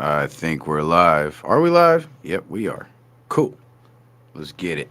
I think we're live. Are we live? Yep, we are. Cool. Let's get it.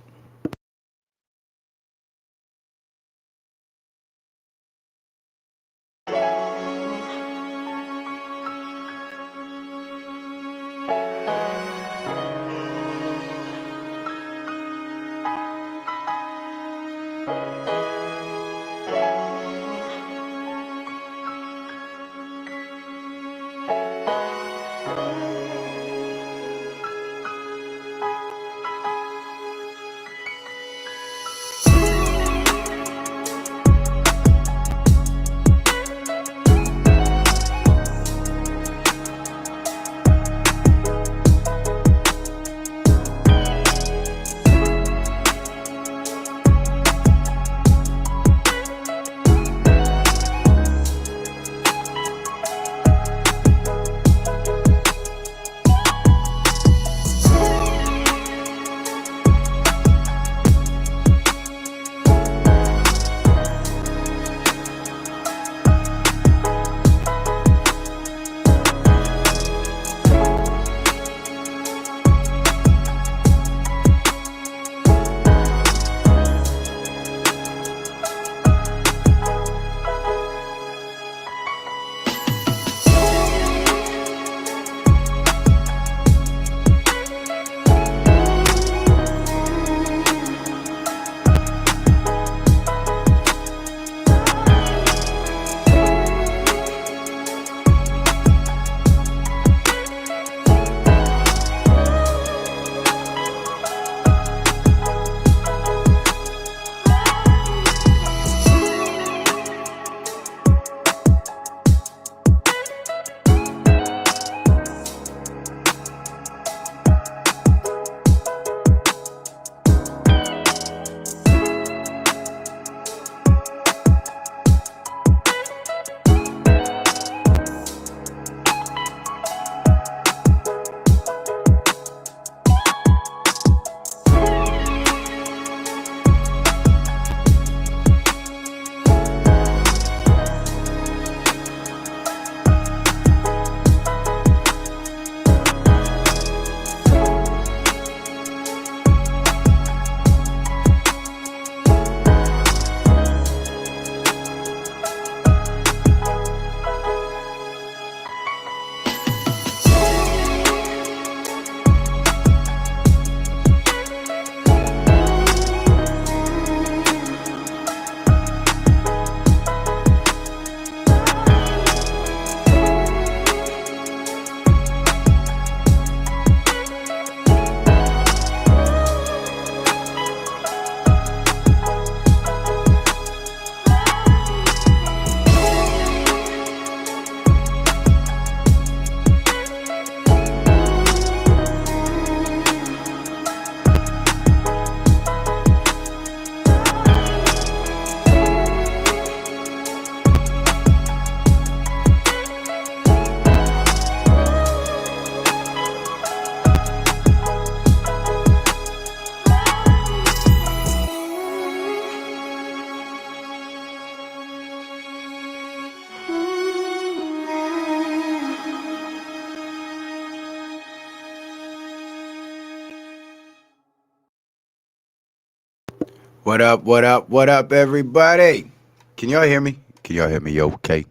What up, what up, what up, everybody? Can y'all hear me? Can y'all hear me okay?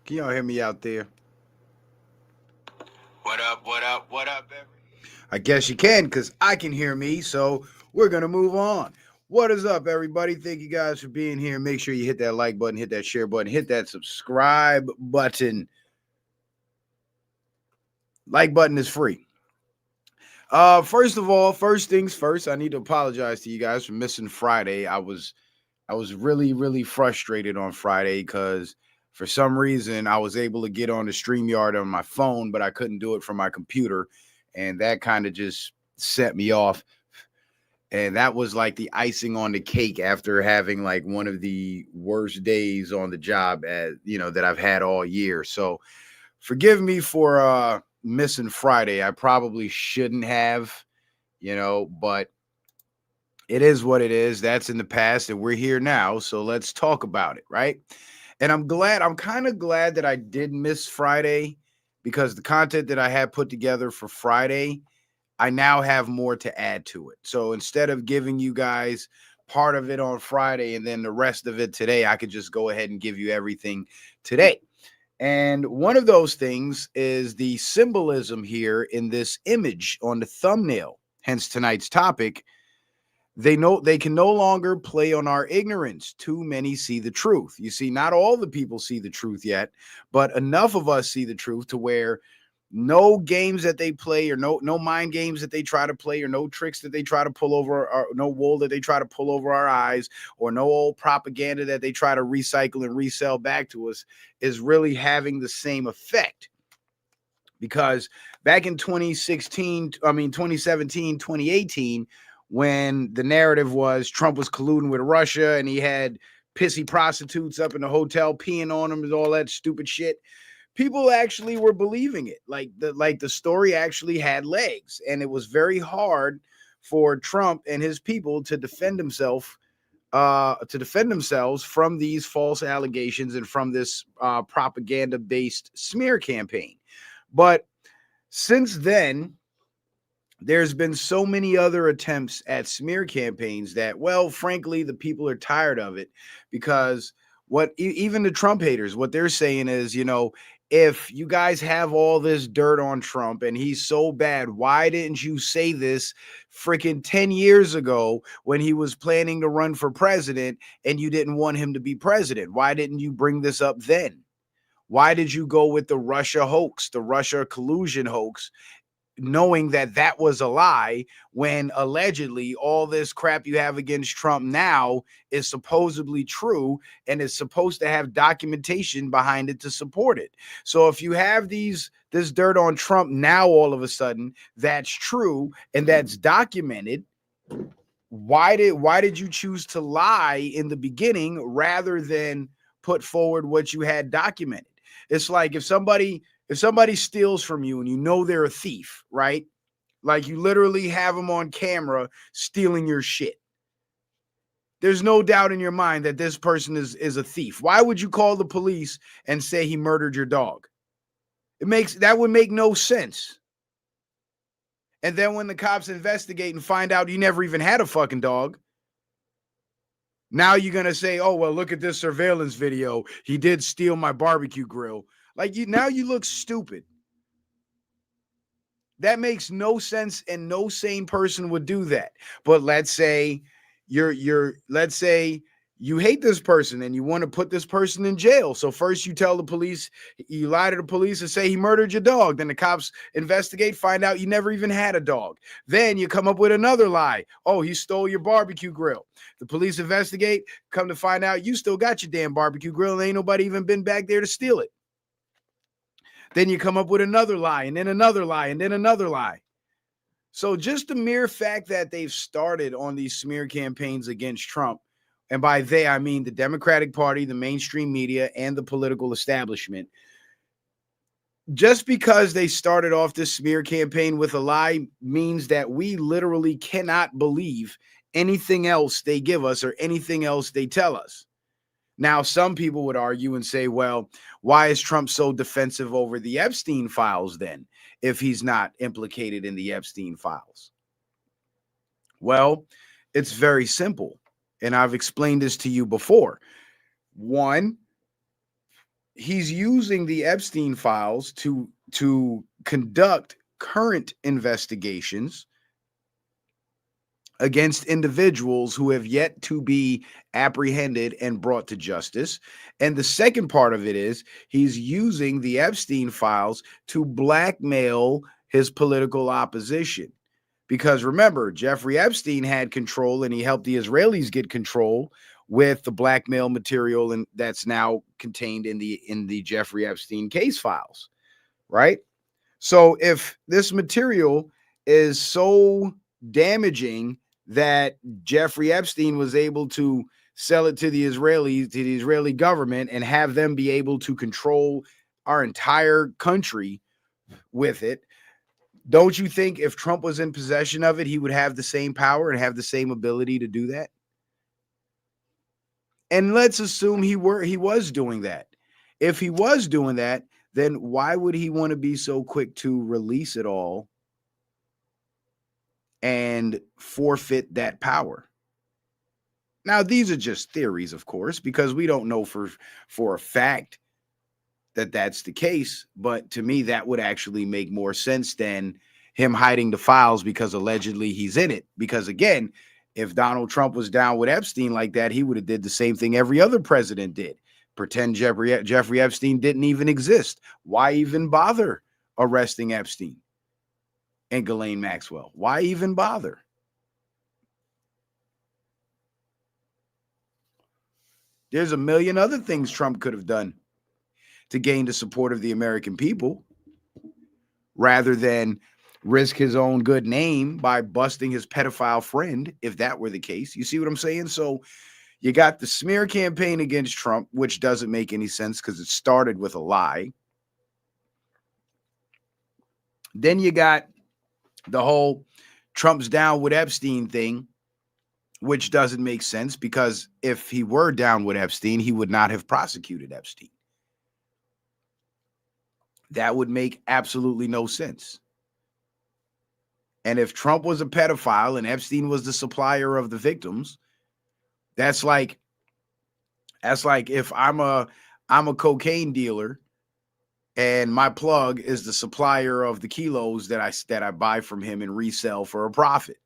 Can y'all hear me out there? What up, what up, what up, everybody? I guess you can, because I can hear me, so we're going to move on. What is up, everybody? Thank you guys for being here. Make sure you hit that like button, hit that share button, hit that subscribe button. Like button is free. First of all, first things first, I need to apologize to you guys for missing Friday. I was really frustrated on Friday because for some reason I was able to get on the StreamYard on my phone, but I couldn't do it from my computer, and that kind of just set me off. And that was like the icing on the cake after having like one of the worst days on the job that I've had all year. So forgive me for missing Friday. I probably shouldn't have, but it is what it is. That's in the past and we're here now. So let's talk about it, right? And I'm kind of glad that I did miss Friday. because the content that I had put together for Friday, I now have more to add to it. So instead of giving you guys part of it on Friday and then the rest of it today, I could just go ahead and give you everything today. And one of those things is the symbolism here in this image on the thumbnail, hence tonight's topic. They know they can no longer play on our ignorance. Too many see the truth. You see, not all the people see the truth yet, but enough of us see the truth to where no games that they play, or no mind games that they try to play, or no tricks that they try to pull over, or no wool that they try to pull over our eyes, or no old propaganda that they try to recycle and resell back to us is really having the same effect. Because back in 2017, 2018, when the narrative was Trump was colluding with Russia and he had pissy prostitutes up in the hotel peeing on him and all that stupid shit, people actually were believing it. Like the story actually had legs, and it was very hard for Trump and his people to defend themselves from these false allegations and from this propaganda-based smear campaign. But since then, there's been so many other attempts at smear campaigns that, well, frankly, the people are tired of it, because even the Trump haters, what they're saying is, if you guys have all this dirt on Trump and he's so bad, why didn't you say this freaking 10 years ago when he was planning to run for president and you didn't want him to be president? Why didn't you bring this up then? Why did you go with the Russia hoax, the Russia collusion hoax, knowing that that was a lie, when allegedly all this crap you have against Trump now is supposedly true and is supposed to have documentation behind it to support it? So if you have this dirt on Trump now, all of a sudden that's true and that's documented, why did you choose to lie in the beginning rather than put forward what you had documented? It's like if somebody steals from you and you know they're a thief, right? Like you literally have them on camera stealing your shit. There's no doubt in your mind that this person is a thief. Why would you call the police and say he murdered your dog? That would make no sense. And then when the cops investigate and find out you never even had a fucking dog, now you're going to say, oh, well, look at this surveillance video. He did steal my barbecue grill. Now you look stupid. That makes no sense, and no sane person would do that. But let's say let's say you hate this person and you want to put this person in jail. So first you tell the police, you lie to the police and say he murdered your dog. Then the cops investigate, find out you never even had a dog. Then you come up with another lie. Oh, he stole your barbecue grill. The police investigate, come to find out you still got your damn barbecue grill and ain't nobody even been back there to steal it. Then you come up with another lie, and then another lie, and then another lie. So just the mere fact that they've started on these smear campaigns against Trump, and by they, I mean the Democratic Party, the mainstream media, and the political establishment, just because they started off this smear campaign with a lie means that we literally cannot believe anything else they give us or anything else they tell us. Now, some people would argue and say, well, why is Trump so defensive over the Epstein files then, if he's not implicated in the Epstein files? Well, it's very simple. And I've explained this to you before. One, he's using the Epstein files to conduct current investigations against individuals who have yet to be apprehended and brought to justice. And the second part of it is he's using the Epstein files to blackmail his political opposition. Because remember, Jeffrey Epstein had control, and he helped the Israelis get control with the blackmail material, and that's now contained in the Jeffrey Epstein case files, right? So if this material is so damaging that Jeffrey Epstein was able to sell it to the Israelis, to the Israeli government, and have them be able to control our entire country with it, don't you think if Trump was in possession of it, he would have the same power and have the same ability to do that? And let's assume he was doing that. If he was doing that, then why would he want to be so quick to release it all and forfeit that power? Now, these are just theories, of course, because we don't know for a fact that that's the case. But to me, that would actually make more sense than him hiding the files because allegedly he's in it. Because again, if Donald Trump was down with Epstein like that, he would have did the same thing every other president did. Pretend Jeffrey Epstein didn't even exist. Why even bother arresting Epstein and Ghislaine Maxwell? Why even bother? There's a million other things Trump could have done to gain the support of the American people rather than risk his own good name by busting his pedophile friend, if that were the case. You see what I'm saying? So you got the smear campaign against Trump, which doesn't make any sense because it started with a lie. Then you got the whole Trump's down with Epstein thing, which doesn't make sense because if he were down with Epstein, he would not have prosecuted Epstein. That would make absolutely no sense. And if Trump was a pedophile and Epstein was the supplier of the victims, that's like if I'm a cocaine dealer and my plug is the supplier of the kilos that I buy from him and resell for a profit.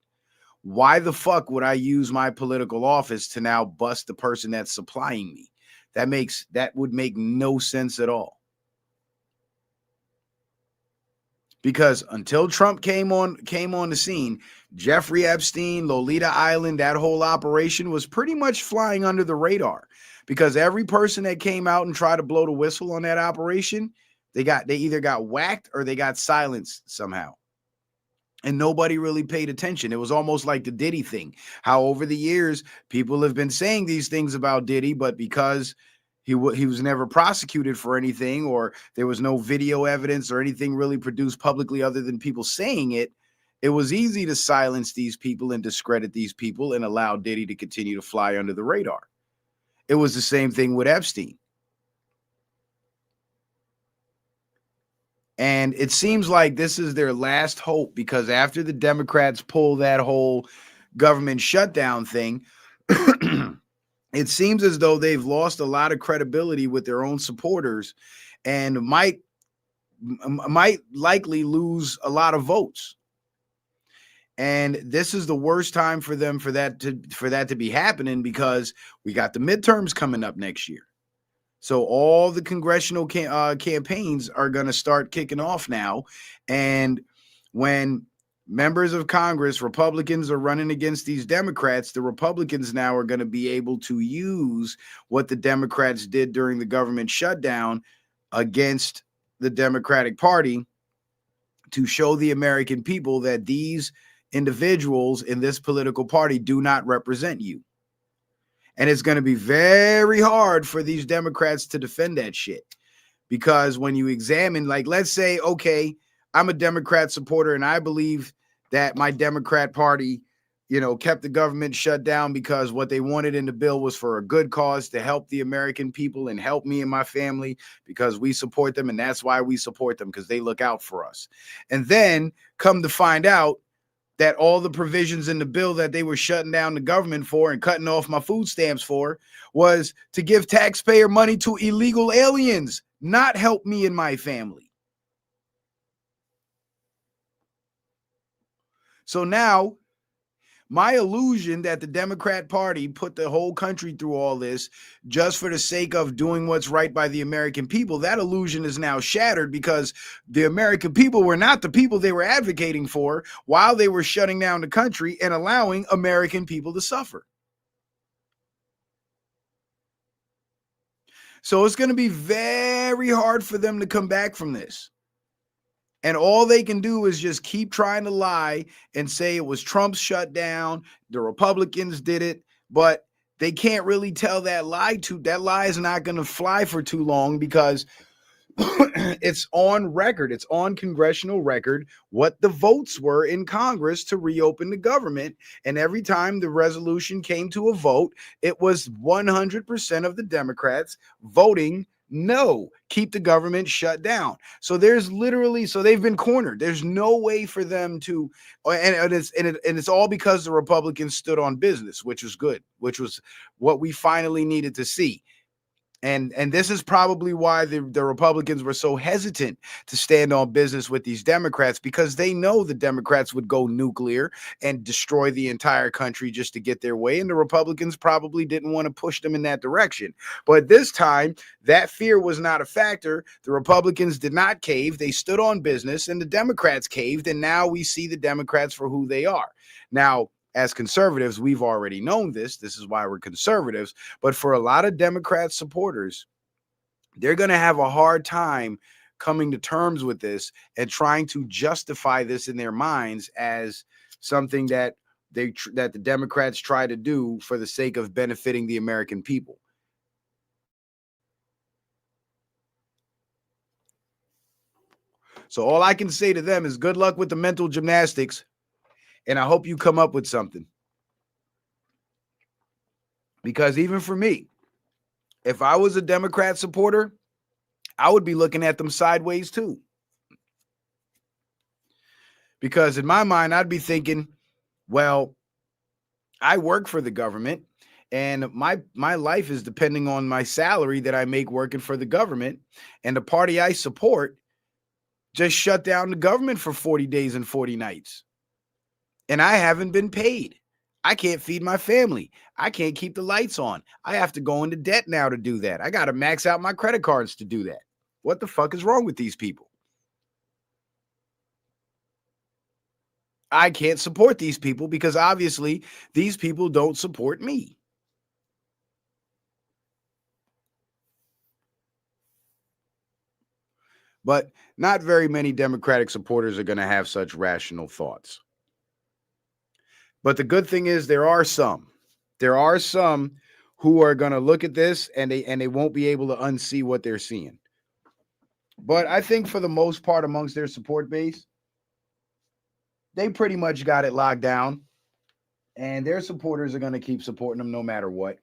Why the fuck would I use my political office to now bust the person that's supplying me? That would make no sense at all. Because until Trump came on the scene, Jeffrey Epstein, Lolita Island, that whole operation was pretty much flying under the radar. Because every person that came out and tried to blow the whistle on that operation, they either got whacked or they got silenced somehow. And nobody really paid attention. It was almost like the Diddy thing. How over the years, people have been saying these things about Diddy, but because he was never prosecuted for anything, or there was no video evidence or anything really produced publicly other than people saying it, it was easy to silence these people and discredit these people and allow Diddy to continue to fly under the radar. It was the same thing with Epstein. And it seems like this is their last hope, because after the Democrats pull that whole government shutdown thing, it seems as though they've lost a lot of credibility with their own supporters and might likely lose a lot of votes. And this is the worst time for them for that to be happening, because we got the midterms coming up next year. So all the congressional campaigns are going to start kicking off now. And when members of Congress, Republicans, are running against these Democrats, the Republicans now are going to be able to use what the Democrats did during the government shutdown against the Democratic Party to show the American people that these individuals in this political party do not represent you. And it's going to be very hard for these Democrats to defend that shit. Because when you examine, like, let's say, okay, I'm a Democrat supporter and I believe that my Democrat party, kept the government shut down because what they wanted in the bill was for a good cause to help the American people and help me and my family, because we support them. And that's why we support them, because they look out for us. And then come to find out that all the provisions in the bill that they were shutting down the government for and cutting off my food stamps for was to give taxpayer money to illegal aliens, not help me and my family. So now my illusion that the Democrat Party put the whole country through all this just for the sake of doing what's right by the American people, that illusion is now shattered, because the American people were not the people they were advocating for while they were shutting down the country and allowing American people to suffer. So it's going to be very hard for them to come back from this. And all they can do is just keep trying to lie and say it was Trump's shutdown, the Republicans did it, but they can't really tell that lie. That lie is not going to fly for too long, because it's on record. It's on congressional record what the votes were in Congress to reopen the government. And every time the resolution came to a vote, it was 100% of the Democrats voting No, keep the government shut down. So there's literally, so they've been cornered. There's no way for them to, and it's all because the Republicans stood on business, which was good, which was what we finally needed to see. And this is probably why the Republicans were so hesitant to stand on business with these Democrats, because they know the Democrats would go nuclear and destroy the entire country just to get their way. And the Republicans probably didn't want to push them in that direction. But this time, that fear was not a factor. The Republicans did not cave. They stood on business, and the Democrats caved. And now we see the Democrats for who they are. Now, as conservatives, we've already known this. This is why we're conservatives. But for a lot of Democrat supporters, they're going to have a hard time coming to terms with this and trying to justify this in their minds as something that that the Democrats try to do for the sake of benefiting the American people. So all I can say to them is good luck with the mental gymnastics, and I hope you come up with something. Because even for me, if I was a Democrat supporter, I would be looking at them sideways too. Because in my mind, I'd be thinking, well, I work for the government, and my life is depending on my salary that I make working for the government. And the party I support just shut down the government for 40 days and 40 nights. And I haven't been paid. I can't feed my family. I can't keep the lights on. I have to go into debt now to do that. I got to max out my credit cards to do that. What the fuck is wrong with these people? I can't support these people because obviously these people don't support me. But not very many Democratic supporters are going to have such rational thoughts. But the good thing is there are some. There are some who are going to look at this and they won't be able to unsee what they're seeing. But I think for the most part amongst their support base, they pretty much got it locked down. And their supporters are going to keep supporting them no matter what.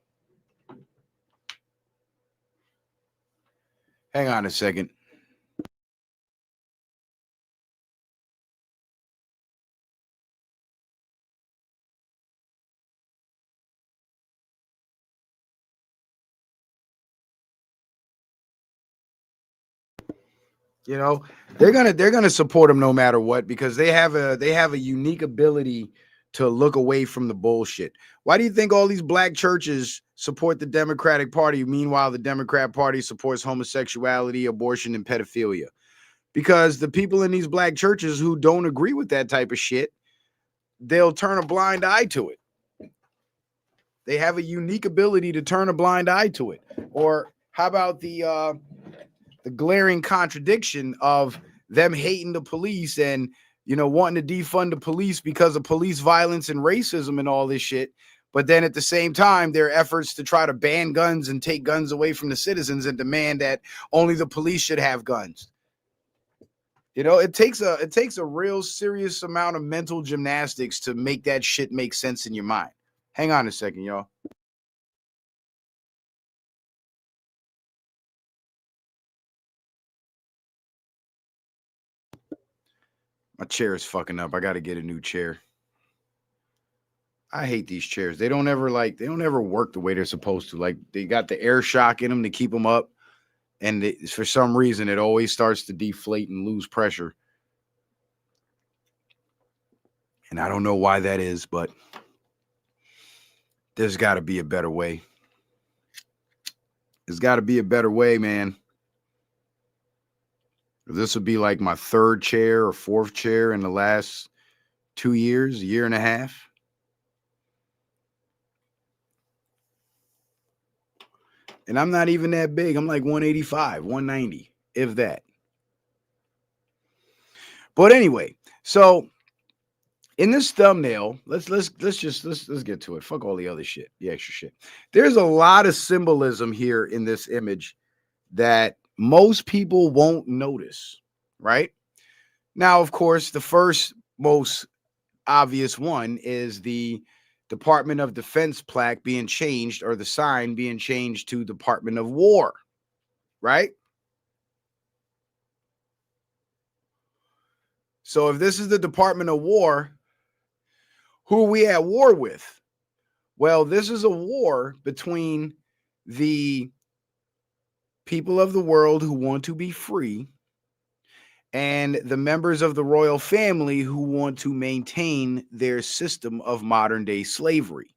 Hang on a second. You know, they're gonna support them no matter what, because they have a unique ability to look away from the bullshit. Why do you think all these black churches support the Democratic Party? Meanwhile, the Democrat Party supports homosexuality, abortion, and pedophilia. Because the people in these black churches who don't agree with that type of shit, they'll turn a blind eye to it. They have a unique ability to turn a blind eye to it. Or how about the glaring contradiction of them hating the police and, you know, wanting to defund the police because of police violence and racism and all this shit. But then at the same time, their efforts to try to ban guns and take guns away from the citizens and demand that only the police should have guns. You know, it takes a real serious amount of mental gymnastics to make that shit make sense in your mind. Hang on a second, y'all. My chair is fucking up. I got to get a new chair. I hate these chairs. They don't ever work the way they're supposed to. Like, they got the air shock in them to keep them up, and for some reason it always starts to deflate and lose pressure. And I don't know why that is, but there's got to be a better way. There's got to be a better way, man. This would be like my third chair or fourth chair in the last 2 years, a year and a half. And I'm not even that big. I'm like 185, 190, if that. But anyway, so in this thumbnail, let's get to it. Fuck all the other shit, the extra shit. There's a lot of symbolism here in this image that most people won't notice, right? Now, of course, the first most obvious one is the Department of Defense plaque being changed, or the sign being changed to Department of War. right? So if this is the Department of War, who are we at war with? Well, this is a war between the people of the world who want to be free and the members of the royal family who want to maintain their system of modern day slavery.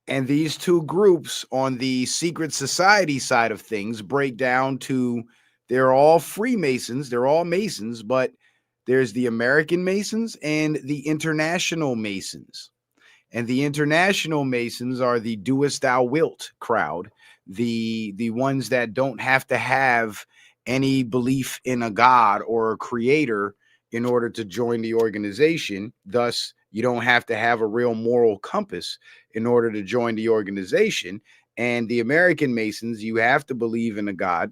And these two groups on the secret society side of things break down to they're all Freemasons, they're all Masons, but there's the American Masons and the International Masons. And the International Masons are the doest thou wilt crowd, the ones that don't have to have any belief in a god or a creator in order to join the organization. Thus, you don't have to have a real moral compass in order to join the organization. And the American Masons, you have to believe in a god,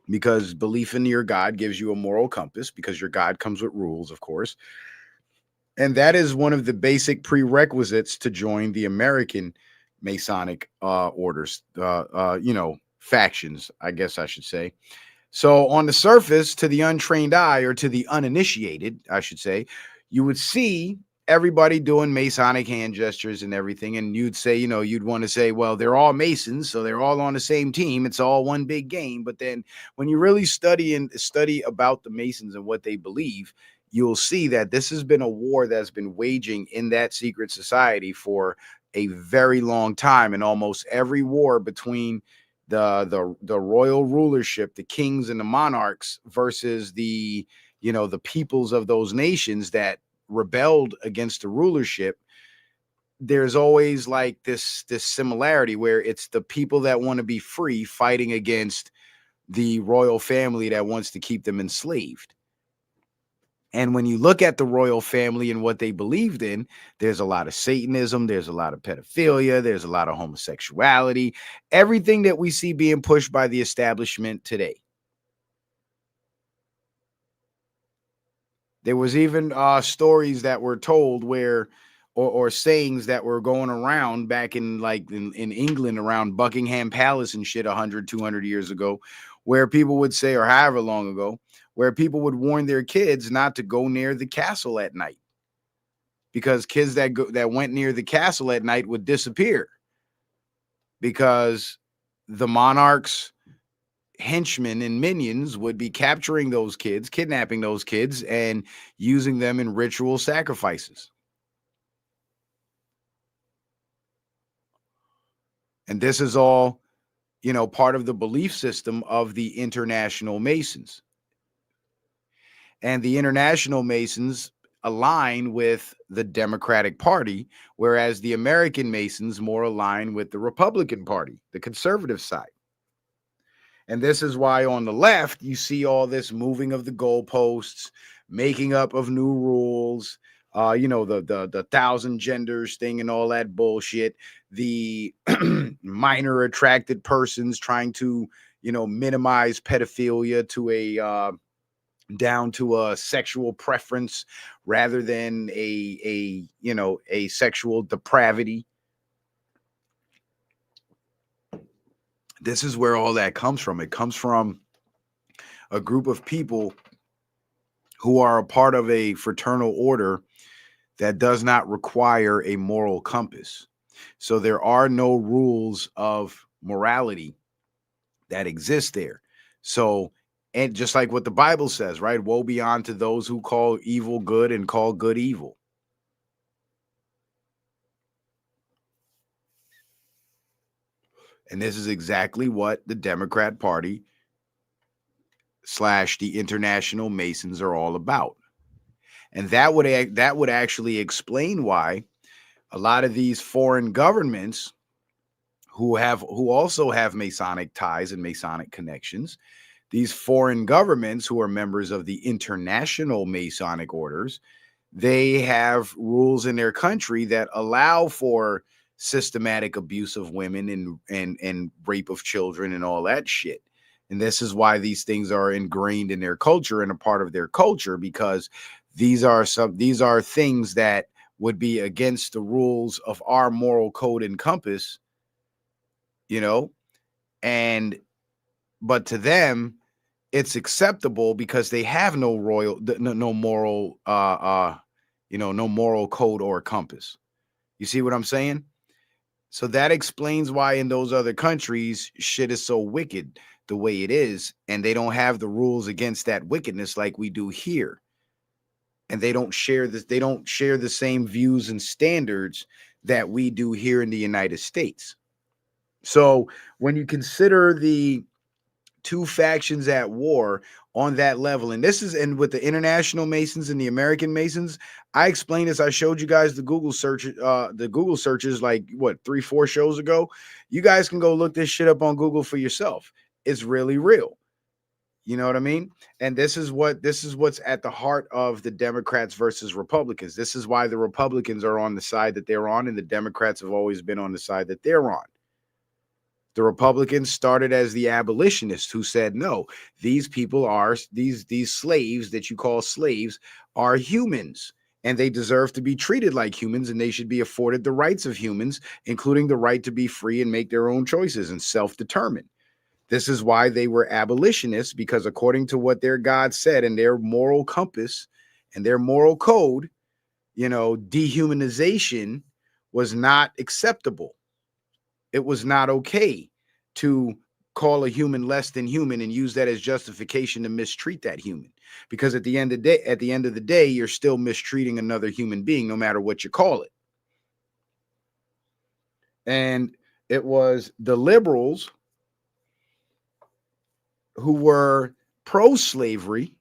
because belief in your god gives you a moral compass, because your god comes with rules, of course. And that is one of the basic prerequisites to join the American Masonic orders, factions, I guess I should say. So on the surface, to the untrained eye, or to the uninitiated, I should say, you would see everybody doing Masonic hand gestures and everything. And you'd say, you'd want to say, well, they're all Masons, so they're all on the same team. It's all one big game. But then when you really study about the Masons and what they believe, you'll see that this has been a war that's been waging in that secret society for a very long time. And almost every war between the royal rulership, the kings and the monarchs, versus the peoples of those nations that rebelled against the rulership, there's always like this similarity where it's the people that want to be free fighting against the royal family that wants to keep them enslaved. And when you look at the royal family and what they believed in, there's a lot of Satanism, there's a lot of pedophilia, there's a lot of homosexuality, everything that we see being pushed by the establishment today. There was even stories that were told where, or sayings that were going around back in in England around Buckingham Palace and shit 100, 200 years ago, where people would say, or however long ago, where people would warn their kids not to go near the castle at night, because kids that went near the castle at night would disappear, because the monarch's henchmen and minions would be capturing those kids, kidnapping those kids, and using them in ritual sacrifices. And this is all, part of the belief system of the International Masons. And the International Masons align with the Democratic Party, whereas the American Masons more align with the Republican Party, the conservative side. And this is why on the left, you see all this moving of the goalposts, making up of new rules, the 1,000 genders thing and all that bullshit, the minor attracted persons trying to, minimize pedophilia to down to a sexual preference rather than a sexual depravity. This is where all that comes from. It comes from a group of people who are a part of a fraternal order that does not require a moral compass. So there are no rules of morality that exist there. So, and just like what the Bible says, right? Woe be unto those who call evil good and call good evil. And this is exactly what the Democrat Party / the International Masons are all about. And that would actually explain why a lot of these foreign governments who also have Masonic ties and Masonic connections, these foreign governments who are members of the international Masonic orders, they have rules in their country that allow for systematic abuse of women and rape of children and all that shit. And this is why these things are ingrained in their culture and a part of their culture, because these are things that would be against the rules of our moral code and compass, But to them, it's acceptable because they have no moral, no moral code or compass. You see what I'm saying? So that explains why in those other countries, shit is so wicked the way it is, and they don't have the rules against that wickedness like we do here. And they don't share this, they don't share the same views and standards that we do here in the United States. So when you consider the two factions at war on that level, and with the international Masons and the American Masons, I explained this. I showed you guys the Google searches like what 3-4 shows ago. You guys can go look this shit up on Google for yourself. It's really real. You know what I mean? And this is what's at the heart of the Democrats versus Republicans. This is why the Republicans are on the side that they're on, and the Democrats have always been on the side that they're on. The Republicans started as the abolitionists who said, no, these people are these slaves that you call slaves are humans, and they deserve to be treated like humans, and they should be afforded the rights of humans, including the right to be free and make their own choices and self-determine. This is why they were abolitionists, because according to what their God said and their moral compass and their moral code, dehumanization was not acceptable. It was not okay to call a human less than human and use that as justification to mistreat that human. Because at the end of the day, you're still mistreating another human being, no matter what you call it. And it was the liberals who were pro-slavery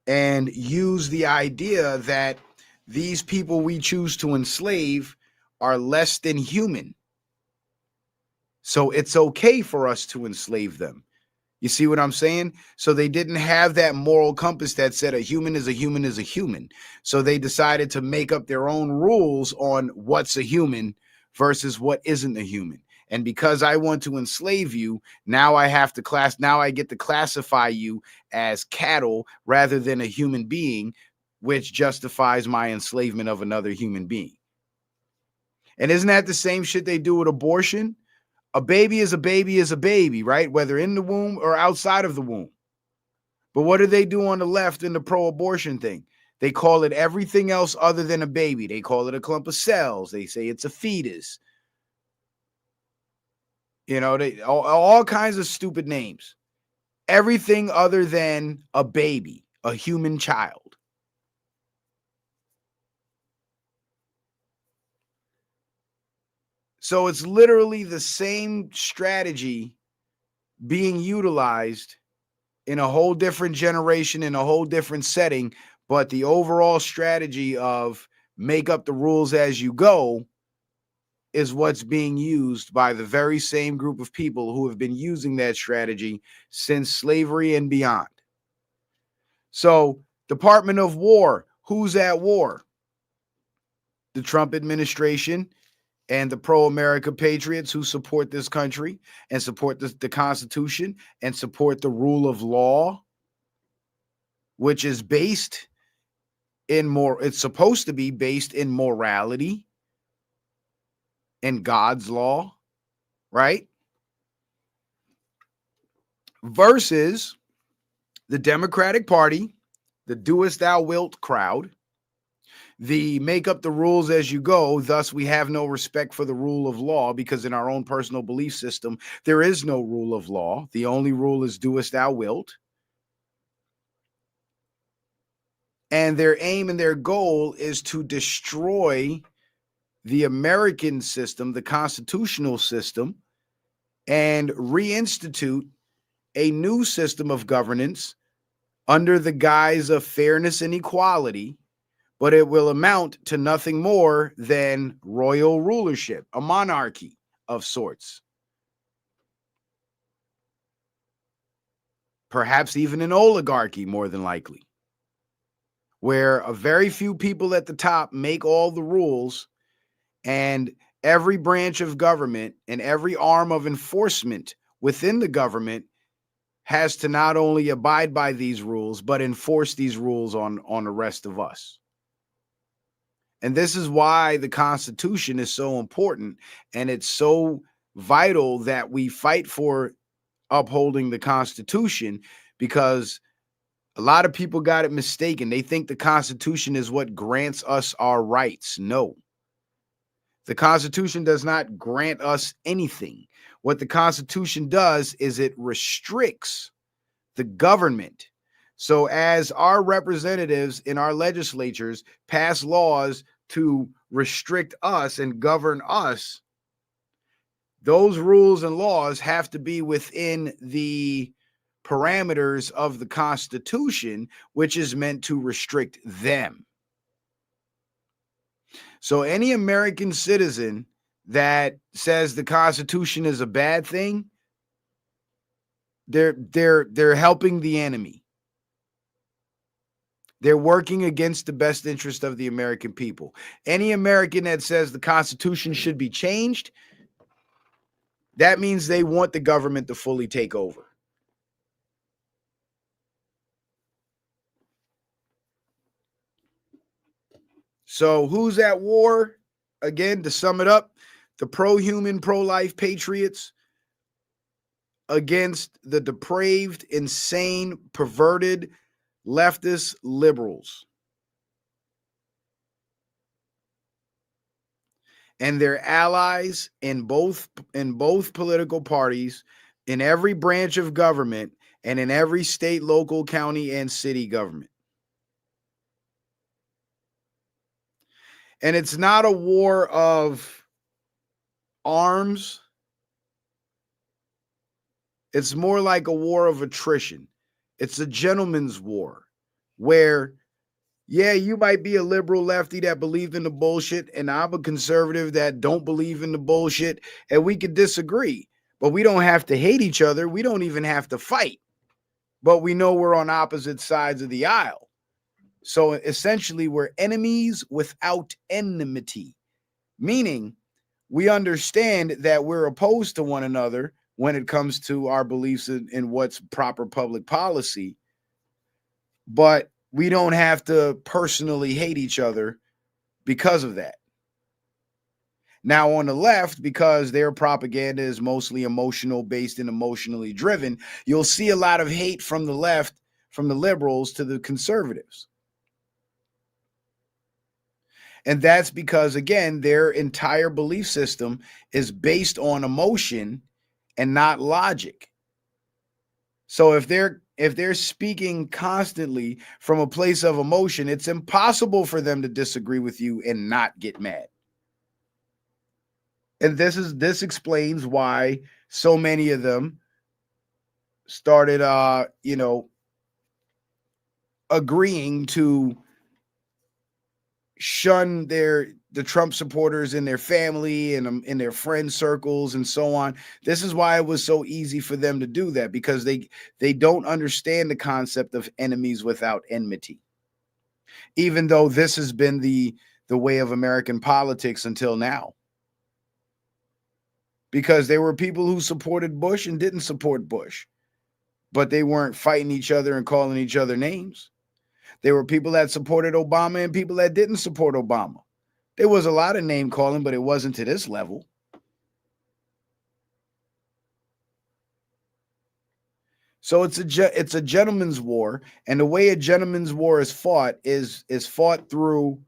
and used the idea that these people we choose to enslave are less than human. So it's okay for us to enslave them. You see what I'm saying? So they didn't have that moral compass that said a human is a human is a human. So they decided to make up their own rules on what's a human versus what isn't a human. And because I want to enslave you, now I get to classify you as cattle rather than a human being, which justifies my enslavement of another human being. And isn't that the same shit they do with abortion? A baby is a baby is a baby, right? Whether in the womb or outside of the womb. But what do they do on the left in the pro-abortion thing? They call it everything else other than a baby. They call it a clump of cells. They say it's a fetus. All kinds of stupid names. Everything other than a baby, a human child. So it's literally the same strategy being utilized in a whole different generation, in a whole different setting, but the overall strategy of make up the rules as you go is what's being used by the very same group of people who have been using that strategy since slavery and beyond. So, Department of War, who's at war? The Trump administration and the pro-America patriots who support this country and support the Constitution and support the rule of law, which is it's supposed to be based in morality and God's law, right? Versus the Democratic Party, the doest thou wilt crowd, the make up the rules as you go, thus we have no respect for the rule of law, because in our own personal belief system, there is no rule of law. The only rule is doest thou wilt. And their aim and their goal is to destroy the American system, the constitutional system, and reinstitute a new system of governance under the guise of fairness and equality, but it will amount to nothing more than royal rulership, a monarchy of sorts. Perhaps even an oligarchy, more than likely, where a very few people at the top make all the rules, and every branch of government and every arm of enforcement within the government has to not only abide by these rules, but enforce these rules on the rest of us. And this is why the Constitution is so important, and it's so vital that we fight for upholding the Constitution, because a lot of people got it mistaken. They think the Constitution is what grants us our rights. No, the Constitution does not grant us anything. What the Constitution does is it restricts the government. So, as our representatives in our legislatures pass laws to restrict us and govern us, those rules and laws have to be within the parameters of the Constitution, which is meant to restrict them. So any American citizen that says the Constitution is a bad thing, they're helping the enemy. They're working against the best interest of the American people. Any American that says the Constitution should be changed, that means they want the government to fully take over. So who's at war? Again, to sum it up, the pro-human, pro-life patriots against the depraved, insane, perverted leftist liberals and their allies in both political parties, in every branch of government, and in every state, local, county, and city government. And it's not a war of arms. It's more like a war of attrition. It's a gentleman's war where, yeah, you might be a liberal lefty that believe in the bullshit, and I'm a conservative that don't believe in the bullshit, and we could disagree, but we don't have to hate each other. We don't even have to fight, but we know we're on opposite sides of the aisle. So essentially, we're enemies without enmity, meaning we understand that we're opposed to one another when it comes to our beliefs in what's proper public policy, but we don't have to personally hate each other because of that. Now, on the left, because their propaganda is mostly emotional based and emotionally driven, you'll see a lot of hate from the left, from the liberals to the conservatives. And that's because, again, their entire belief system is based on emotion and not logic. So if they're speaking constantly from a place of emotion, it's impossible for them to disagree with you and not get mad. And this explains why so many of them started agreeing to shun the Trump supporters in their family and in their friend circles and so on. This is why it was so easy for them to do that, because they don't understand the concept of enemies without enmity. Even though this has been the way of American politics until now. Because there were people who supported Bush and didn't support Bush, but they weren't fighting each other and calling each other names. There were people that supported Obama and people that didn't support Obama. There was a lot of name calling, but it wasn't to this level. So it's a gentleman's war, and the way a gentleman's war is fought is fought through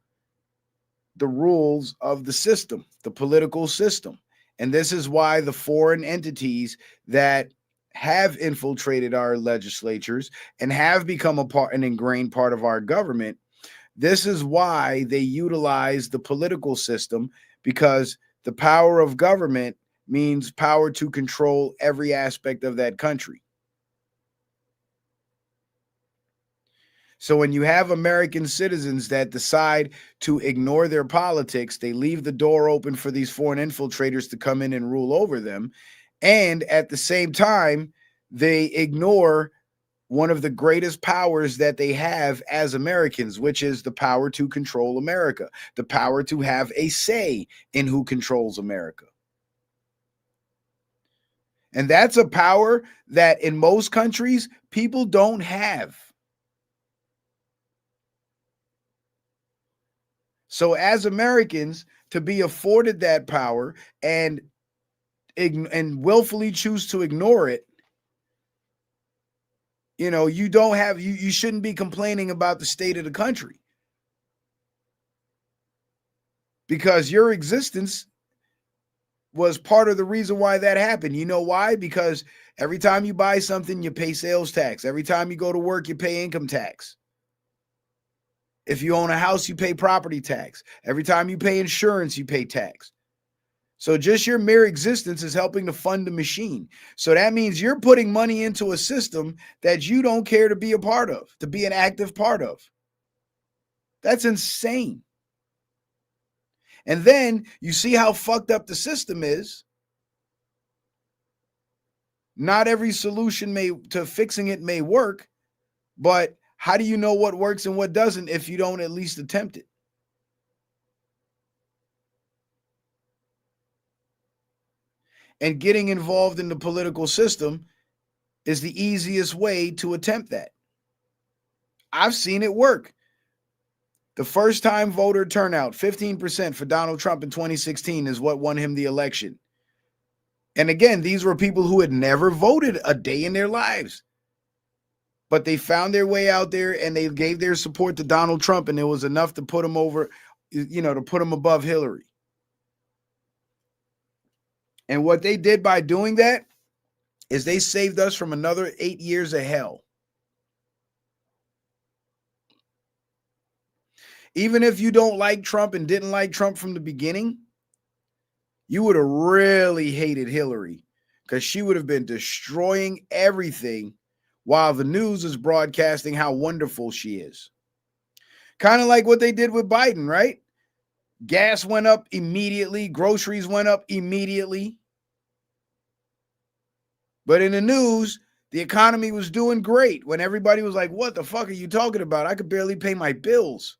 the rules of the system, the political system. And this is why the foreign entities that have infiltrated our legislatures and have become an ingrained part of our government, this is why they utilize the political system, because the power of government means power to control every aspect of that country. So when you have American citizens that decide to ignore their politics, they leave the door open for these foreign infiltrators to come in and rule over them. And at the same time, they ignore one of the greatest powers that they have as Americans, which is the power to control America, the power to have a say in who controls America. And that's a power that in most countries, people don't have. So as Americans, to be afforded that power and willfully choose to ignore it, you shouldn't be complaining about the state of the country, because your existence was part of the reason why that happened. You know why? Because every time you buy something, you pay sales tax. Every time you go to work, you pay income tax. If you own a house, you pay property tax. Every time you pay insurance, you pay tax. So just your mere existence is helping to fund the machine. So that means you're putting money into a system that you don't care to be a part of, to be an active part of. That's insane. And then you see how fucked up the system is. Not every solution to fixing it may work, but how do you know what works and what doesn't if you don't at least attempt it? And getting involved in the political system is the easiest way to attempt that. I've seen it work. The first time voter turnout, 15% for Donald Trump in 2016, is what won him the election. And again, these were people who had never voted a day in their lives. But they found their way out there and they gave their support to Donald Trump, and it was enough to put him over, to put him above Hillary. And what they did by doing that is they saved us from another 8 years of hell. Even if you don't like Trump and didn't like Trump from the beginning, you would have really hated Hillary, because she would have been destroying everything while the news is broadcasting how wonderful she is. Kind of like what they did with Biden, right? Gas went up immediately. Groceries went up immediately. But in the news, the economy was doing great when everybody was like, what the fuck are you talking about? I could barely pay my bills.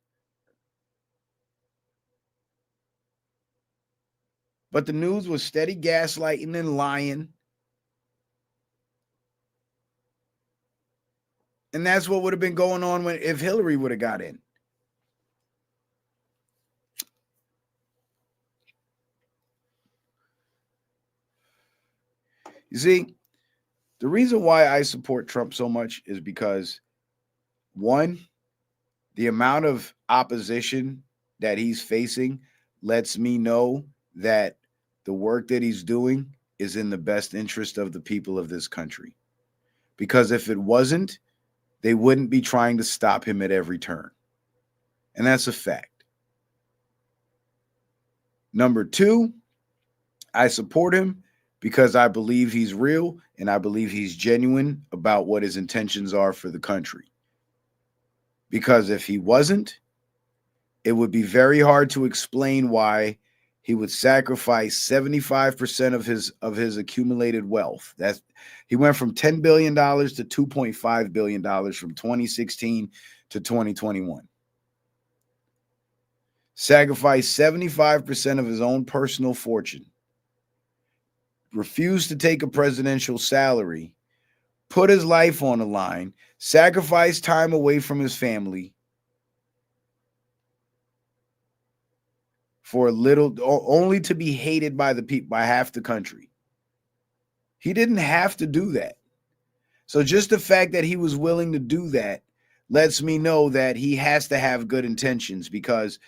But the news was steady gaslighting and lying. And that's what would have been going on if Hillary would have got in. You see, the reason why I support Trump so much is because, one, the amount of opposition that he's facing lets me know that the work that he's doing is in the best interest of the people of this country. Because if it wasn't, they wouldn't be trying to stop him at every turn. And that's a fact. Number two, I support him because I believe he's real and I believe he's genuine about what his intentions are for the country. Because if he wasn't, it would be very hard to explain why he would sacrifice 75% of his accumulated wealth. He went from $10 billion to $2.5 billion from 2016 to 2021. Sacrificed 75% of his own personal fortune. Refused to take a presidential salary. Put his life on the line. Sacrificed time away from his family. For a little, only to be hated by the people, by half the country. He didn't have to do that. So just the fact that he was willing to do that lets me know that he has to have good intentions, because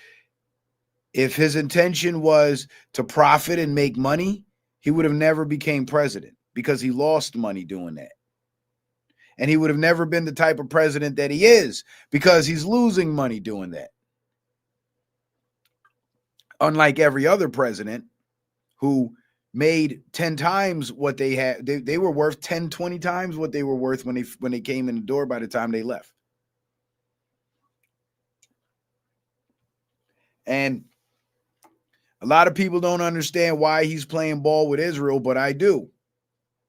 if his intention was to profit and make money, he would have never became president, because he lost money doing that. And he would have never been the type of president that he is, because he's losing money doing that. Unlike every other president who made 10 times what they had, they were worth 10, 20 times what they were worth when they came in the door by the time they left. And a lot of people don't understand why he's playing ball with Israel, but I do.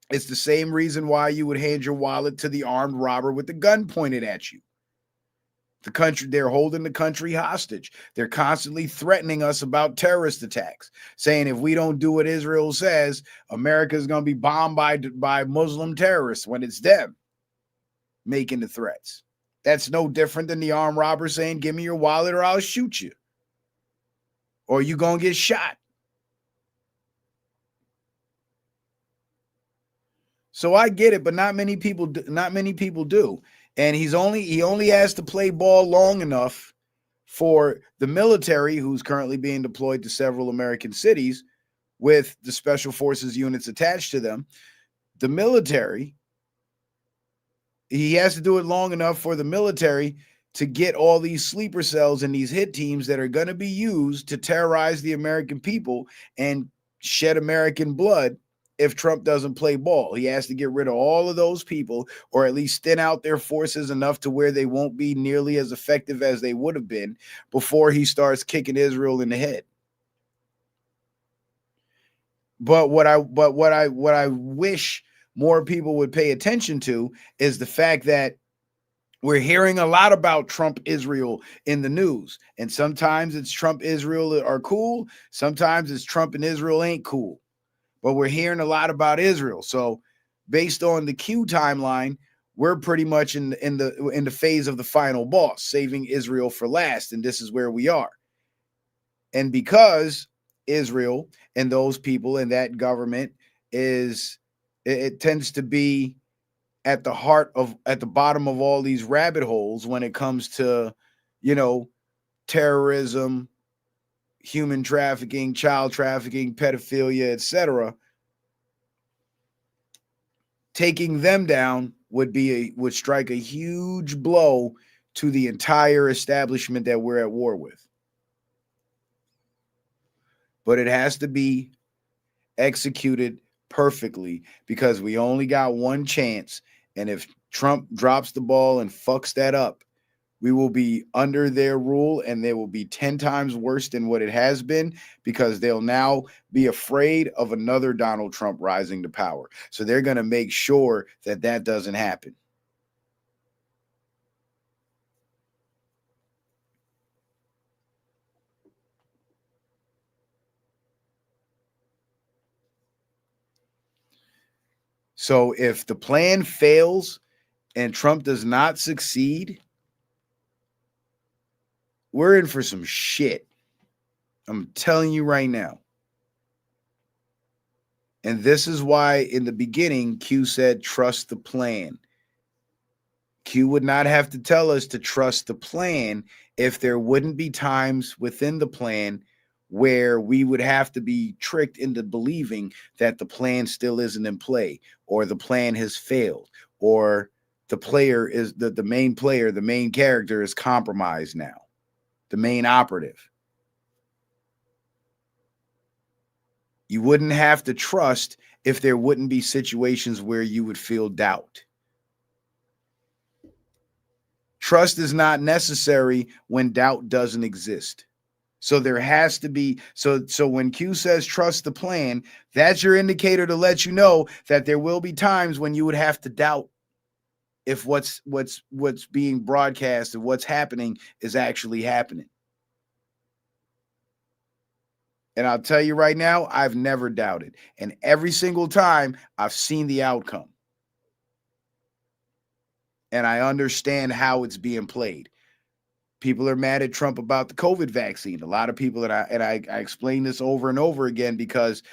It's the same reason why you would hand your wallet to the armed robber with the gun pointed at you. The country, they're holding the country hostage. They're constantly threatening us about terrorist attacks, saying if we don't do what Israel says, America is going to be bombed by Muslim terrorists, when it's them making the threats. That's no different than the armed robber saying, give me your wallet or I'll shoot you. or you gonna get shot. So I get it, but not many people do. And he only has to play ball long enough for the military, who's currently being deployed to several American cities with the special forces units attached to them. The military, he has to do it long enough for the military to get all these sleeper cells and these hit teams that are going to be used to terrorize the American people and shed American blood if Trump doesn't play ball. He has to get rid of all of those people, or at least thin out their forces enough to where they won't be nearly as effective as they would have been before he starts kicking Israel in the head. But what I wish more people would pay attention to is the fact that we're hearing a lot about Trump Israel in the news. And sometimes it's Trump Israel are cool. Sometimes it's Trump and Israel ain't cool. But we're hearing a lot about Israel. So based on the Q timeline, we're pretty much in the phase of the final boss, saving Israel for last. And this is where we are. And because Israel and those people and that government it tends to be at the bottom of all these rabbit holes when it comes to, terrorism, human trafficking, child trafficking, pedophilia, etc. Taking them down would strike a huge blow to the entire establishment that we're at war with. But it has to be executed perfectly because we only got one chance. And if Trump drops the ball and fucks that up, we will be under their rule, and they will be 10 times worse than what it has been because they'll now be afraid of another Donald Trump rising to power. So they're going to make sure that that doesn't happen. So if the plan fails and Trump does not succeed, we're in for some shit. I'm telling you right now. And this is why in the beginning, Q said, trust the plan. Q would not have to tell us to trust the plan if there wouldn't be times within the plan where we would have to be tricked into believing that the plan still isn't in play, or the plan has failed, or the player is the main player, the main character is compromised now, the main operative. You wouldn't have to trust if there wouldn't be situations where you would feel doubt. Trust is not necessary when doubt doesn't exist. So there has to be, so when Q says trust the plan, that's your indicator to let you know that there will be times when you would have to doubt if what's being broadcast and what's happening is actually happening. And I'll tell you right now, I've never doubted. And every single time I've seen the outcome. And I understand how it's being played. People are mad at Trump about the COVID vaccine. A lot of people, and I explain this over and over again because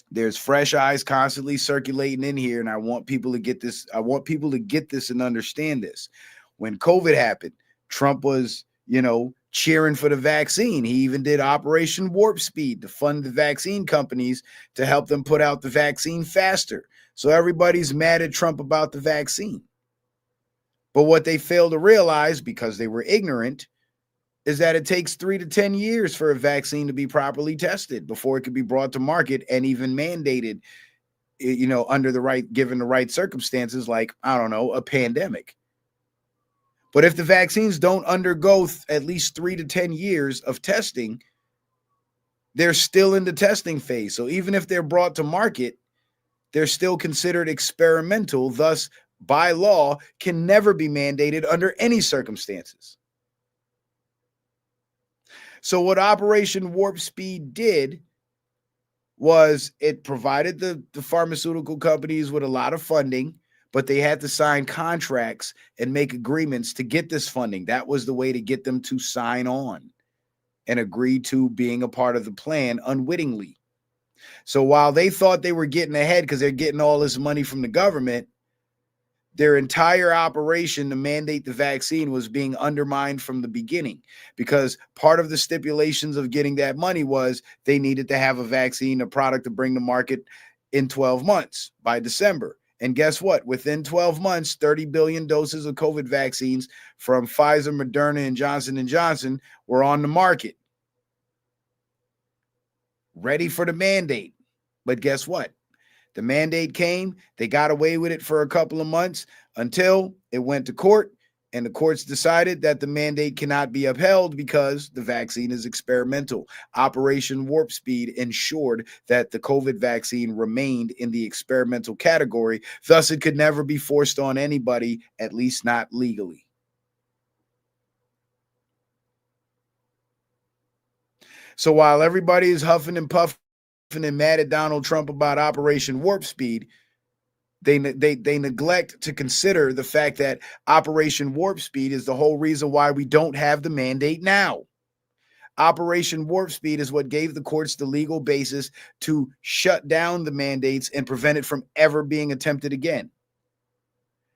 there's fresh eyes constantly circulating in here, and I want people to get this. I want people to get this and understand this. When COVID happened, Trump was, cheering for the vaccine. He even did Operation Warp Speed to fund the vaccine companies to help them put out the vaccine faster. So everybody's mad at Trump about the vaccine. But what they fail to realize, because they were ignorant, is that it takes 3 to 10 years for a vaccine to be properly tested before it could be brought to market and even mandated, under given the right circumstances, like, I don't know, a pandemic. But if the vaccines don't undergo at least 3 to 10 years of testing, they're still in the testing phase. So even if they're brought to market, they're still considered experimental, thus by law, can never be mandated under any circumstances. So what Operation Warp Speed did was it provided the pharmaceutical companies with a lot of funding, but they had to sign contracts and make agreements to get this funding. That was the way to get them to sign on. and agreed to being a part of the plan unwittingly. So while they thought they were getting ahead because they're getting all this money from the government, their entire operation to mandate the vaccine was being undermined from the beginning, because part of the stipulations of getting that money was they needed to have a vaccine, a product to bring to market in 12 months by December. And guess what? Within 12 months, 30 billion doses of COVID vaccines from Pfizer, Moderna, and Johnson & Johnson were on the market, ready for the mandate. But guess what? The mandate came, they got away with it for a couple of months until it went to court, and the courts decided that the mandate cannot be upheld because the vaccine is experimental. Operation Warp Speed ensured that the COVID vaccine remained in the experimental category, thus it could never be forced on anybody, at least not legally. So while everybody is huffing and puffing and mad at Donald Trump about Operation Warp Speed, they neglect to consider the fact that Operation Warp Speed is the whole reason why we don't have the mandate now. Operation Warp Speed is what gave the courts the legal basis to shut down the mandates and prevent it from ever being attempted again.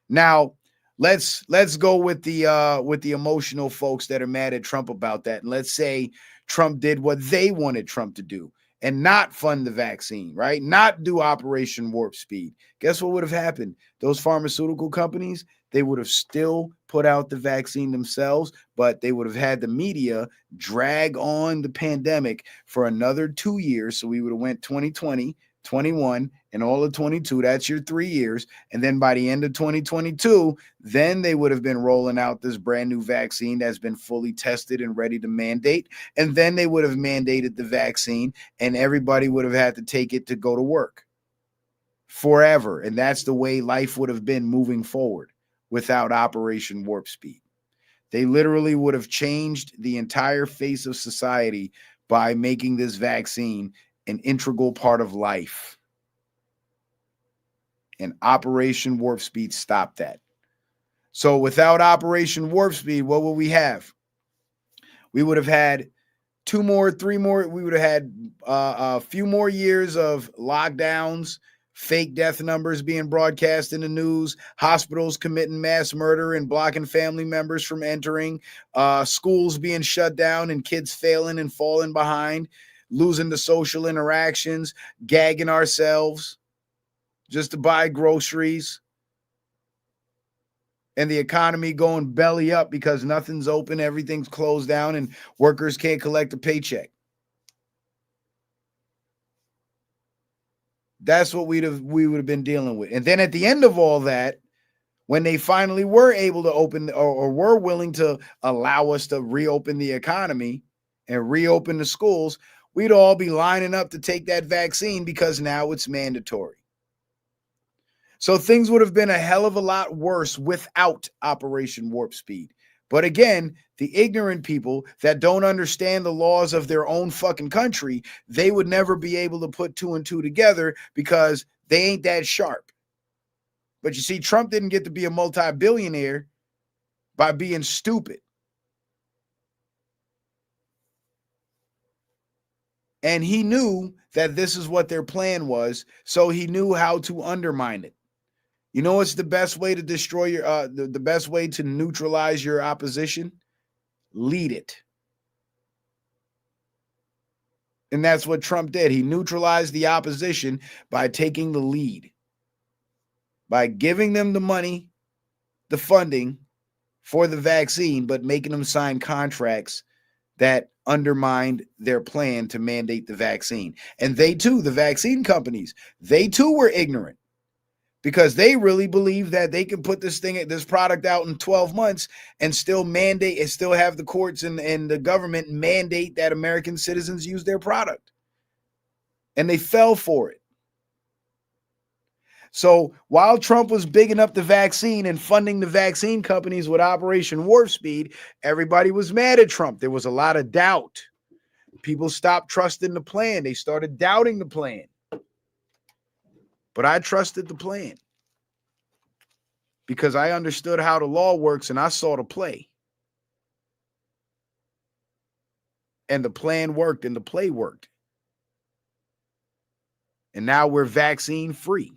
Now, let's go with the emotional folks that are mad at Trump about that, and let's say Trump did what they wanted Trump to do and not fund the vaccine, right? Not do Operation Warp Speed. Guess what would have happened? Those pharmaceutical companies, they would have still put out the vaccine themselves, but they would have had the media drag on the pandemic for another 2 years. So we would have went 2020, 21, and all of 22. That's your 3 years. And then by the end of 2022, then they would have been rolling out this brand new vaccine that's been fully tested and ready to mandate. And then they would have mandated the vaccine, and everybody would have had to take it to go to work forever. And that's the way life would have been moving forward without Operation Warp Speed. They literally would have changed the entire face of society by making this vaccine an integral part of life. And Operation Warp Speed stopped that. So without Operation Warp Speed, what would we have? We would have had 2 more, 3 more. We would have had a few more years of lockdowns, fake death numbers being broadcast in the news, hospitals committing mass murder and blocking family members from entering, schools being shut down and kids failing and falling behind, losing the social interactions, gagging ourselves just to buy groceries, and the economy going belly up because nothing's open, everything's closed down, and workers can't collect a paycheck. That's what we would have been dealing with. And then at the end of all that, when they finally were able to open or were willing to allow us to reopen the economy and reopen the schools, we'd all be lining up to take that vaccine because now it's mandatory. So things would have been a hell of a lot worse without Operation Warp Speed. But again, the ignorant people that don't understand the laws of their own fucking country, they would never be able to put 2 and 2 together because they ain't that sharp. But you see, Trump didn't get to be a multi-billionaire by being stupid. And he knew that this is what their plan was, so he knew how to undermine it. You know what's the best way to destroy your the best way to neutralize your opposition? Lead it. And that's what Trump did. He neutralized the opposition by taking the lead, by giving them the money, the funding for the vaccine, but making them sign contracts that undermined their plan to mandate the vaccine. And they too, the vaccine companies, they too were ignorant, because they really believe that they can put this product out in 12 months and still mandate and still have the courts and the government mandate that American citizens use their product. And they fell for it. So while Trump was bigging up the vaccine and funding the vaccine companies with Operation Warp Speed, everybody was mad at Trump. There was a lot of doubt. People stopped trusting the plan. They started doubting the plan. But I trusted the plan because I understood how the law works and I saw the play. And the plan worked and the play worked. And now we're vaccine free.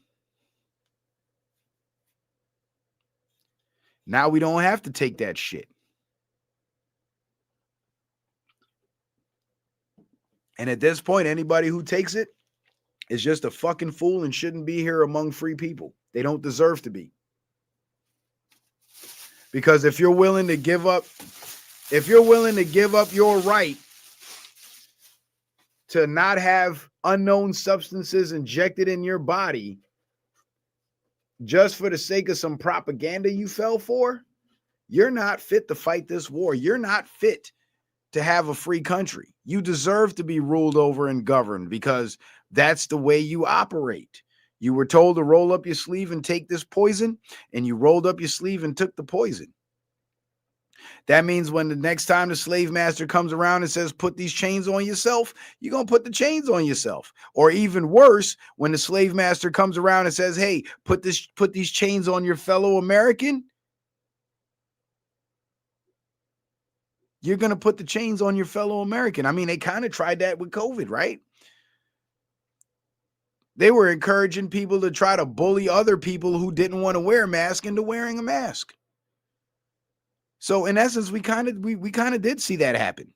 Now we don't have to take that shit. And at this point, anybody who takes it is just a fucking fool and shouldn't be here among free people. They don't deserve to be. Because if you're willing to give up your right to not have unknown substances injected in your body just for the sake of some propaganda you fell for, you're not fit to fight this war. You're not fit to have a free country. You deserve to be ruled over and governed because that's the way you operate. You were told to roll up your sleeve and take this poison, and you rolled up your sleeve and took the poison. That means when the next time the slave master comes around and says, put these chains on yourself, you're going to put the chains on yourself. Or even worse, when the slave master comes around and says, hey, put these chains on your fellow American, you're going to put the chains on your fellow American. I mean, they kind of tried that with COVID, right? They were encouraging people to try to bully other people who didn't want to wear a mask into wearing a mask. So in essence, we kind of did see that happen.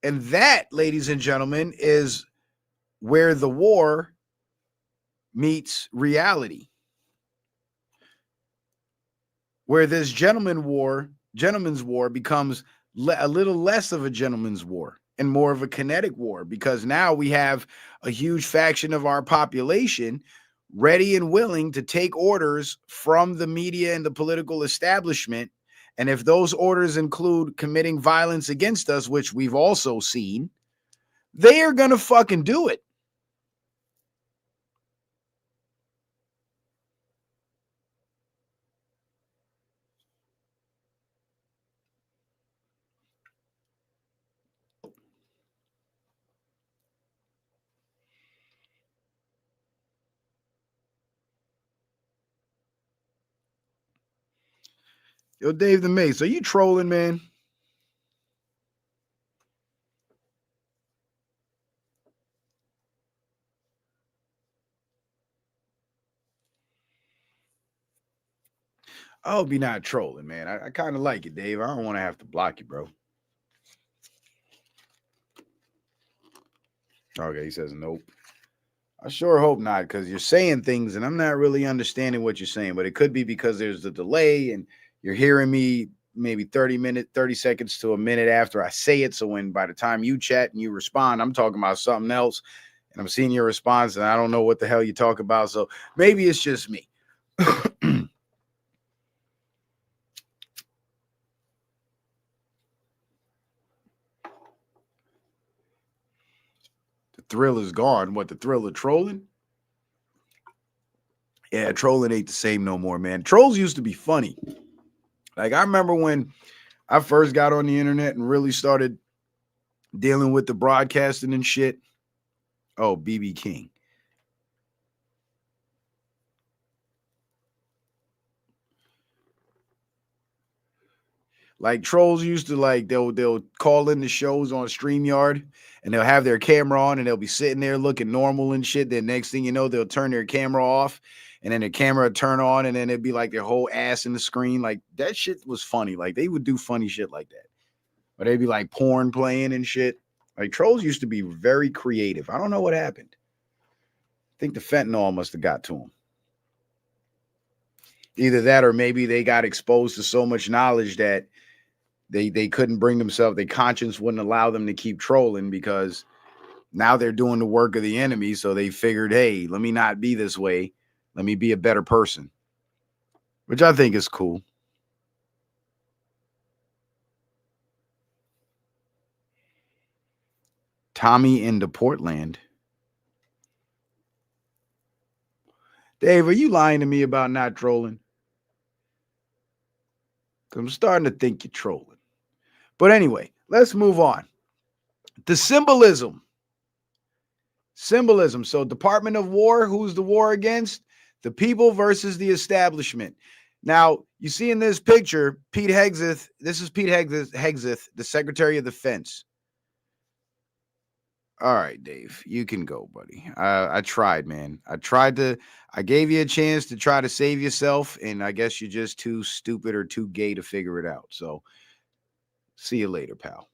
And that, ladies and gentlemen, is where the war meets reality. Where this gentleman's war becomes a little less of a gentleman's war and more of a kinetic war, because now we have a huge faction of our population ready and willing to take orders from the media and the political establishment. And if those orders include committing violence against us, which we've also seen, they are going to fucking do it. Yo, Dave the Mace, are you trolling, man? I hope you're not trolling, man. I kind of like it, Dave. I don't want to have to block you, bro. Okay, he says nope. I sure hope not, because you're saying things and I'm not really understanding what you're saying, but it could be because there's the delay and you're hearing me maybe 30 seconds to a minute after I say it. So when by the time you chat and you respond, I'm talking about something else and I'm seeing your response and I don't know what the hell you talk about. So maybe it's just me. The thrill is gone. What, the thrill of trolling? Yeah, trolling ain't the same no more, man. Trolls used to be funny. Like, I remember when I first got on the internet and really started dealing with the broadcasting and shit. Oh, BB King. Like, trolls used to, like, they'll call in the shows on StreamYard and they'll have their camera on and they'll be sitting there looking normal and shit. Then next thing you know, they'll turn their camera off and then the camera would turn on and then it'd be like their whole ass in the screen. Like, that shit was funny. Like, they would do funny shit like that. Or they'd be like porn playing and shit. Like, trolls used to be very creative. I don't know what happened. I think the fentanyl must have got to them. Either that or maybe they got exposed to so much knowledge that they couldn't bring themselves, their conscience wouldn't allow them to keep trolling because now they're doing the work of the enemy. So they figured, hey, let me not be this way. Let me be a better person, which I think is cool. Tommy into Portland. Dave, are you lying to me about not trolling? I'm starting to think you're trolling. But anyway, let's move on. The symbolism. So Department of War, who's the war against? The people versus the establishment. Now, you see in this picture, Pete Hegseth. This is Pete Hegseth, the Secretary of Defense. All right, Dave, you can go, buddy. I tried, man. I gave you a chance to try to save yourself, and I guess you're just too stupid or too gay to figure it out. So, see you later, pal.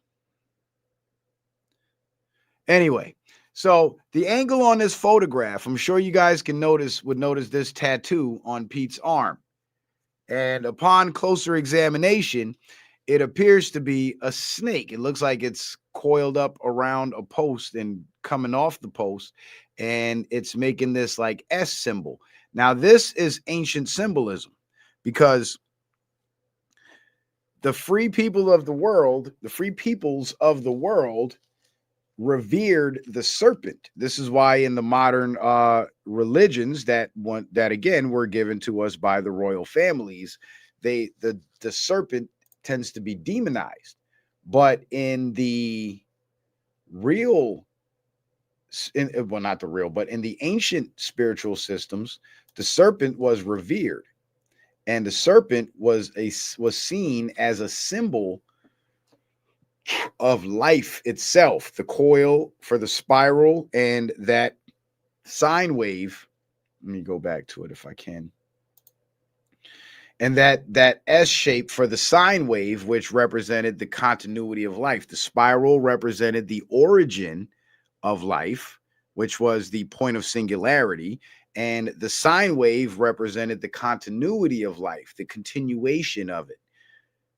Anyway, so the angle on this photograph, I'm sure you guys would notice this tattoo on Pete's arm. And upon closer examination, it appears to be a snake. It looks like it's coiled up around a post and coming off the post, and it's making this like S symbol. Now, this is ancient symbolism because the free peoples of the world revered the serpent. This is why in the modern religions that again were given to us by the royal families, the serpent tends to be demonized. But in the real, well, not the real, but in the ancient spiritual systems, the serpent was revered, and the serpent was seen as a symbol of life itself, the coil for the spiral, and that sine wave. Let me go back to it if I can. And that S shape for the sine wave, which represented the continuity of life. The spiral represented the origin of life, which was the point of singularity. And the sine wave represented the continuity of life, the continuation of it,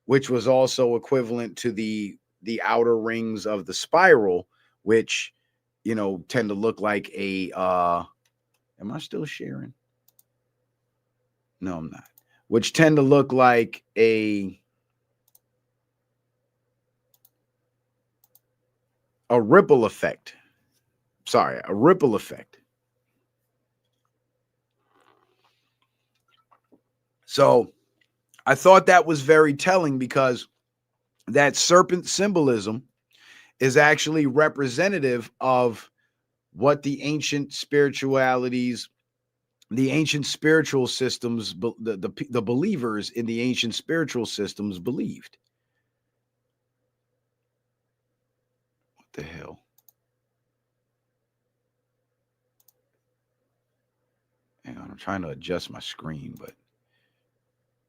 which was also equivalent to the outer rings of the spiral, which, tend to look like a, am I still sharing? No, I'm not. Which tend to look like a ripple effect. Sorry, a ripple effect. So I thought that was very telling because that serpent symbolism is actually representative of what the ancient spiritualities, the ancient spiritual systems, the believers in the ancient spiritual systems believed. What the hell? Hang on, I'm trying to adjust my screen, but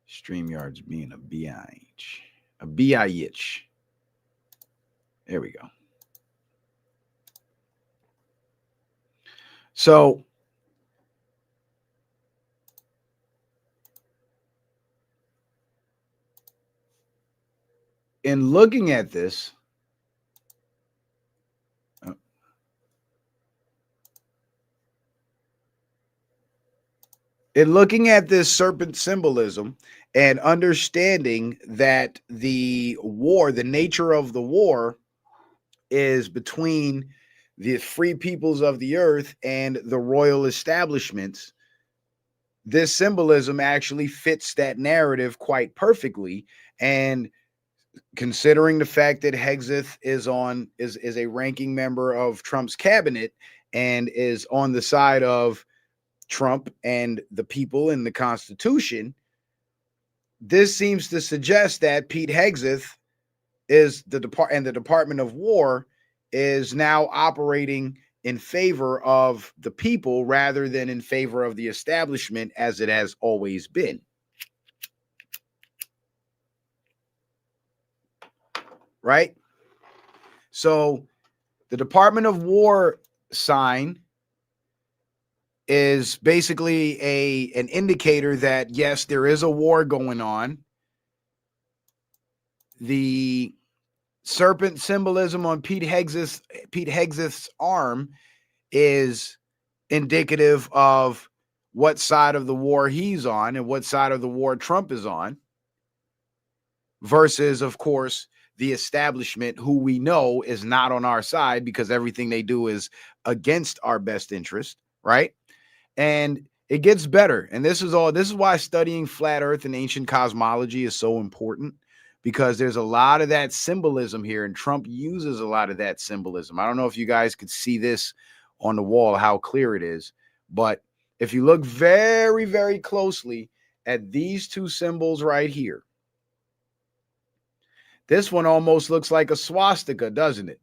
StreamYard's being a bitch. A bitch. There we go. So in looking at this, serpent symbolism and understanding that the nature of the war is between the free peoples of the earth and the royal establishments, this symbolism actually fits that narrative quite perfectly. And considering the fact that Hegseth is a ranking member of Trump's cabinet and is on the side of Trump and the people in the Constitution, this seems to suggest that Pete Hegseth is the Department of War is now operating in favor of the people rather than in favor of the establishment, as it has always been. Right? So the Department of War sign is basically an indicator that, yes, there is a war going on. The serpent symbolism on Pete Hegseth's arm is indicative of what side of the war he's on and what side of the war Trump is on, versus, of course, the establishment, who we know is not on our side because everything they do is against our best interest, right? And it gets better. And this is why studying flat earth and ancient cosmology is so important, because there's a lot of that symbolism here, and Trump uses a lot of that symbolism. I don't know if you guys could see this on the wall, how clear it is, but if you look very, very closely at these two symbols right here. This one almost looks like a swastika, doesn't it?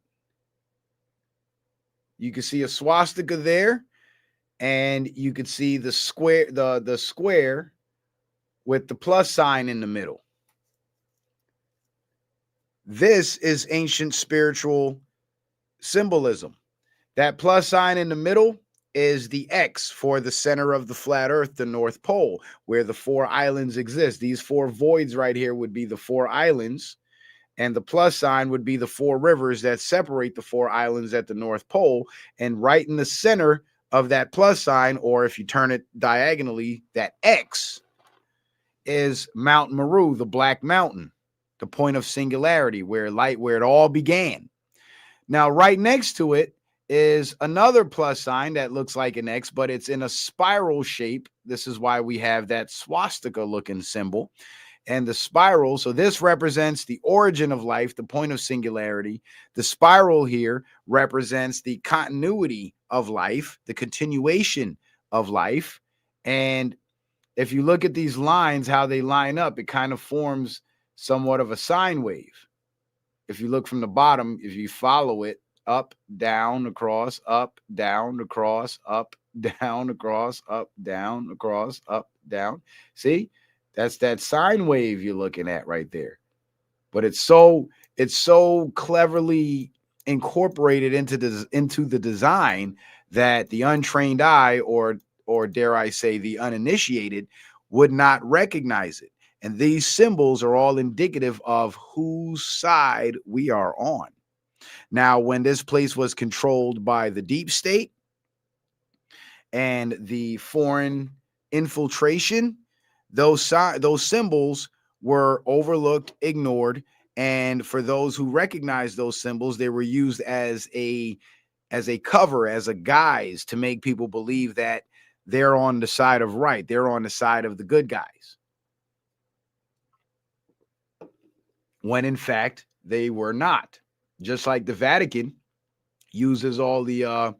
You can see a swastika there, and you can see the square, the square with the plus sign in the middle. This is ancient spiritual symbolism. That plus sign in the middle is the X for the center of the flat earth, the North Pole, where the 4 islands exist. These 4 voids right here would be the 4 islands, and the plus sign would be the 4 rivers that separate the 4 islands at the North Pole. And right in the center of that plus sign, or if you turn it diagonally, that X is Mount Meru, the Black Mountain, the point of singularity, where it all began. Now, right next to it is another plus sign that looks like an X, but it's in a spiral shape. This is why we have that swastika looking symbol and the spiral. So this represents the origin of life, the point of singularity. The spiral here represents the continuity of life, the continuation of life. And if you look at these lines, how they line up, it kind of forms somewhat of a sine wave. If you look from the bottom, if you follow it, up, down, across, up, down, across, up, down, across, up, down, across, up, down. See, that's that sine wave you're looking at right there. But it's so cleverly incorporated into the design that the untrained eye, or dare I say the uninitiated, would not recognize it. And these symbols are all indicative of whose side we are on. Now, when this place was controlled by the deep state and the foreign infiltration, those symbols were overlooked, ignored, and for those who recognized those symbols, they were used as a cover, as a guise to make people believe that they're on the side of right, they're on the side of the good guys, when in fact they were not. Just like the Vatican uses all the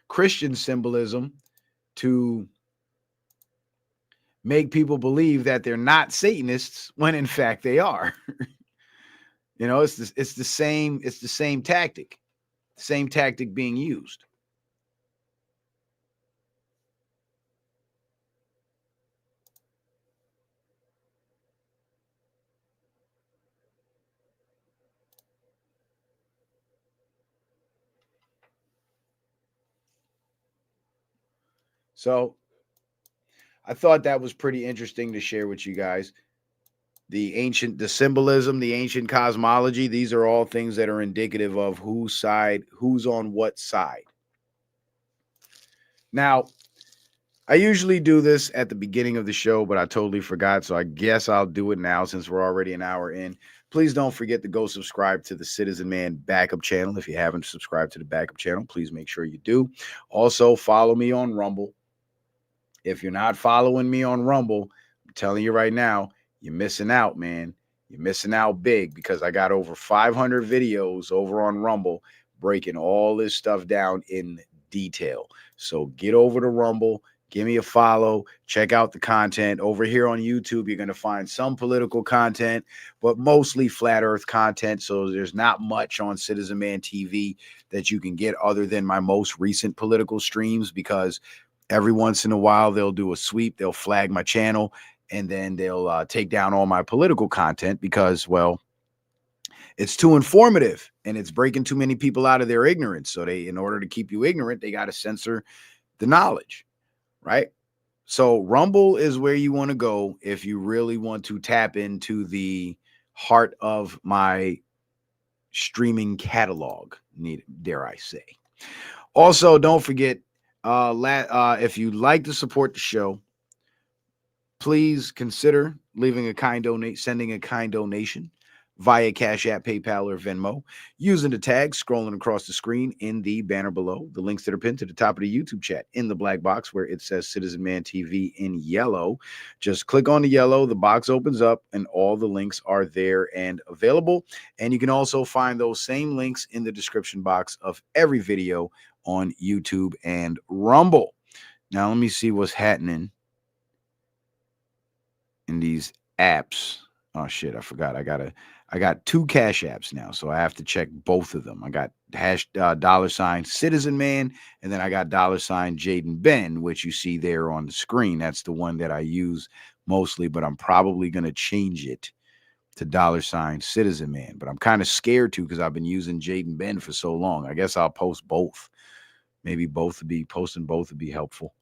Christian symbolism to make people believe that they're not Satanists, when in fact they are. You know, it's the same tactic being used. So I thought that was pretty interesting to share with you guys. The symbolism, the ancient cosmology, these are all things that are indicative of who's on what side. Now, I usually do this at the beginning of the show, but I totally forgot. So I guess I'll do it now since we're already an hour in. Please don't forget to go subscribe to the Citizen Man Backup channel. If you haven't subscribed to the Backup channel, please make sure you do. Also, follow me on Rumble. If you're not following me on Rumble, I'm telling you right now, you're missing out, man. You're missing out big, because I got over 500 videos over on Rumble breaking all this stuff down in detail. So get over to Rumble. Give me a follow. Check out the content. Over here on YouTube, you're going to find some political content, but mostly flat earth content. So there's not much on Citizen Man TV that you can get other than my most recent political streams, because every once in a while they'll do a sweep. They'll flag my channel, and then they'll take down all my political content because, well, it's too informative and it's breaking too many people out of their ignorance. So in order to keep you ignorant, they got to censor the knowledge. Right? So Rumble is where you want to go if you really want to tap into the heart of my streaming catalog, dare I say. Also, don't forget, if you'd like to support the show, please consider sending a kind donation via Cash App, PayPal, or Venmo, using the tag scrolling across the screen in the banner below. The links that are pinned to the top of the YouTube chat in the black box where it says Citizen Man TV in yellow. Just click on the yellow, the box opens up, and all the links are there and available. And you can also find those same links in the description box of every video on YouTube and Rumble. Now, let me see what's happening. these apps. Oh shit, I forgot. I got 2 Cash Apps now, so I have to check both of them. I got $ Citizen Man, and then I got $ Jaden Ben, which you see there on the screen. That's the one that I use mostly, but I'm probably gonna change it to $ Citizen Man. But I'm kind of scared to because I've been using Jaden Ben for so long. I guess I'll post both. Maybe posting both would be helpful.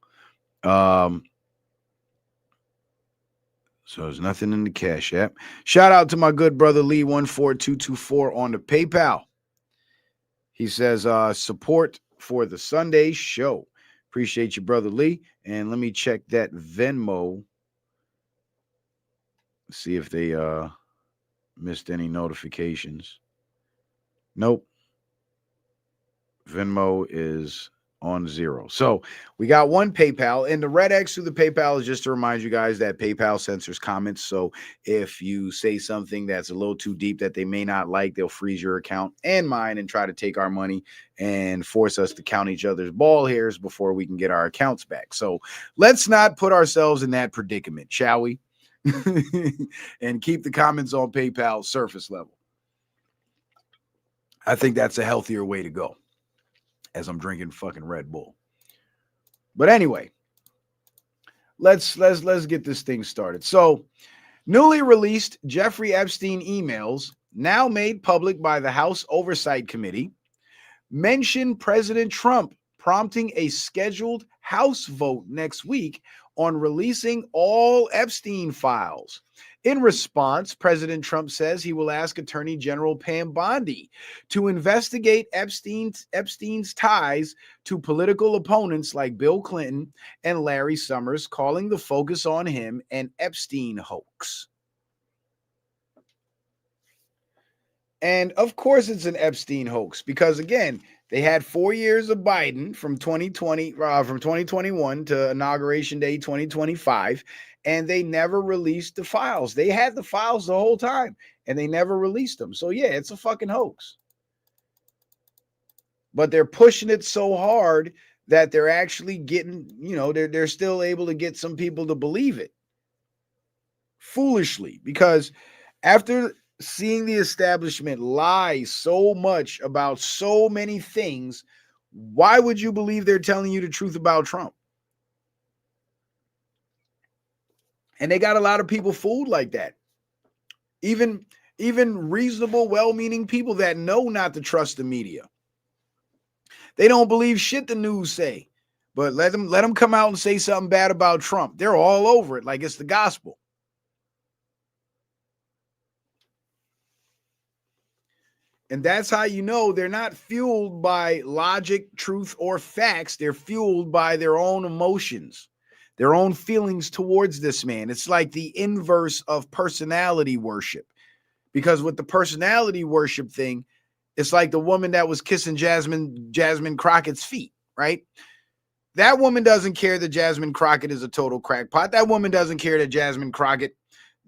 So there's nothing in the Cash App. Shout out to my good brother Lee 14224 on the PayPal. He says support for the Sunday show. Appreciate you, brother Lee. And let me check that Venmo. See if they missed any notifications. Nope. Venmo is on 0. So we got one PayPal, and the red X through the PayPal is just to remind you guys that PayPal censors comments. So if you say something that's a little too deep that they may not like, they'll freeze your account and mine and try to take our money and force us to count each other's ball hairs before we can get our accounts back. So let's not put ourselves in that predicament, shall we? And keep the comments on PayPal surface level. I think that's a healthier way to go, as I'm drinking fucking Red Bull. But anyway, let's get this thing started. So, newly released Jeffrey Epstein emails, now made public by the House Oversight Committee, mention President Trump prompting a scheduled House vote next week on releasing all Epstein files. In response, President Trump says he will ask Attorney General Pam Bondi to investigate Epstein's ties to political opponents like Bill Clinton and Larry Summers, calling the focus on him an Epstein hoax. And of course it's an Epstein hoax because, again, they had 4 years of Biden from 2021 to Inauguration Day 2025, and they never released the files. They had the files the whole time, and they never released them. So, yeah, it's a fucking hoax. But they're pushing it so hard that they're actually getting, they're still able to get some people to believe it. Foolishly, because after seeing the establishment lie so much about so many things, why would you believe they're telling you the truth about Trump? And they got a lot of people fooled like that. Even reasonable, well-meaning people that know not to trust the media. They don't believe shit the news say, but let them come out and say something bad about Trump. They're all over it like it's the gospel. And that's how you know they're not fueled by logic, truth, or facts. They're fueled by their own emotions, their own feelings towards this man. It's like the inverse of personality worship. Because with the personality worship thing, it's like the woman that was kissing Jasmine Crockett's feet, right? That woman doesn't care that Jasmine Crockett is a total crackpot. That woman doesn't care that Jasmine Crockett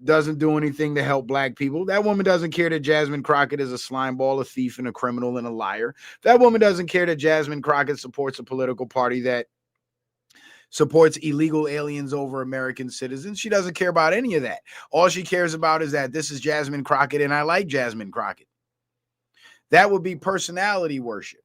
doesn't do anything to help black people. That woman doesn't care that Jasmine Crockett is a slimeball, a thief, and a criminal, and a liar. That woman doesn't care that Jasmine Crockett supports a political party that supports illegal aliens over American citizens. She doesn't care about any of that. All she cares about is that this is Jasmine Crockett, and I like Jasmine Crockett. That would be personality worship.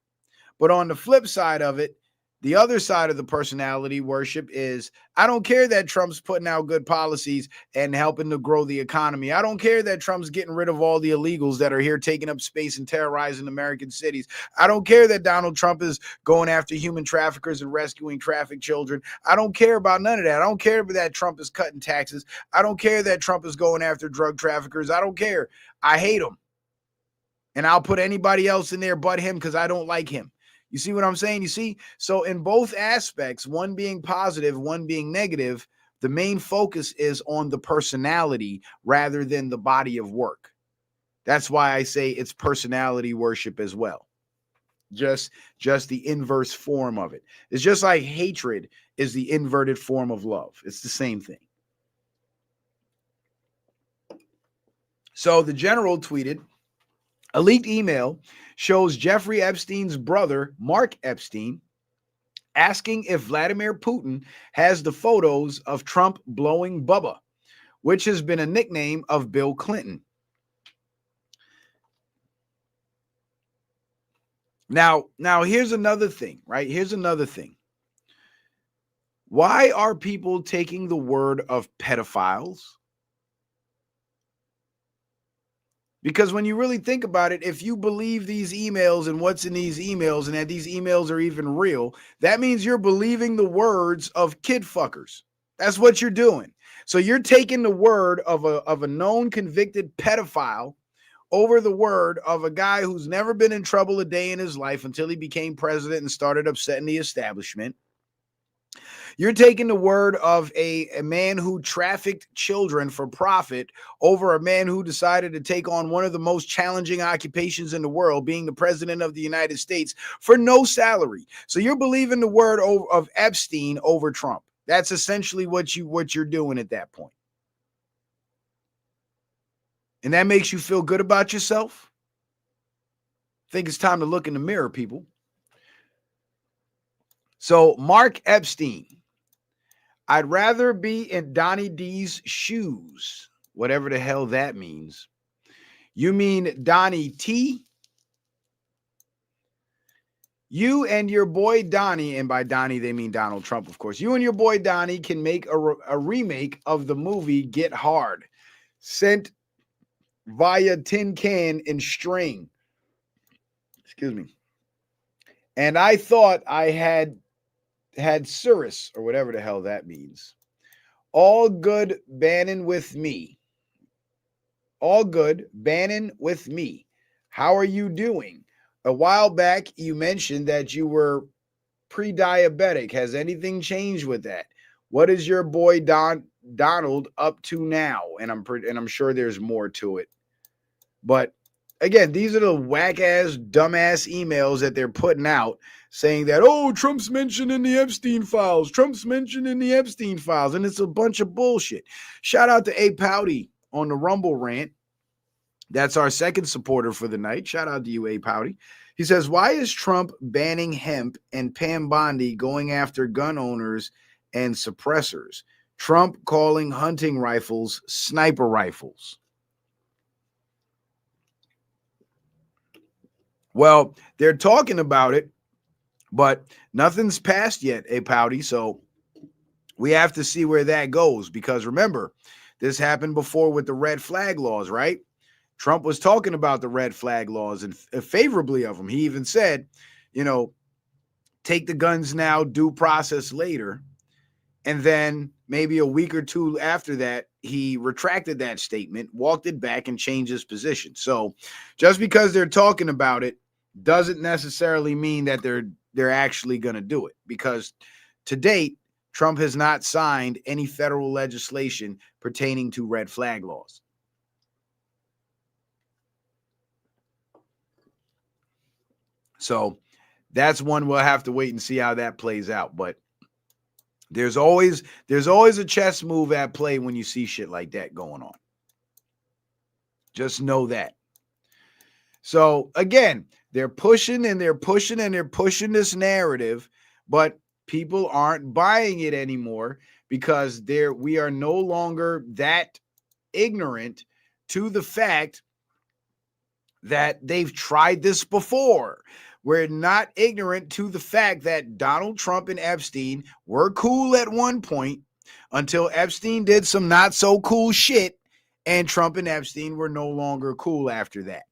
But on the flip side of it, the other side of the personality worship is, I don't care that Trump's putting out good policies and helping to grow the economy. I don't care that Trump's getting rid of all the illegals that are here taking up space and terrorizing American cities. I don't care that Donald Trump is going after human traffickers and rescuing trafficked children. I don't care about none of that. I don't care that Trump is cutting taxes. I don't care that Trump is going after drug traffickers. I don't care. I hate him. And I'll put anybody else in there but him because I don't like him. You see what I'm saying? You see? So in both aspects, one being positive, one being negative, the main focus is on the personality rather than the body of work. That's why I say it's personality worship as well. Just the inverse form of it. It's just like hatred is the inverted form of love. It's the same thing. So the general tweeted, a leaked email shows Jeffrey Epstein's brother, Mark Epstein, asking if Vladimir Putin has the photos of Trump blowing Bubba, which has been a nickname of Bill Clinton. Now here's another thing, right? Here's another thing. Why are people taking the word of pedophiles? Because when you really think about it, if you believe these emails and what's in these emails and that these emails are even real, that means you're believing the words of kid fuckers. That's what you're doing. So you're taking the word of a known convicted pedophile over the word of a guy who's never been in trouble a day in his life until he became president and started upsetting the establishment. You're taking the word of a man who trafficked children for profit over a man who decided to take on one of the most challenging occupations in the world, being the president of the United States, for no salary. So you're believing the word of Epstein over Trump. That's essentially what you're doing at that point. And that makes you feel good about yourself? I think it's time to look in the mirror, people. So Mark Epstein. I'd rather be in Donnie D's shoes, whatever the hell that means. You mean Donnie T? You and your boy Donnie, and by Donnie they mean Donald Trump, of course. You and your boy Donnie can make a remake of the movie Get Hard, sent via tin can and string. Excuse me. And I thought I had Cirrus, or whatever the hell that means. All good Bannon with me. All good Bannon with me. How are you doing? A while back, you mentioned that you were pre-diabetic. Has anything changed with that? What is your boy Donald up to now? And I'm sure there's more to it. But again, these are the whack-ass, dumbass emails that they're putting out saying that, oh, Trump's mentioned in the Epstein files. Trump's mentioned in the Epstein files. And it's a bunch of bullshit. Shout out to A. Pouty on the Rumble rant. That's our second supporter for the night. Shout out to you, A. Pouty. He says, why is Trump banning hemp and Pam Bondi going after gun owners and suppressors? Trump calling hunting rifles sniper rifles. Well, they're talking about it, but nothing's passed yet, A. Pouty. So we have to see where that goes, because remember, this happened before with the red flag laws, right? Trump was talking about the red flag laws and favorably of them. He even said, take the guns now, due process later. And then maybe a week or two after that, he retracted that statement, walked it back, and changed his position. So just because they're talking about it doesn't necessarily mean that they're actually going to do it, because to date, Trump has not signed any federal legislation pertaining to red flag laws. So that's one we'll have to wait and see how that plays out. But there's always a chess move at play when you see shit like that going on. Just know that. So again, they're pushing this narrative, but people aren't buying it anymore, because we are no longer that ignorant to the fact that they've tried this before. We're not ignorant to the fact that Donald Trump and Epstein were cool at one point until Epstein did some not so cool shit, and Trump and Epstein were no longer cool after that.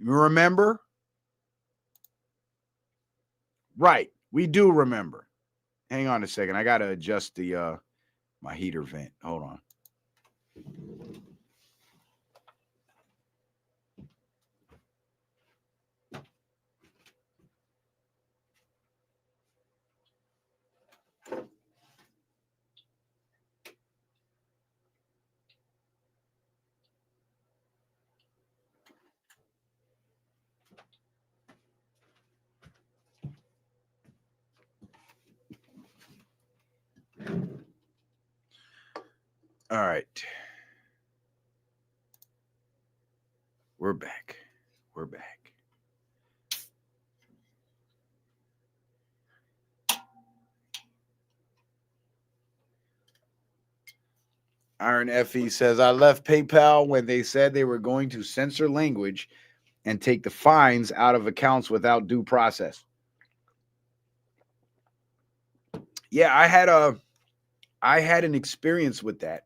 You remember? Right. We do remember. Hang on a second. I got to adjust the my heater vent. Hold on. All right. We're back. We're back. Iron FE says, I left PayPal when they said they were going to censor language and take the fines out of accounts without due process. Yeah, I had an experience with that,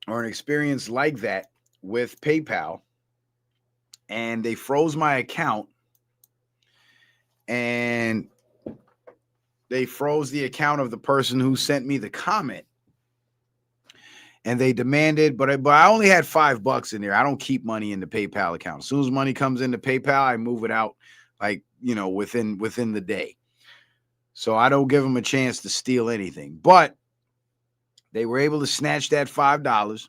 or an experience like that with PayPal, and they froze my account, and they froze the account of the person who sent me the comment. And they demanded, but I only had $5 in there. I don't keep money in the PayPal account. As soon as money comes into PayPal, I move it out, like, within the day. So I don't give them a chance to steal anything. But they were able to snatch that $5,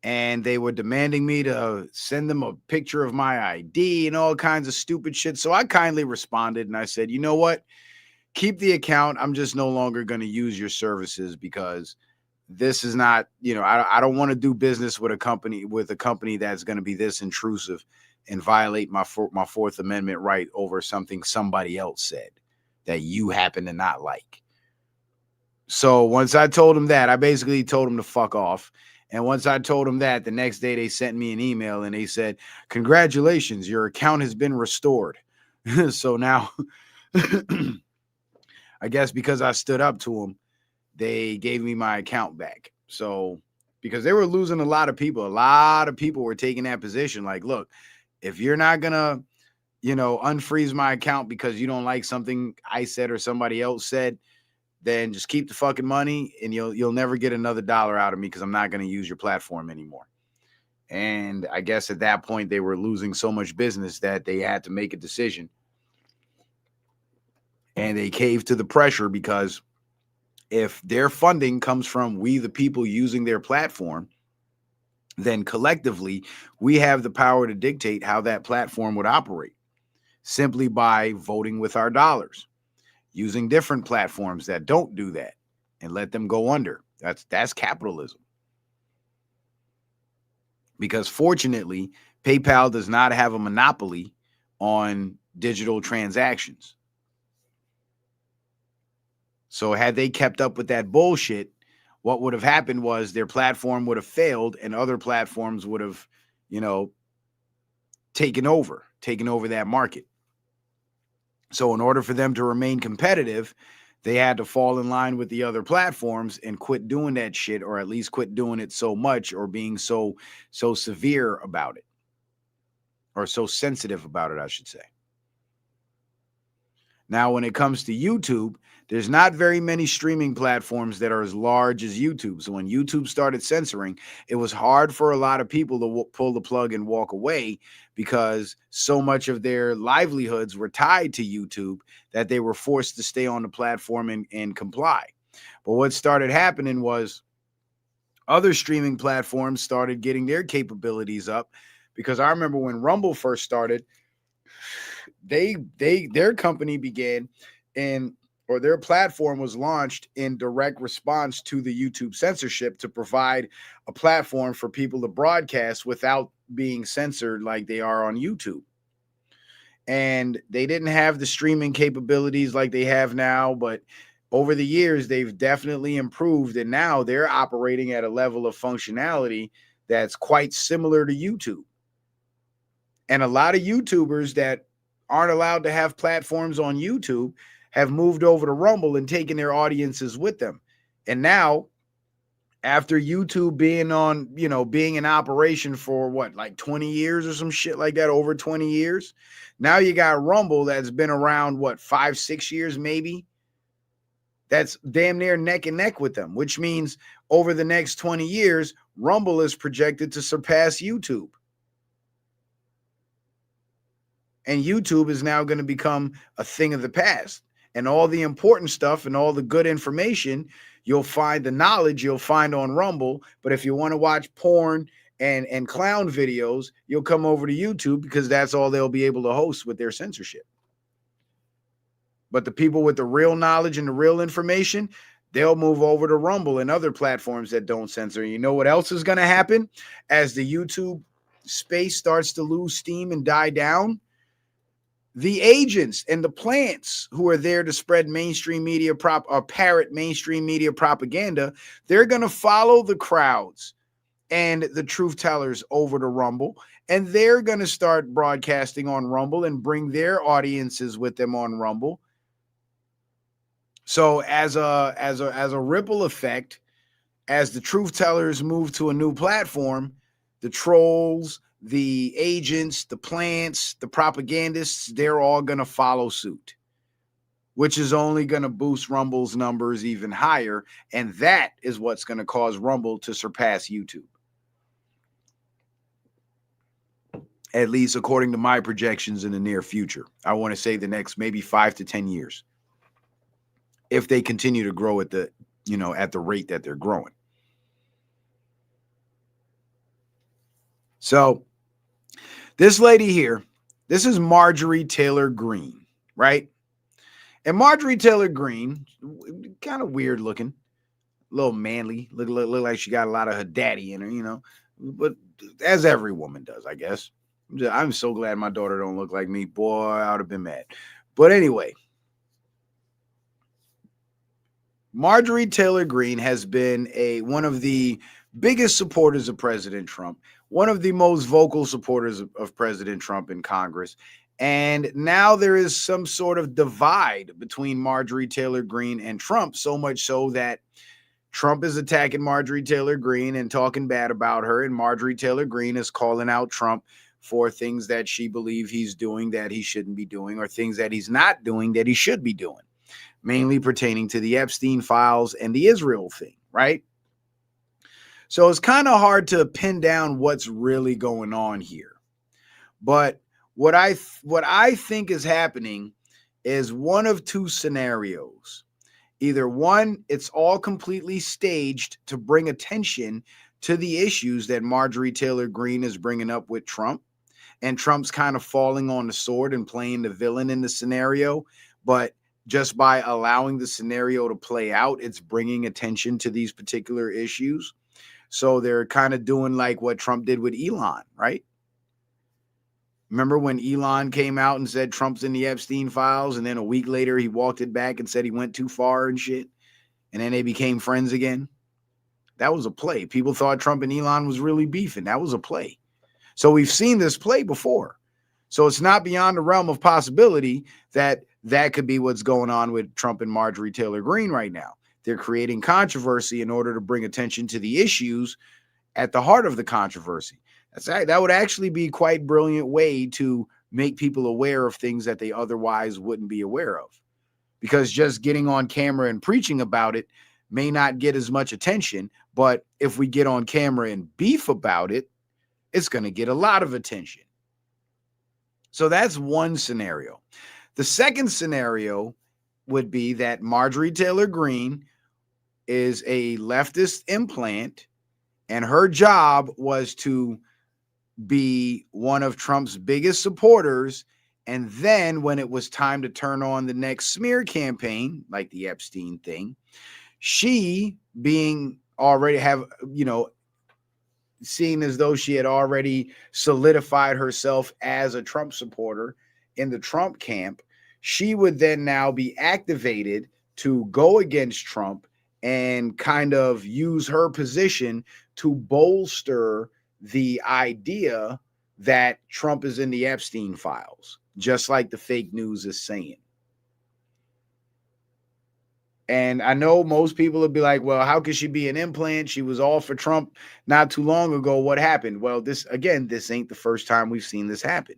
and they were demanding me to send them a picture of my ID and all kinds of stupid shit. So I kindly responded, and I said, you know what? Keep the account. I'm just no longer going to use your services, because this is not, I don't want to do business with a company that's going to be this intrusive and violate my Fourth Amendment right over something somebody else said that you happen to not like. So once I told them that, I basically told them to fuck off. And once I told them that, the next day they sent me an email and they said, congratulations, your account has been restored. So now, I guess because I stood up to them, they gave me my account back. So, because they were losing a lot of people were taking that position. Like, look, if you're not gonna, unfreeze my account because you don't like something I said or somebody else said, then just keep the fucking money, and you'll never get another dollar out of me, because I'm not gonna use your platform anymore. And I guess at that point they were losing so much business that they had to make a decision, and they caved to the pressure, because if their funding comes from we, the people using their platform, then collectively we have the power to dictate how that platform would operate, simply by voting with our dollars, using different platforms that don't do that, and let them go under. That's capitalism. Because fortunately, PayPal does not have a monopoly on digital transactions. So had they kept up with that bullshit, what would have happened was their platform would have failed, and other platforms would have, taken over that market. So in order for them to remain competitive, they had to fall in line with the other platforms and quit doing that shit, or at least quit doing it so much, or being so severe about it, or so sensitive about it, I should say. Now, when it comes to YouTube, there's not very many streaming platforms that are as large as YouTube. So when YouTube started censoring, it was hard for a lot of people to pull the plug and walk away, because so much of their livelihoods were tied to YouTube that they were forced to stay on the platform and comply. But what started happening was other streaming platforms started getting their capabilities up, because I remember when Rumble first started, their company began or their platform was launched in direct response to the YouTube censorship, to provide a platform for people to broadcast without being censored like they are on YouTube. And they didn't have the streaming capabilities like they have now, but over the years, they've definitely improved, and now they're operating at a level of functionality that's quite similar to YouTube. And a lot of YouTubers that aren't allowed to have platforms on YouTube have moved over to Rumble and taken their audiences with them. And now, after YouTube being being in operation for like 20 years or some shit like that, over 20 years, now you got Rumble that's been around 5-6 years maybe. That's damn near neck and neck with them, which means over the next 20 years, Rumble is projected to surpass YouTube. And YouTube is now going to become a thing of the past. And all the important stuff and all the good information, you'll find the knowledge you'll find on Rumble. But if you want to watch porn and clown videos, you'll come over to YouTube, because that's all they'll be able to host with their censorship. But the people with the real knowledge and the real information, they'll move over to Rumble and other platforms that don't censor. You know what else is going to happen as the YouTube space starts to lose steam and die down? the agents and the plants who are there to spread mainstream media or parrot mainstream media propaganda, they're going to follow the crowds and the truth tellers over to Rumble, and they're going to start broadcasting on Rumble and bring their audiences with them on Rumble. So as a ripple effect, as the truth tellers move to a new platform, the trolls, the agents, the plants, the propagandists, they're all going to follow suit, which is only going to boost Rumble's numbers even higher. And that is what's going to cause Rumble to surpass YouTube. At least according to my projections in the near future. I want to say the next maybe 5 to 10 years. If they continue to grow at the rate that they're growing. So this lady here, this is Marjorie Taylor Greene, right? And Marjorie Taylor Greene, kind of weird looking, a little manly, look like she got a lot of her daddy in her, but as every woman does, I guess. I'm so glad my daughter don't look like me. Boy, I would have been mad. But anyway, Marjorie Taylor Greene has been one of the biggest supporters of President Trump, one of the most vocal supporters of President Trump in Congress. And now there is some sort of divide between Marjorie Taylor Greene and Trump, so much so that Trump is attacking Marjorie Taylor Greene and talking bad about her, and Marjorie Taylor Greene is calling out Trump for things that she believes he's doing that he shouldn't be doing, or things that he's not doing that he should be doing, mainly pertaining to the Epstein files and the Israel thing, right? So it's kind of hard to pin down what's really going on here. But what I think is happening is one of two scenarios. Either one, it's all completely staged to bring attention to the issues that Marjorie Taylor Greene is bringing up with Trump, and Trump's kind of falling on the sword and playing the villain in the scenario. But just by allowing the scenario to play out, it's bringing attention to these particular issues. So they're kind of doing like what Trump did with Elon, right? Remember when Elon came out and said Trump's in the Epstein files, and then a week later he walked it back and said he went too far and shit, and then they became friends again? That was a play. People thought Trump and Elon was really beefing. That was a play. So we've seen this play before. So it's not beyond the realm of possibility that that could be what's going on with Trump and Marjorie Taylor Greene right now. They're creating controversy in order to bring attention to the issues at the heart of the controversy. That would actually be quite a brilliant way to make people aware of things that they otherwise wouldn't be aware of. Because just getting on camera and preaching about it may not get as much attention, but if we get on camera and beef about it, it's going to get a lot of attention. So that's one scenario. The second scenario would be that Marjorie Taylor Greene is a leftist implant, and her job was to be one of Trump's biggest supporters. And then when it was time to turn on the next smear campaign, like the Epstein thing, she being already seeing as though she had already solidified herself as a Trump supporter in the Trump camp, she would then now be activated to go against Trump and kind of use her position to bolster the idea that Trump is in the Epstein files, just like the fake news is saying. And I know most people would be like, well, how could she be an implant? She was all for Trump not too long ago. What happened? Well, this ain't the first time we've seen this happen.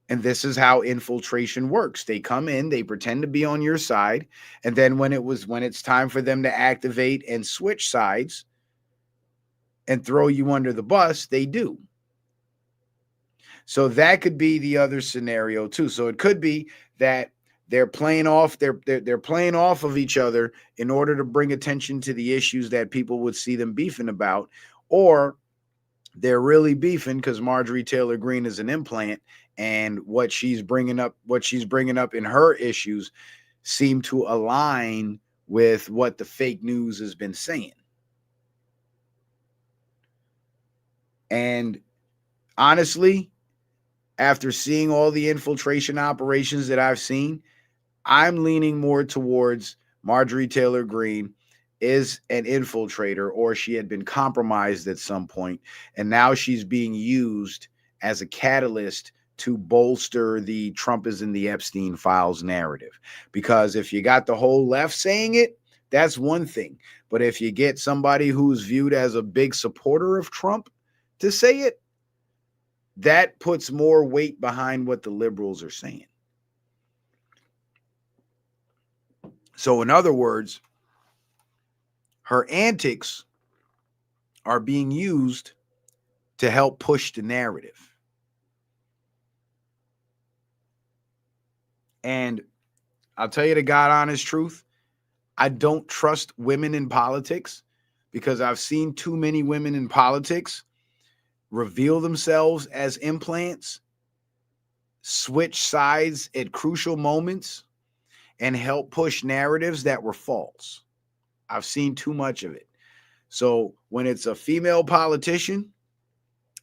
And this is how infiltration works. They come in, they pretend to be on your side, and then when it's time for them to activate and switch sides and throw you under the bus, they do. So that could be the other scenario too. So it could be that they're playing off of each other in order to bring attention to the issues that people would see them beefing about, or they're really beefing because Marjorie Taylor Greene is an implant, and what she's bringing up in her issues seem to align with what the fake news has been saying. And honestly, After seeing all the infiltration operations that I've seen, I'm leaning more towards Marjorie Taylor Greene is an infiltrator, or she had been compromised at some point, and now she's being used as a catalyst to bolster the Trump is in the Epstein files narrative. Because if you got the whole left saying it, that's one thing. But if you get somebody who's viewed as a big supporter of Trump to say it, that puts more weight behind what the liberals are saying. So in other words, her antics are being used to help push the narrative. And I'll tell you the God honest truth, I don't trust women in politics because I've seen too many women in politics reveal themselves as implants, switch sides at crucial moments, and help push narratives that were false. I've seen too much of it. So when it's a female politician,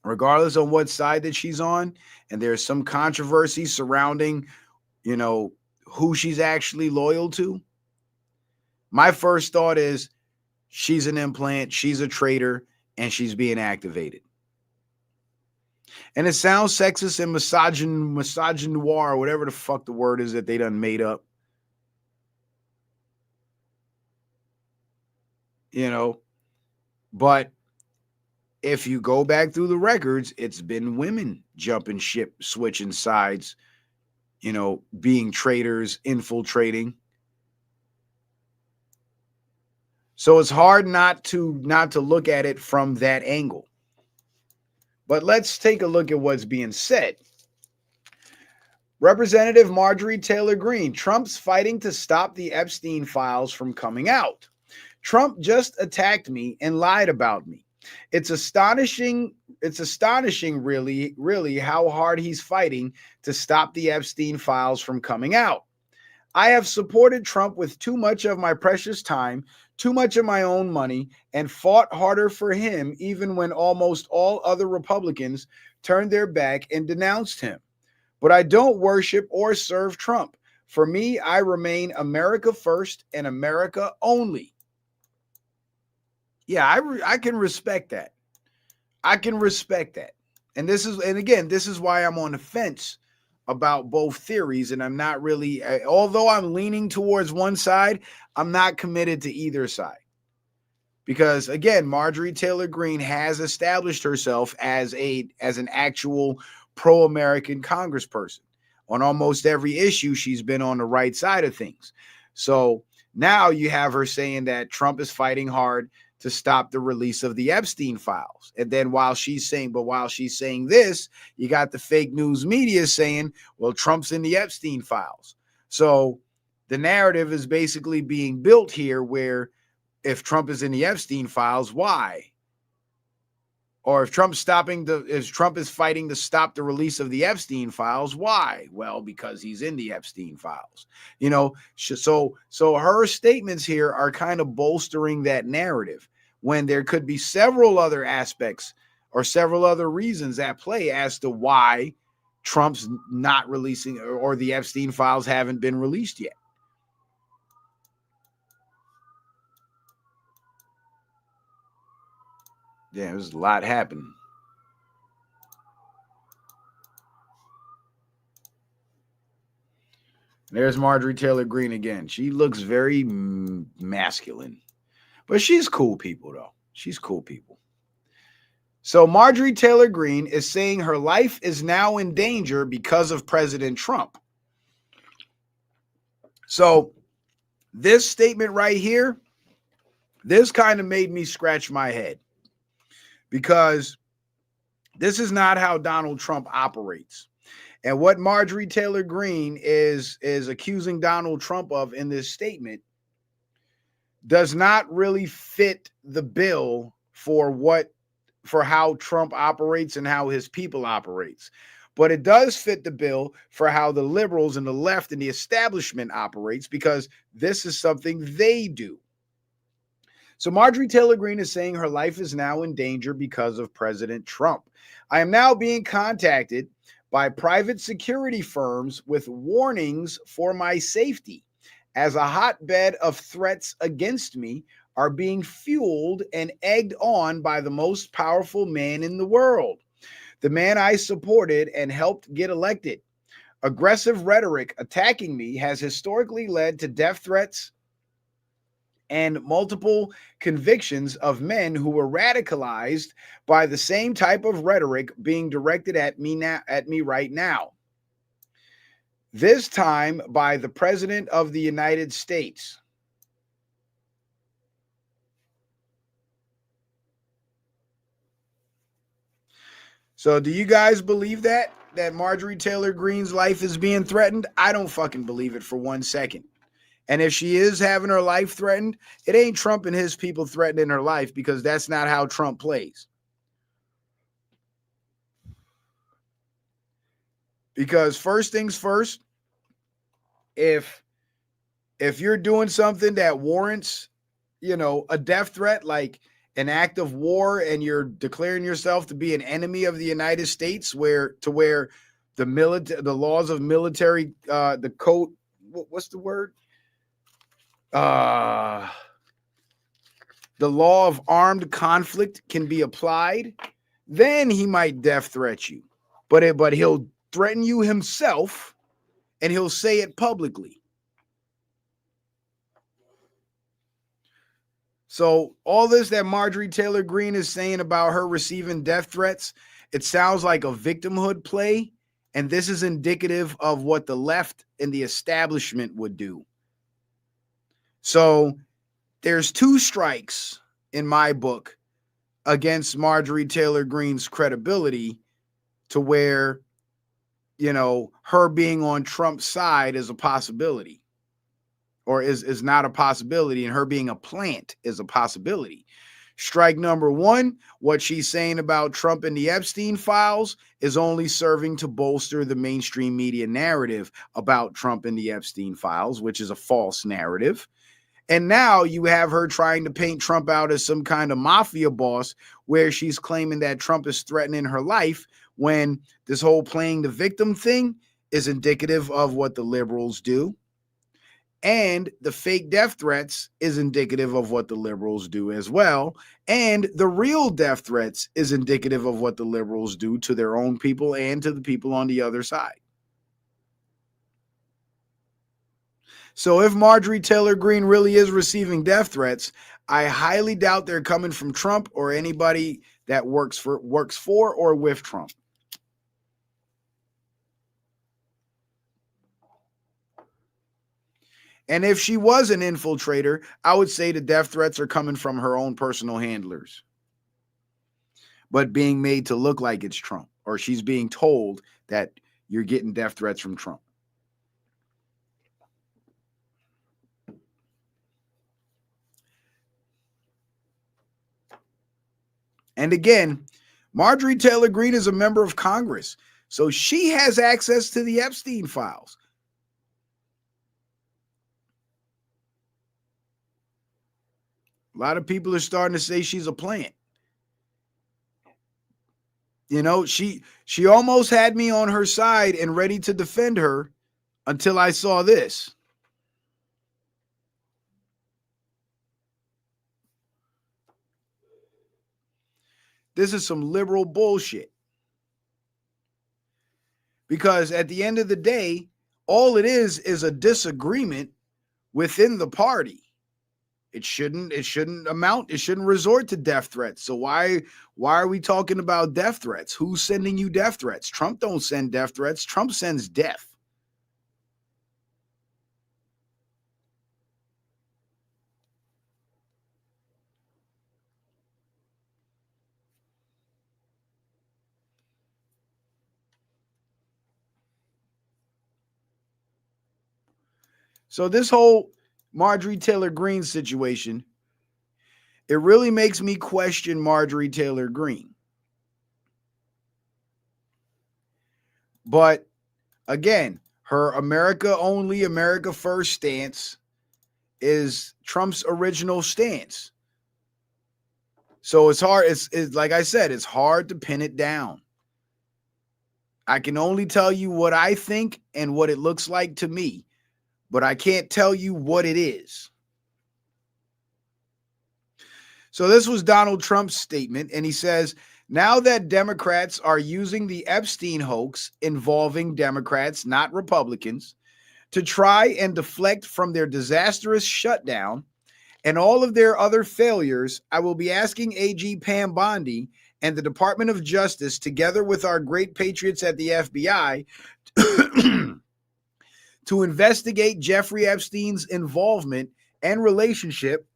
regardless of what side that she's on, and there's some controversy surrounding, who she's actually loyal to, my first thought is she's an implant, she's a traitor, and she's being activated. And it sounds sexist and misogynoir, or whatever the fuck the word is that they done made up. But if you go back through the records, it's been women jumping ship, switching sides, being traitors, infiltrating. So it's hard not to look at it from that angle. But let's take a look at what's being said. Representative Marjorie Taylor Greene, Trump's fighting to stop the Epstein files from coming out. Trump just attacked me and lied about me. It's astonishing, really, how hard he's fighting to stop the Epstein files from coming out. I have supported Trump with too much of my precious time, too much of my own money, and fought harder for him even when almost all other Republicans turned their back and denounced him. But I don't worship or serve Trump. For me, I remain America first and America only. Yeah, I can respect that. I can respect that. And this is why I'm on the fence about both theories. And I'm not really, although I'm leaning towards one side, I'm not committed to either side. Because again, Marjorie Taylor Greene has established herself as an actual pro-American congressperson. On almost every issue, she's been on the right side of things. So now you have her saying that Trump is fighting hard to stop the release of the Epstein files. And then while she's saying this, you got the fake news media saying, well, Trump's in the Epstein files. So the narrative is basically being built here where if Trump is in the Epstein files, why? Or if Trump is fighting to stop the release of the Epstein files, why? Well, because he's in the Epstein files. So her statements here are kind of bolstering that narrative when there could be several other aspects or several other reasons at play as to why Trump's not releasing or the Epstein files haven't been released yet. Yeah, there's a lot happening. There's Marjorie Taylor Greene again. She looks very masculine. But she's cool people, though. She's cool people. So Marjorie Taylor Greene is saying her life is now in danger because of President Trump. So this statement right here, this kind of made me scratch my head. Because this is not how Donald Trump operates. And what Marjorie Taylor Greene is accusing Donald Trump of in this statement does not really fit the bill for how Trump operates and how his people operates. But it does fit the bill for how the liberals and the left and the establishment operates, because this is something they do. So Marjorie Taylor Greene is saying her life is now in danger because of President Trump. I am now being contacted by private security firms with warnings for my safety, as a hotbed of threats against me are being fueled and egged on by the most powerful man in the world, the man I supported and helped get elected. Aggressive rhetoric attacking me has historically led to death threats and multiple convictions of men who were radicalized by the same type of rhetoric being directed at me right now. This time by the President of the United States. So do you guys believe that Marjorie Taylor Greene's life is being threatened? I don't fucking believe it for 1 second. And if she is having her life threatened, it ain't Trump and his people threatening her life, because that's not how Trump plays. Because first things first, if you're doing something that warrants, a death threat, like an act of war, and you're declaring yourself to be an enemy of the United States, where the laws of military, the code, what's the word? The law of armed conflict can be applied, then he might death threat you. But he'll threaten you himself, and he'll say it publicly. So all this that Marjorie Taylor Greene is saying about her receiving death threats, it sounds like a victimhood play, and this is indicative of what the left and the establishment would do. So there's 2 strikes in my book against Marjorie Taylor Greene's credibility, to where, her being on Trump's side is a possibility, or is not a possibility, and her being a plant is a possibility. Strike number 1, what she's saying about Trump and the Epstein files is only serving to bolster the mainstream media narrative about Trump and the Epstein files, which is a false narrative. And now you have her trying to paint Trump out as some kind of mafia boss, where she's claiming that Trump is threatening her life, when this whole playing the victim thing is indicative of what the liberals do. And the fake death threats is indicative of what the liberals do as well. And the real death threats is indicative of what the liberals do to their own people and to the people on the other side. So if Marjorie Taylor Greene really is receiving death threats, I highly doubt they're coming from Trump or anybody that works for or with Trump. And if she was an infiltrator, I would say the death threats are coming from her own personal handlers, but being made to look like it's Trump, or she's being told that you're getting death threats from Trump. And again, Marjorie Taylor Greene is a member of Congress, so she has access to the Epstein files. A lot of people are starting to say she's a plant. She almost had me on her side and ready to defend her until I saw this. This is some liberal bullshit. Because at the end of the day, all it is a disagreement within the party. It shouldn't resort to death threats. So why are we talking about death threats? Who's sending you death threats? Trump don't send death threats. Trump sends death. So this whole Marjorie Taylor Greene situation, it really makes me question Marjorie Taylor Greene. But again, her America only, America first stance is Trump's original stance. So it's hard. It's like I said, it's hard to pin it down. I can only tell you what I think and what it looks like to me, but I can't tell you what it is. So this was Donald Trump's statement, and he says, now that Democrats are using the Epstein hoax involving Democrats, not Republicans, to try and deflect from their disastrous shutdown and all of their other failures, I will be asking AG Pam Bondi and the Department of Justice, together with our great patriots at the FBI, to investigate Jeffrey Epstein's involvement and relationship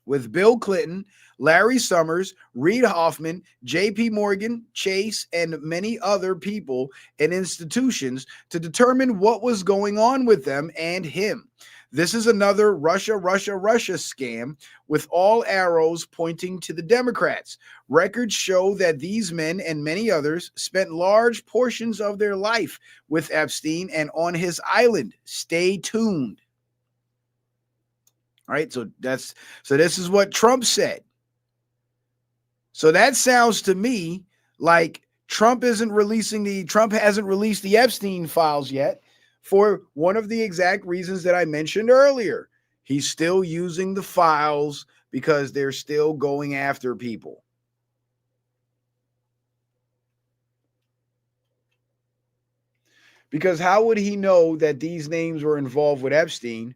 with Bill Clinton, Larry Summers, Reid Hoffman, JP Morgan, Chase, and many other people and institutions to determine what was going on with them and him. This is another Russia scam with all arrows pointing to the Democrats. Records show that these men and many others spent large portions of their life with Epstein and on his island. Stay tuned. All right, so this is what Trump said. So that sounds to me like Trump hasn't released the Epstein files yet for one of the exact reasons that I mentioned earlier. He's still using the files because they're still going after people. Because how would he know that these names were involved with Epstein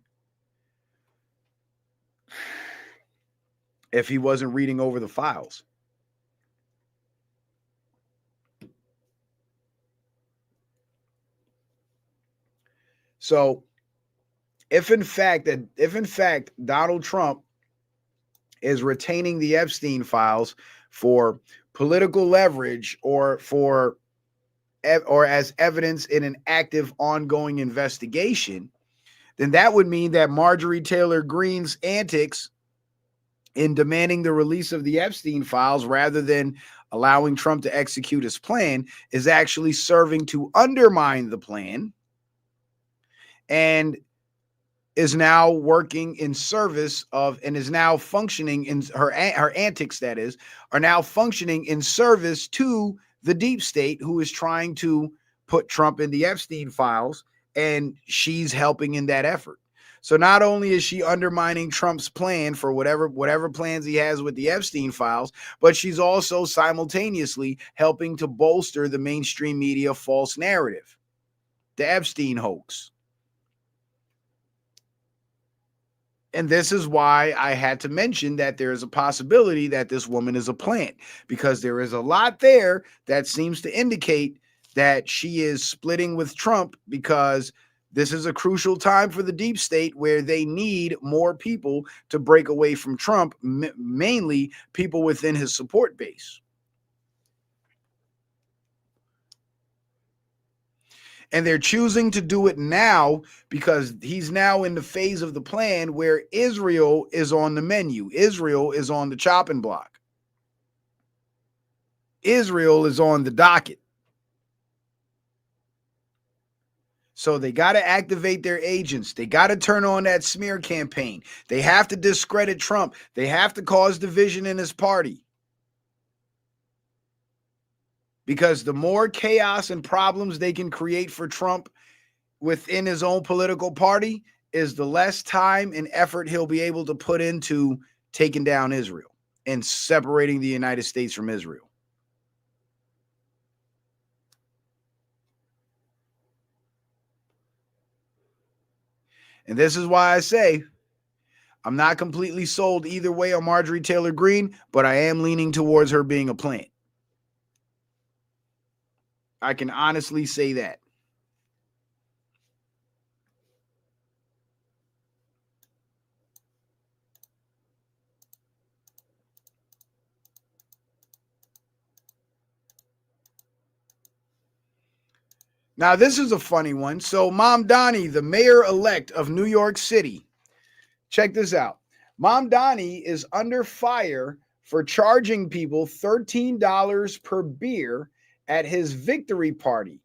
if he wasn't reading over the files? So if in fact Donald Trump is retaining the Epstein files for political leverage or as evidence in an active ongoing investigation, then that would mean that Marjorie Taylor Greene's antics in demanding the release of the Epstein files rather than allowing Trump to execute his plan is actually serving to undermine the plan and is now working in service of, and is now functioning in her antics, that is, are now functioning in service to the deep state, who is trying to put Trump in the Epstein files, and she's helping in that effort. So not only is she undermining Trump's plan for whatever plans he has with the Epstein files, but she's also simultaneously helping to bolster the mainstream media false narrative, the Epstein hoax. And this is why I had to mention that there is a possibility that this woman is a plant, because there is a lot there that seems to indicate that she is splitting with Trump, because this is a crucial time for the deep state where they need more people to break away from Trump, mainly people within his support base. And they're choosing to do it now because he's now in the phase of the plan where Israel is on the menu. Israel is on the chopping block. Israel is on the docket. So they got to activate their agents. They got to turn on that smear campaign. They have to discredit Trump. They have to cause division in his party. Because the more chaos and problems they can create for Trump within his own political party is the less time and effort he'll be able to put into taking down Israel and separating the United States from Israel. And this is why I say I'm not completely sold either way on Marjorie Taylor Greene, but I am leaning towards her being a plant. I can honestly say that. Now, this is a funny one. So, Mom Donnie, the mayor-elect of New York City, check this out. Mom Donnie is under fire for charging people $13 per beer at his victory party.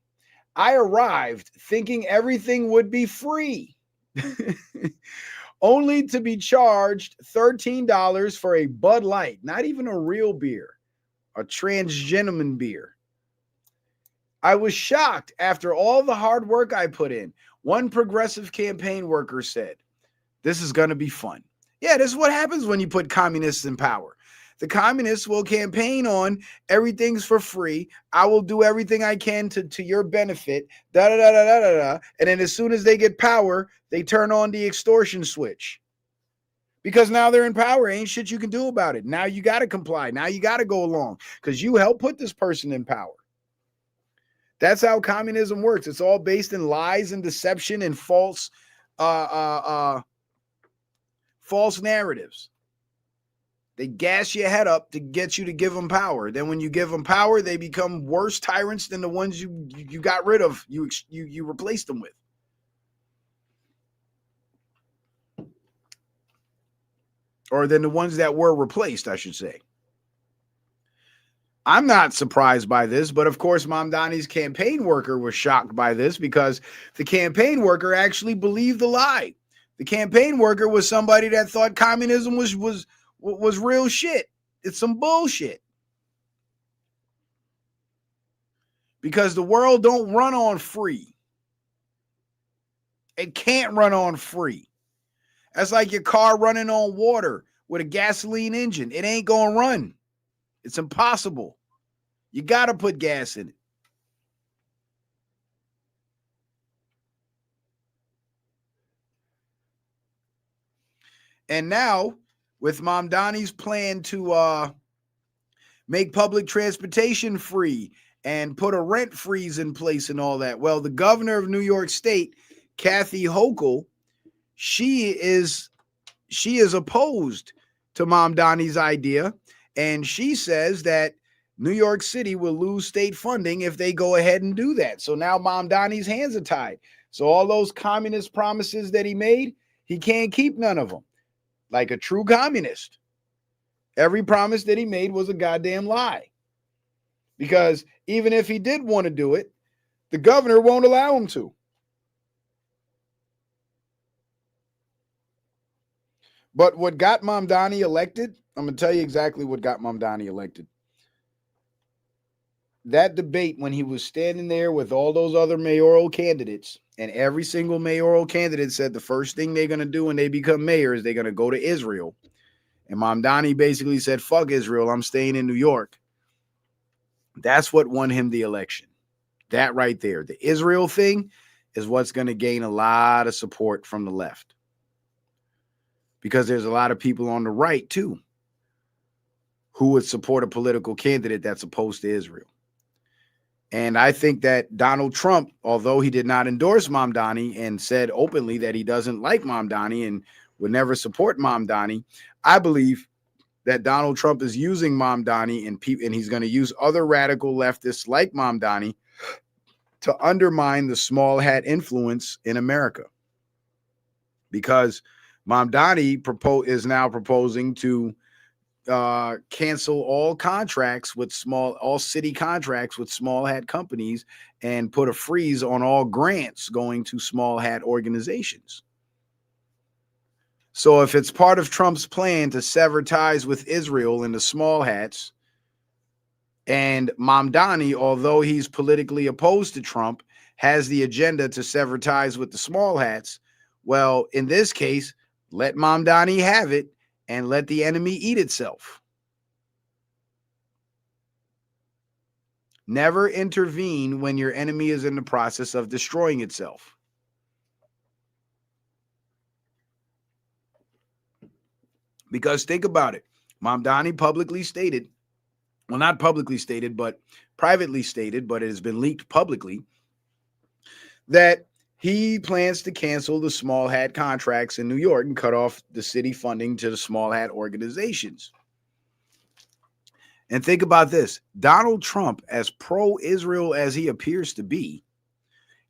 I arrived thinking everything would be free, only to be charged $13 for a Bud Light, not even a real beer, a transgentleman beer. I was shocked after all the hard work I put in. One progressive campaign worker said, "This is going to be fun." Yeah, this is what happens when you put communists in power. The communists will campaign on everything's for free. I will do everything I can to your benefit. Da da da da da da. And then as soon as they get power, they turn on the extortion switch. Because now they're in power. Ain't shit you can do about it. Now you got to comply. Now you got to go along because you helped put this person in power. That's how communism works. It's all based in lies and deception and false narratives. They gas your head up to get you to give them power. Then when you give them power, they become worse tyrants than the ones you got rid of. You replaced them with. Or than the ones that were replaced, I should say. I'm not surprised by this, but of course, Mamdani's campaign worker was shocked by this because the campaign worker actually believed the lie. The campaign worker was somebody that thought communism was real shit. It's some bullshit. Because the world don't run on free. It can't run on free. That's like your car running on water with a gasoline engine. It ain't going to run. It's impossible. You got to put gas in it. And now, with Mamdani's plan to make public transportation free and put a rent freeze in place and all that, well, the governor of New York State, Kathy Hochul, she is opposed to Mamdani's idea, and she says that New York City will lose state funding if they go ahead and do that. So now Mamdani's hands are tied. So all those communist promises that he made, he can't keep none of them. Like a true communist. Every promise that he made was a goddamn lie. Because even if he did want to do it, the governor won't allow him to. But what got Mamdani elected, I'm going to tell you exactly what got Mamdani elected. That debate when he was standing there with all those other mayoral candidates, and every single mayoral candidate said the first thing they're going to do when they become mayor is they're going to go to Israel. And Mamdani basically said, fuck Israel, I'm staying in New York. That's what won him the election. That right there. The Israel thing is what's going to gain a lot of support from the left. Because there's a lot of people on the right, too, who would support a political candidate that's opposed to Israel. And I think that Donald Trump, although he did not endorse Mamdani and said openly that he doesn't like Mamdani and would never support Mamdani, I believe that Donald Trump is using Mamdani and he's going to use other radical leftists like Mamdani to undermine the small hat influence in America. Because Mamdani is now proposing to cancel all city contracts with small hat companies and put a freeze on all grants going to small hat organizations. So if it's part of Trump's plan to sever ties with Israel and the small hats, and Mamdani, although he's politically opposed to Trump, has the agenda to sever ties with the small hats, well, in this case, let Mamdani have it and let the enemy eat itself. Never intervene when your enemy is in the process of destroying itself. Because think about it. Mamdani publicly stated, well, not publicly stated, but privately stated, but it has been leaked publicly, that he plans to cancel the small hat contracts in New York and cut off the city funding to the small hat organizations. And think about this. Donald Trump, as pro-Israel as he appears to be,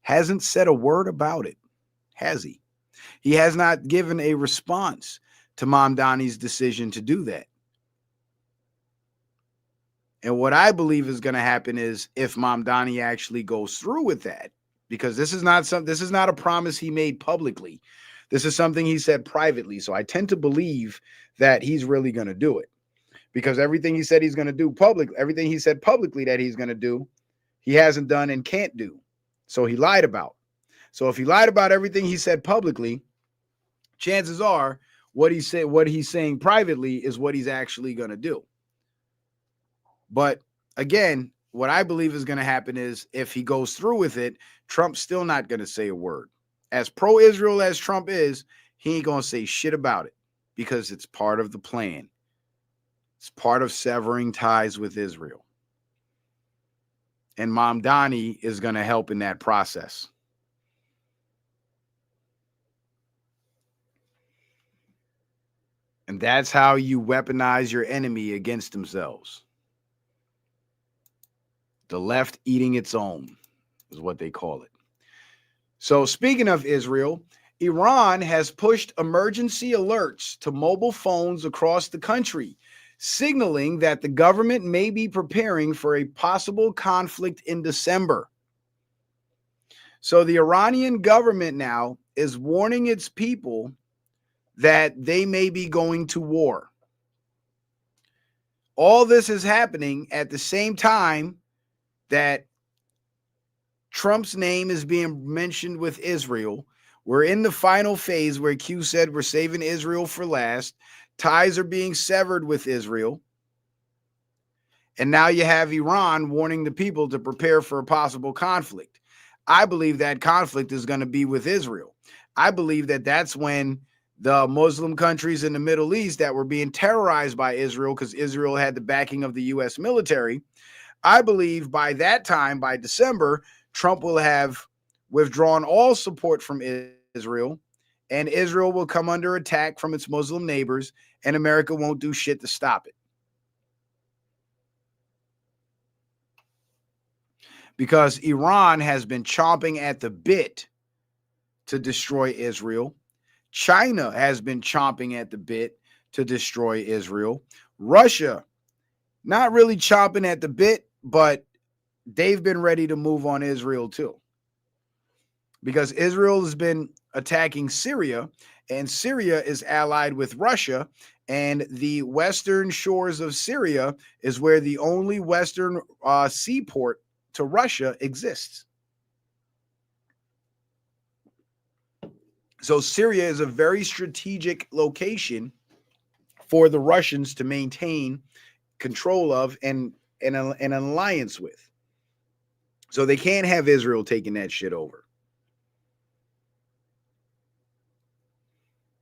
hasn't said a word about it, has he? He has not given a response to Mamdani's decision to do that. And what I believe is going to happen is if Mamdani actually goes through with that, because this is not a promise he made publicly. This is something he said privately. So I tend to believe that he's really going to do it, because everything he said he's going to do everything he said publicly that he's going to do, he hasn't done and can't do. So he lied about. So if he lied about everything he said publicly, chances are what he said, what he's saying privately is what he's actually going to do. But again, what I believe is going to happen is if he goes through with it, Trump's still not going to say a word. As pro-Israel as Trump is, he ain't going to say shit about it because it's part of the plan. It's part of severing ties with Israel. And Mamdani is going to help in that process. And that's how you weaponize your enemy against themselves. The left eating its own is what they call it. So speaking of Israel, Iran has pushed emergency alerts to mobile phones across the country, signaling that the government may be preparing for a possible conflict in December. So the Iranian government now is warning its people that they may be going to war. All this is happening at the same time that Trump's name is being mentioned with Israel. We're in the final phase where Q said we're saving Israel for last. Ties are being severed with Israel. And now you have Iran warning the people to prepare for a possible conflict. I believe that conflict is going to be with Israel. I believe that that's when the Muslim countries in the Middle East that were being terrorized by Israel because Israel had the backing of the U.S. military. I believe by that time, by December, Trump will have withdrawn all support from Israel, and Israel will come under attack from its Muslim neighbors, and America won't do shit to stop it. Because Iran has been chomping at the bit to destroy Israel. China has been chomping at the bit to destroy Israel. Russia, not really chomping at the bit, but they've been ready to move on Israel too. Because Israel has been attacking Syria, and Syria is allied with Russia, and the western shores of Syria is where the only western seaport to Russia exists. So Syria is a very strategic location for the Russians to maintain control of and an alliance with. So they can't have Israel taking that shit over.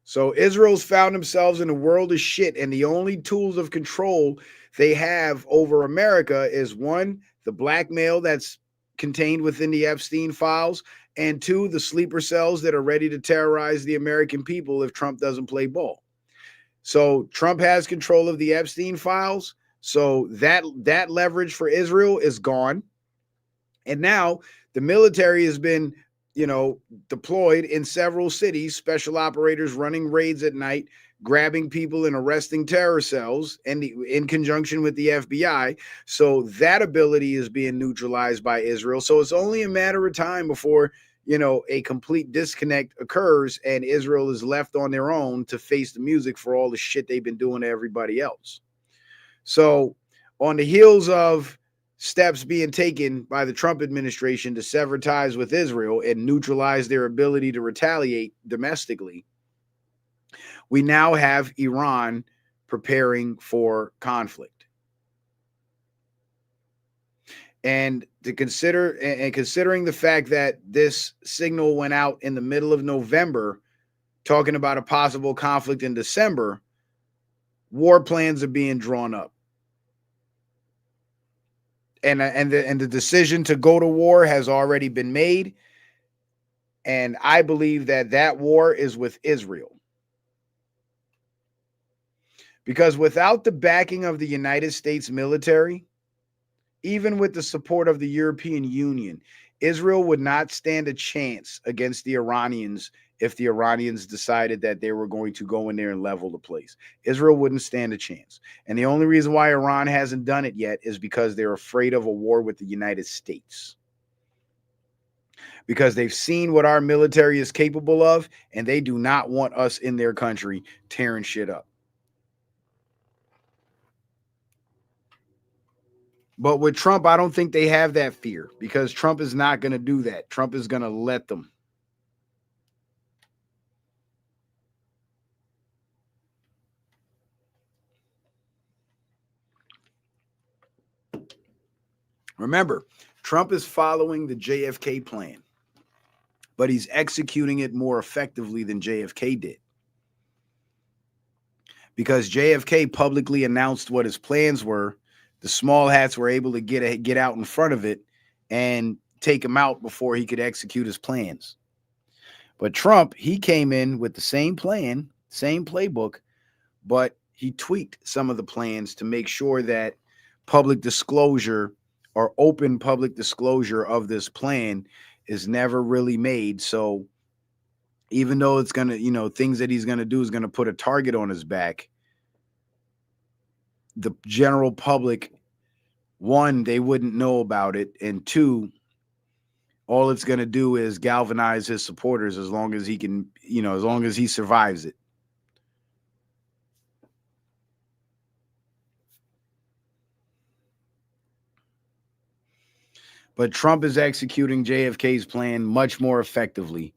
So Israel's found themselves in a world of shit, and the only tools of control they have over America is one, the blackmail that's contained within the Epstein files, and two, the sleeper cells that are ready to terrorize the American people if Trump doesn't play ball. So Trump has control of the Epstein files. So that leverage for Israel is gone. And now the military has been, deployed in several cities, special operators running raids at night, grabbing people and arresting terror cells, and in conjunction with the FBI. So that ability is being neutralized by Israel. So it's only a matter of time before, a complete disconnect occurs and Israel is left on their own to face the music for all the shit they've been doing to everybody else. So on the heels of steps being taken by the Trump administration to sever ties with Israel and neutralize their ability to retaliate domestically, we now have Iran preparing for conflict. And considering the fact that this signal went out in the middle of November, talking about a possible conflict in December, war plans are being drawn up. And the decision to go to war has already been made. And I believe that war is with Israel. Because without the backing of the United States military, even with the support of the European Union, Israel would not stand a chance against the Iranians if the Iranians decided that they were going to go in there and level the place. Israel wouldn't stand a chance. And the only reason why Iran hasn't done it yet is because they're afraid of a war with the United States. Because they've seen what our military is capable of, and they do not want us in their country tearing shit up. But with Trump, I don't think they have that fear because Trump is not going to do that. Trump is going to let them. Remember, Trump is following the JFK plan, but he's executing it more effectively than JFK did. Because JFK publicly announced what his plans were, the small hats were able to get out in front of it and take him out before he could execute his plans. But Trump, he came in with the same plan, same playbook, but he tweaked some of the plans to make sure that public disclosure or open public disclosure of this plan is never really made. So even though it's going to, things that he's going to do is going to put a target on his back, the general public, one, they wouldn't know about it. And two, all it's going to do is galvanize his supporters as long as he can, as long as he survives it. But Trump is executing JFK's plan much more effectively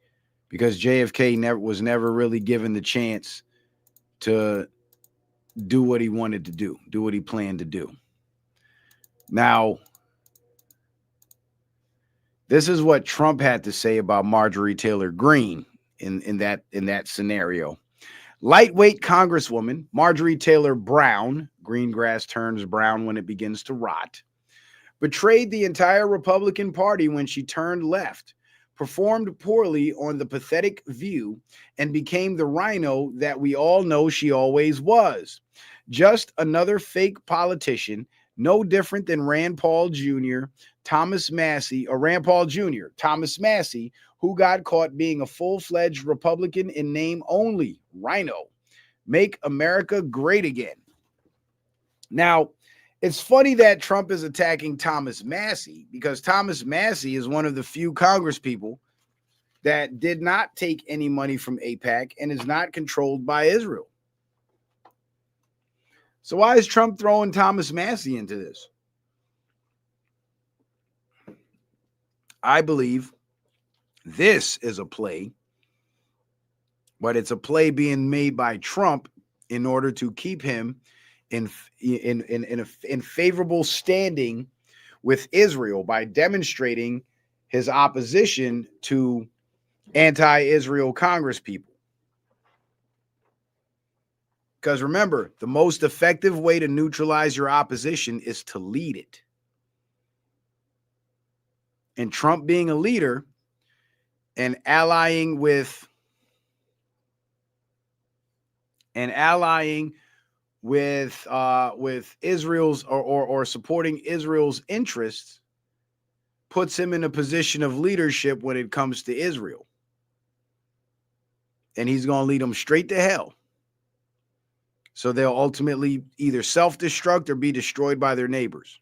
because JFK was never really given the chance to do what he wanted to do what he planned to do. Now, this is what Trump had to say about Marjorie Taylor Greene in that scenario. Lightweight Congresswoman Marjorie Taylor Brown, green grass turns brown when it begins to rot, betrayed the entire Republican Party when she turned left, performed poorly on The Pathetic View, and became the rhino that we all know she always was. Just another fake politician, no different than Rand Paul Jr., Thomas Massey, who got caught being a full-fledged Republican in name only, rhino. Make America great again. Now, it's funny that Trump is attacking Thomas Massey because Thomas Massey is one of the few congresspeople that did not take any money from AIPAC and is not controlled by Israel. So why is Trump throwing Thomas Massey into this? I believe this is a play, but it's a play being made by Trump in order to keep him in favorable standing with Israel by demonstrating his opposition to anti-Israel congresspeople. Because remember, the most effective way to neutralize your opposition is to lead it. And Trump being a leader and allying with Israel's or supporting Israel's interests puts him in a position of leadership when it comes to Israel. And he's going to lead them straight to hell. So they'll ultimately either self-destruct or be destroyed by their neighbors.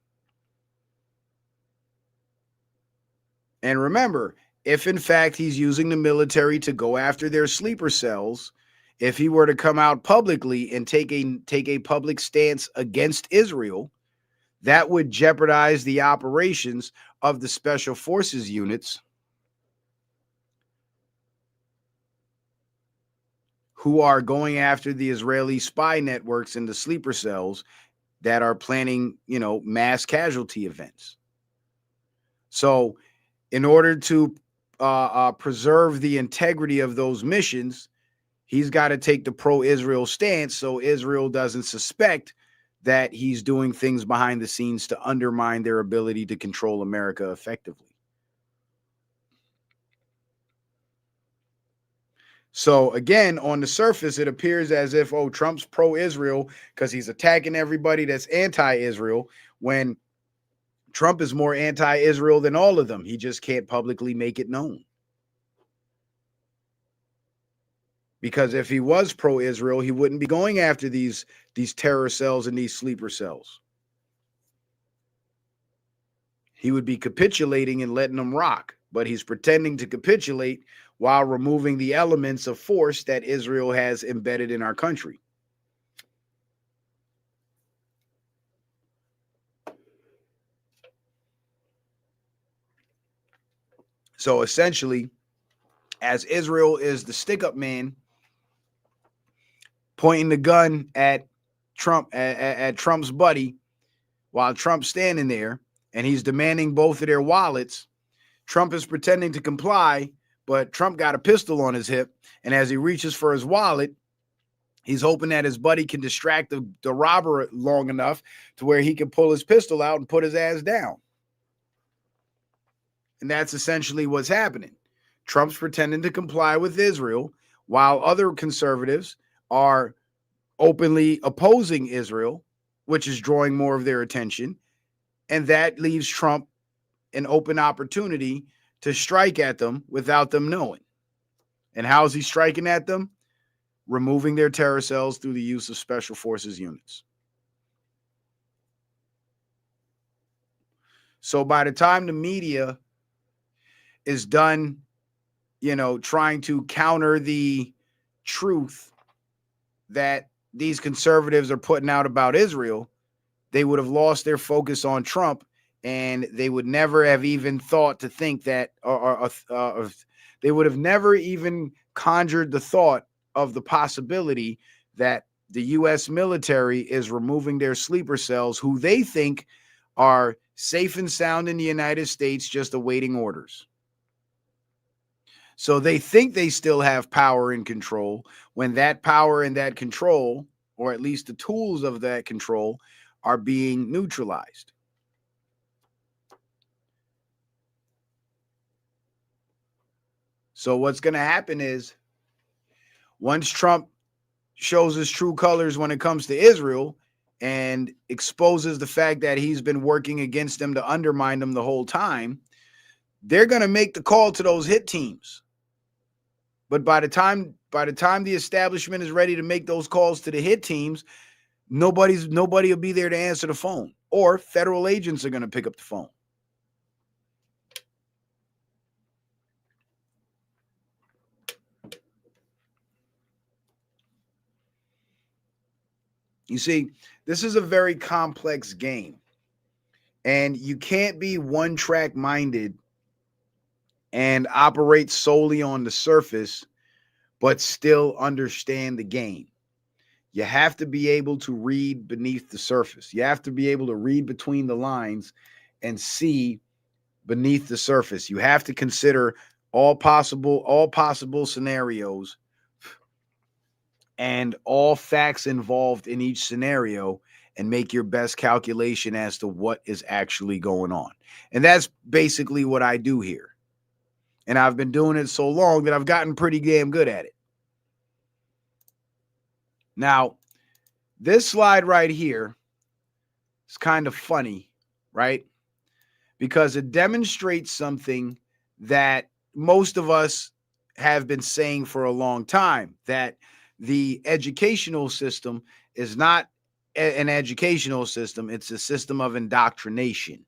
And remember, if in fact he's using the military to go after their sleeper cells, if he were to come out publicly and take a public stance against Israel, that would jeopardize the operations of the special forces units who are going after the Israeli spy networks and the sleeper cells that are planning, mass casualty events. So in order to preserve the integrity of those missions, he's got to take the pro-Israel stance so Israel doesn't suspect that he's doing things behind the scenes to undermine their ability to control America effectively. So again, on the surface, it appears as if, Trump's pro-Israel because he's attacking everybody that's anti-Israel, when Trump is more anti-Israel than all of them. He just can't publicly make it known. Because if he was pro-Israel, he wouldn't be going after these terror cells and these sleeper cells. He would be capitulating and letting them rock. But he's pretending to capitulate while removing the elements of force that Israel has embedded in our country. So essentially, as Israel is the stick-up man pointing the gun at Trump, at Trump's buddy, while Trump's standing there and he's demanding both of their wallets, Trump is pretending to comply, but Trump got a pistol on his hip. And as he reaches for his wallet, he's hoping that his buddy can distract the robber long enough to where he can pull his pistol out and put his ass down. And that's essentially what's happening. Trump's pretending to comply with Israel while other conservatives are openly opposing Israel, which is drawing more of their attention. And that leaves Trump an open opportunity to strike at them without them knowing. And how's he striking at them? Removing their terror cells through the use of special forces units. So by the time the media is done, trying to counter the truth that these conservatives are putting out about Israel, they would have lost their focus on Trump, and they would never have even thought to think that, or they would have never even conjured the thought of the possibility that the U.S. military is removing their sleeper cells, who they think are safe and sound in the United States, just awaiting orders. So they think they still have power and control, when that power and that control, or at least the tools of that control, are being neutralized. So what's going to happen is, once Trump shows his true colors when it comes to Israel and exposes the fact that he's been working against them to undermine them the whole time, they're going to make the call to those hit teams. But by the time the establishment is ready to make those calls to the hit teams, nobody will be there to answer the phone, or federal agents are going to pick up the phone. You see, this is a very complex game, and you can't be one-track minded and operate solely on the surface, but still understand the game. You have to be able to read beneath the surface. You have to be able to read between the lines and see beneath the surface. You have to consider all possible scenarios and all facts involved in each scenario, and make your best calculation as to what is actually going on. And that's basically what I do here. And I've been doing it so long that I've gotten pretty damn good at it. Now, this slide right here is kind of funny, right? Because it demonstrates something that most of us have been saying for a long time, that the educational system is not an educational system. It's a system of indoctrination,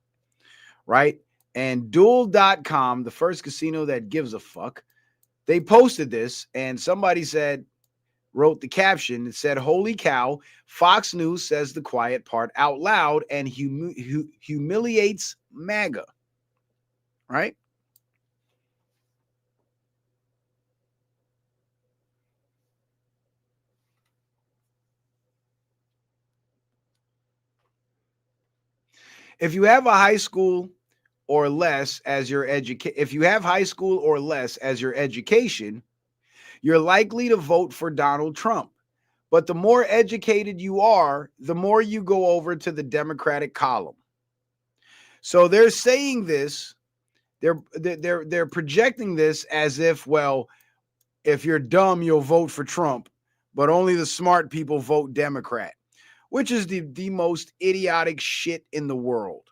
right? And Duel.com, the first casino that gives a fuck, they posted this, and somebody wrote the caption. It said, "Holy cow, Fox News says the quiet part out loud and humiliates MAGA," right? If you have a high school or less as your education, you're likely to vote for Donald Trump. But the more educated you are, the more you go over to the Democratic column. So they're saying this, they're projecting this as if, well, if you're dumb, you'll vote for Trump, but only the smart people vote Democrat, which is the most idiotic shit in the world.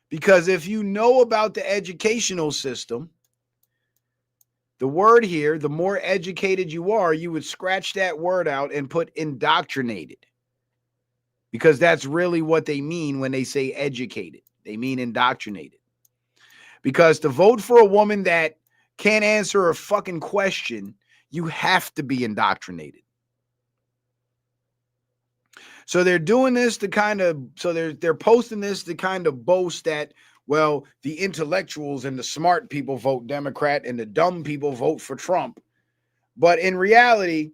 Because if you know about the educational system, the word here, the more educated you are, you would scratch that word out and put indoctrinated. Because that's really what they mean when they say educated. They mean indoctrinated. Because to vote for a woman that can't answer a fucking question, you have to be indoctrinated. So they're doing this to they're posting this to kind of boast that well, the intellectuals and the smart people vote Democrat and the dumb people vote for Trump. But in reality,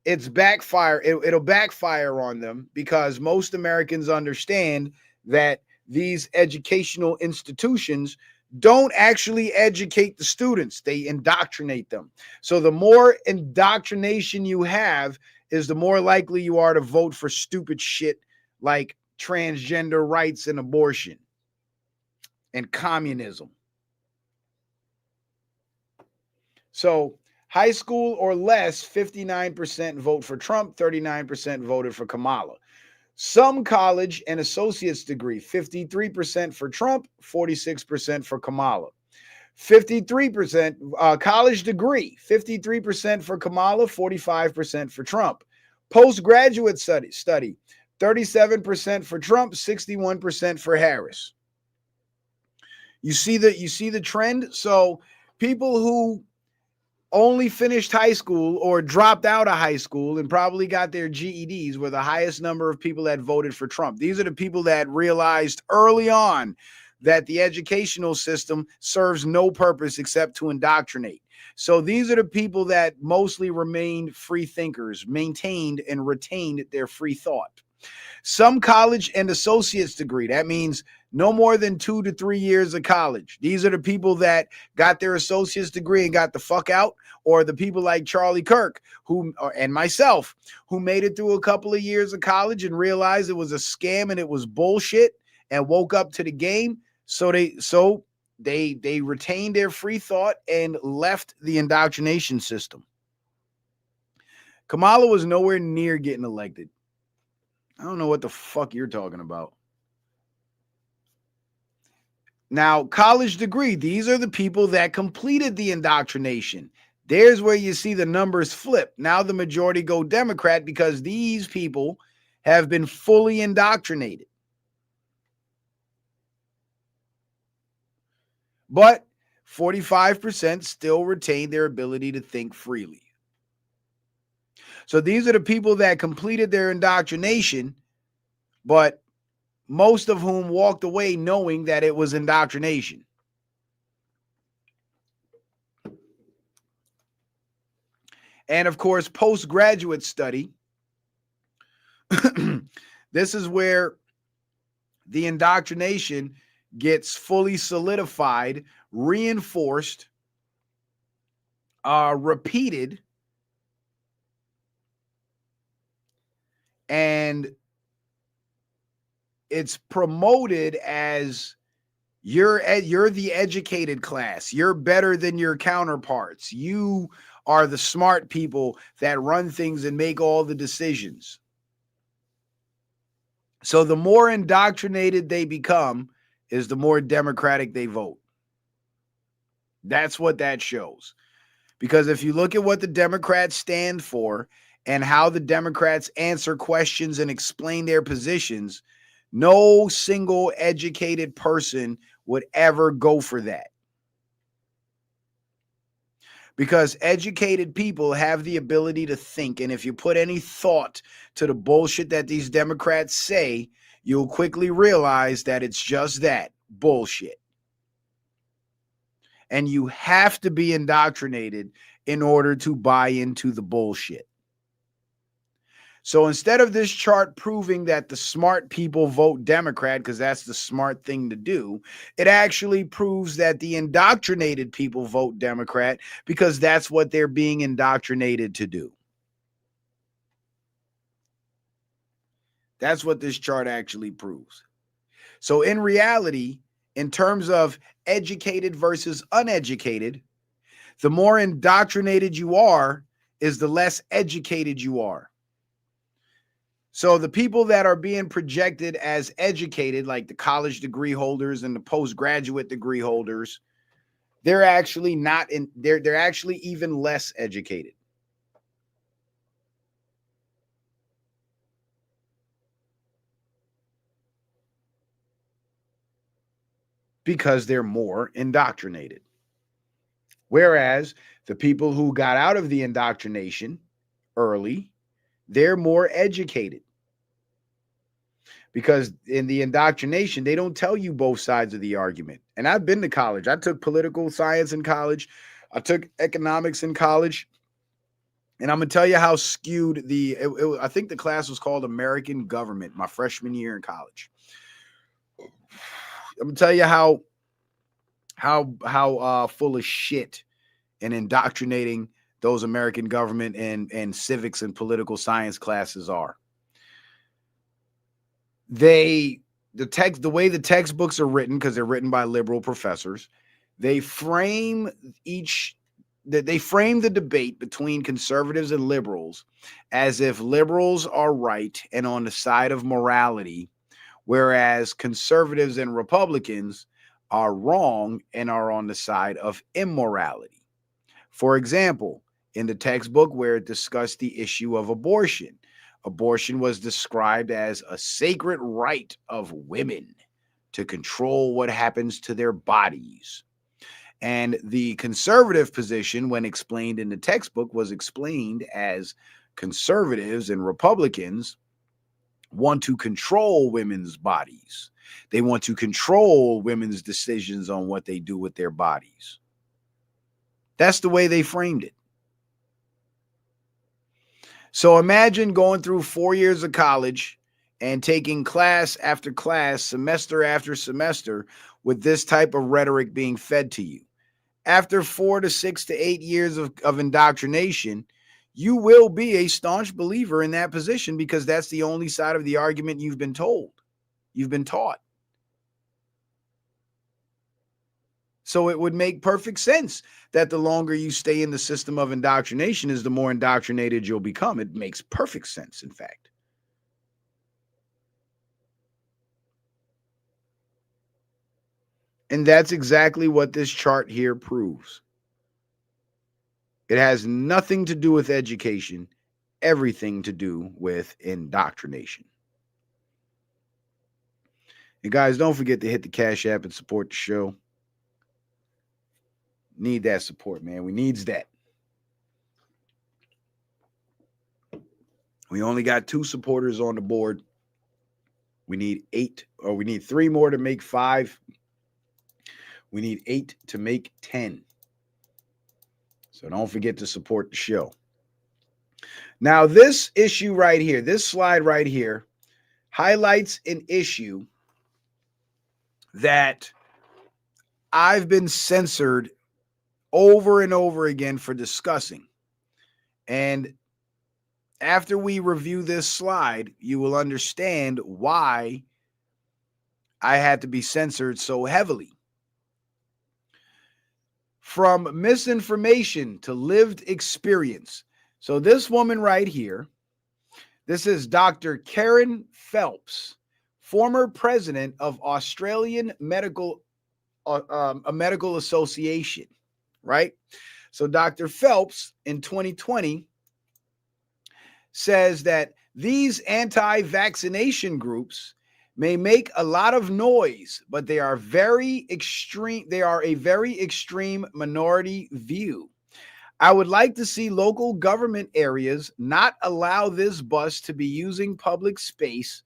it'll backfire on them, because most Americans understand that these educational institutions don't actually educate the students. They indoctrinate them. So the more indoctrination you have is the more likely you are to vote for stupid shit like transgender rights and abortion and communism. So high school or less, 59% vote for Trump, 39% voted for Kamala. Some college and associate's degree, 53% for Trump, 46% for Kamala. 53% college degree, 53% for Kamala, 45% for Trump. Postgraduate study, 37% for Trump, 61% for Harris. You see the trend? So people who only finished high school or dropped out of high school and probably got their GEDs were the highest number of people that voted for Trump. These are the people that realized early on that the educational system serves no purpose except to indoctrinate. So these are the people that mostly remained free thinkers, maintained and retained their free thought. Some college and associate's degree. That means no more than 2 to 3 years of college. These are the people that got their associate's degree and got the fuck out, or the people like Charlie Kirk and myself who made it through a couple of years of college and realized it was a scam and it was bullshit and woke up to the game. So they retained their free thought and left the indoctrination system. Kamala was nowhere near getting elected. I don't know what the fuck you're talking about. Now, college degree, these are the people that completed the indoctrination. There's where you see the numbers flip. Now the majority go Democrat because these people have been fully indoctrinated. But 45% still retain their ability to think freely. So these are the people that completed their indoctrination, but most of whom walked away knowing that it was indoctrination. And of course, postgraduate study. This is where the indoctrination gets fully solidified, reinforced, repeated, and it's promoted as you're the educated class. You're better than your counterparts. You are the smart people that run things and make all the decisions. So the more indoctrinated they become is the more Democratic they vote. That's what that shows. Because if you look at what the Democrats stand for and how the Democrats answer questions and explain their positions, no single educated person would ever go for that. Because educated people have the ability to think. And if you put any thought to the bullshit that these Democrats say, you'll quickly realize that it's just that, bullshit. And you have to be indoctrinated in order to buy into the bullshit. So instead of this chart proving that the smart people vote Democrat because that's the smart thing to do, it actually proves that the indoctrinated people vote Democrat because that's what they're being indoctrinated to do. That's what this chart actually proves. So in reality, in terms of educated versus uneducated, the more indoctrinated you are is the less educated you are. So the people that are being projected as educated, like the college degree holders and the postgraduate degree holders, they're actually not in, they're actually even less educated. Because they're more indoctrinated. Whereas the people who got out of the indoctrination early, they're more educated. because in the indoctrination, they don't tell you both sides of the argument. And I've been to college. I took political science in college. I took economics in college. And I'm going to tell you how skewed I think the class was called American Government, my freshman year in college. I'm going to tell you how full of shit and indoctrinating those American government and civics and political science classes are. The way the textbooks are written, because they're written by liberal professors, they frame the debate between conservatives and liberals as if liberals are right and on the side of morality, whereas conservatives and Republicans are wrong and are on the side of immorality. For example, in the textbook where it discussed the issue of abortion, abortion was described as a sacred right of women to control what happens to their bodies. And the conservative position, when explained in the textbook, was explained as conservatives and Republicans want to control women's bodies. They want to control women's decisions on what they do with their bodies. That's the way they framed it. So imagine going through 4 years of college and taking class after class, semester after semester, with this type of rhetoric being fed to you. After 4 to 6 to 8 years of indoctrination, you will be a staunch believer in that position because that's the only side of the argument you've been told, you've been taught. So it would make perfect sense that the longer you stay in the system of indoctrination is the more indoctrinated you'll become. It makes perfect sense, in fact. And that's exactly what this chart here proves. It has nothing to do with education, everything to do with indoctrination. And guys, don't forget to hit the Cash App and support the show. Need that support, man. We needs that. We only got 2 supporters on the board. We need 8, or we need 3 more to make 5. We need 8 to make 10. So don't forget to support the show. Now, this issue right here, this slide right here, highlights an issue that I've been censored over and over again for discussing. And after we review this slide, you will understand why I had to be censored so heavily. From misinformation to lived experience. So this woman right here, this is Dr. Karen Phelps, former president of Australian Medical Association, right? So Dr. Phelps in 2020 says that these anti-vaccination groups may make a lot of noise, but they are very extreme. They are a very extreme minority view. I would like to see local government areas not allow this bus to be using public space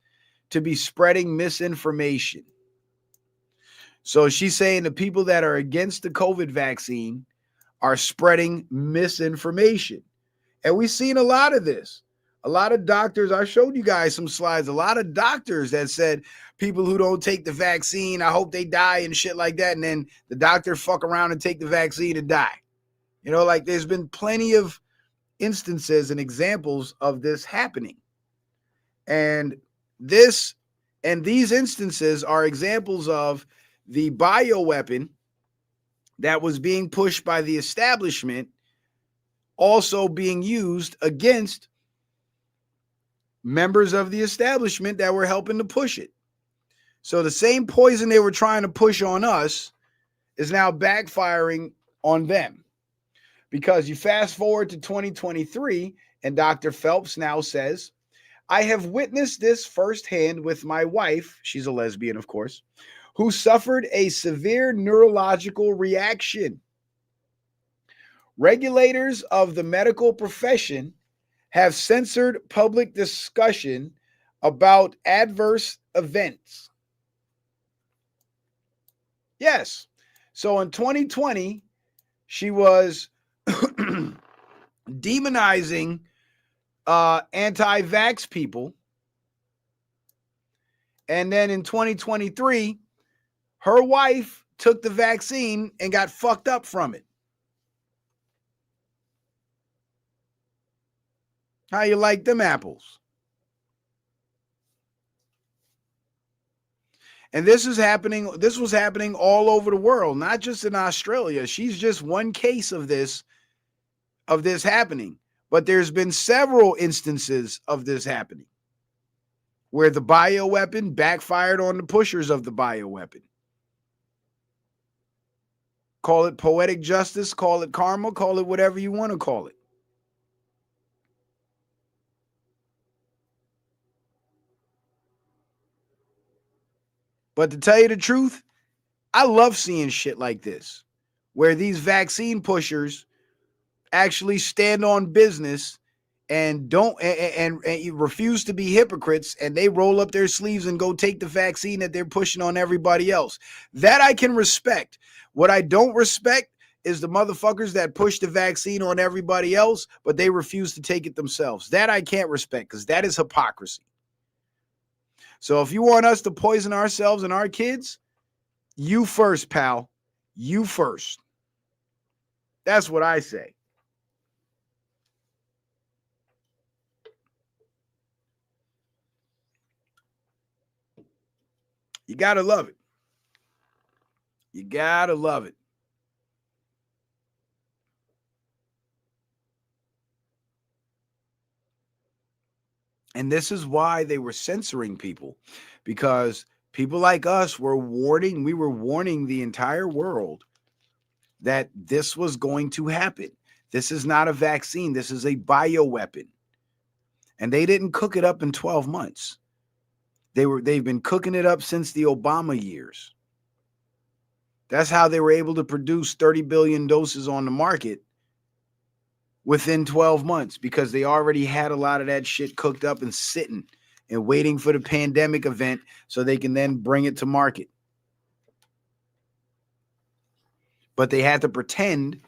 to be spreading misinformation. So she's saying the people that are against the COVID vaccine are spreading misinformation. And we've seen a lot of this. A lot of doctors, I showed you guys some slides, a lot of doctors that said people who don't take the vaccine, I hope they die and shit like that. And then the doctor fuck around and take the vaccine and die. You know, like there's been plenty of instances and examples of this happening. And these instances are examples of the bioweapon that was being pushed by the establishment also being used against members of the establishment that were helping to push it. So the same poison they were trying to push on us is now backfiring on them. Because you fast forward to 2023, and Dr. Phelps now says, I have witnessed this firsthand with my wife, she's a lesbian, of course, who suffered a severe neurological reaction. Regulators of the medical profession have censored public discussion about adverse events. Yes. So in 2020, she was demonizing anti-vax people. And then in 2023, her wife took the vaccine and got fucked up from it. How you like them apples? And this was happening all over the world, not just in Australia. She's just one case of this happening. But there's been several instances of this happening where the bioweapon backfired on the pushers of the bioweapon. Call it poetic justice, call it karma, call it whatever you want to call it. But to tell you the truth, I love seeing shit like this, where these vaccine pushers actually stand on business and don't and you refuse to be hypocrites, and they roll up their sleeves and go take the vaccine that they're pushing on everybody else. That I can respect. What I don't respect is the motherfuckers that push the vaccine on everybody else, but they refuse to take it themselves. That I can't respect, because that is hypocrisy. So if you want us to poison ourselves and our kids, you first, pal. You first. That's what I say. You gotta love it. You gotta love it. And this is why they were censoring people, because people like us were warning, the entire world that this was going to happen. This is not a vaccine. This is a bioweapon. And they didn't cook it up in 12 months. They've been cooking it up since the Obama years. That's how they were able to produce 30 billion doses on the market within 12 months, because they already had a lot of that shit cooked up and sitting and waiting for the pandemic event so they can then bring it to market. But they had to pretend,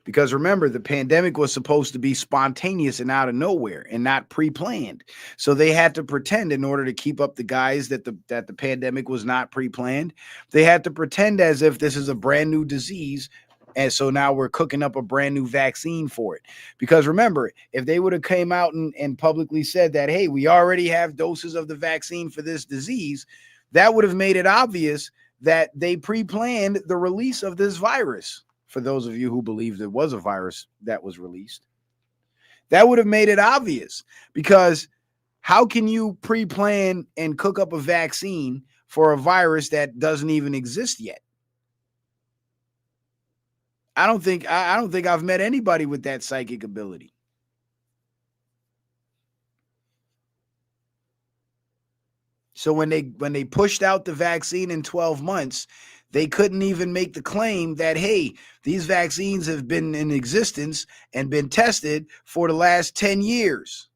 because remember, the pandemic was supposed to be spontaneous and out of nowhere and not pre-planned. So they had to pretend, in order to keep up the guise that the pandemic was not pre-planned. They had to pretend as if this is a brand new disease. And so now we're cooking up a brand new vaccine for it. Because remember, if they would have came out and publicly said that, hey, we already have doses of the vaccine for this disease, that would have made it obvious that they pre-planned the release of this virus. For those of you who believe there was a virus that was released, that would have made it obvious. Because how can you pre-plan and cook up a vaccine for a virus that doesn't even exist yet? I don't think I've met anybody with that psychic ability. So when they pushed out the vaccine in 12 months, they couldn't even make the claim that, hey, these vaccines have been in existence and been tested for the last 10 years.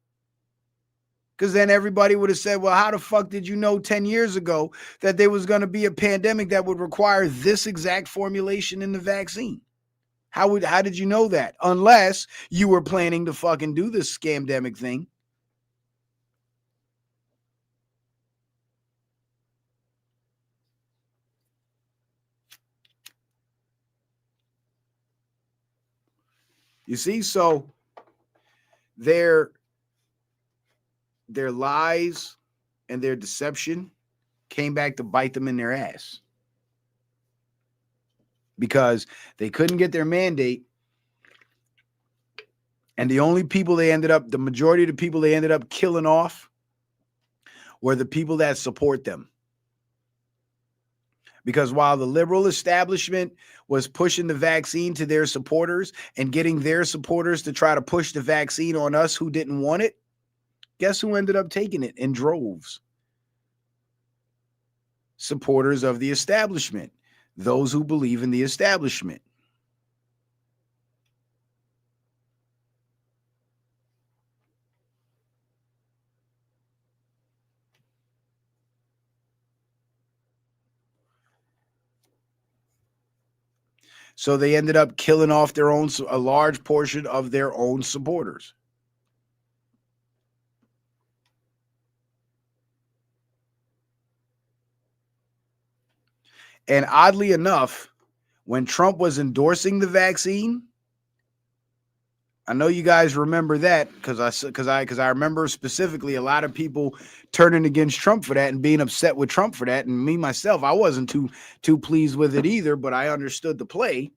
Because then everybody would have said, well, how the fuck did you know 10 years ago that there was going to be a pandemic that would require this exact formulation in the vaccine? How did you know that? Unless you were planning to fucking do this scamdemic thing. You see, so their lies and their deception came back to bite them in their ass, because they couldn't get their mandate. And the majority of the people they ended up killing off were the people that support them. Because while the liberal establishment was pushing the vaccine to their supporters and getting their supporters to try to push the vaccine on us who didn't want it, guess who ended up taking it in droves? Supporters of the establishment, those who believe in the establishment. So they ended up killing off a large portion of their own supporters. And oddly enough, when Trump was endorsing the vaccine, I know you guys remember that because I remember specifically a lot of people turning against Trump for that and being upset with Trump for that. And me myself, I wasn't too pleased with it either, but I understood the play.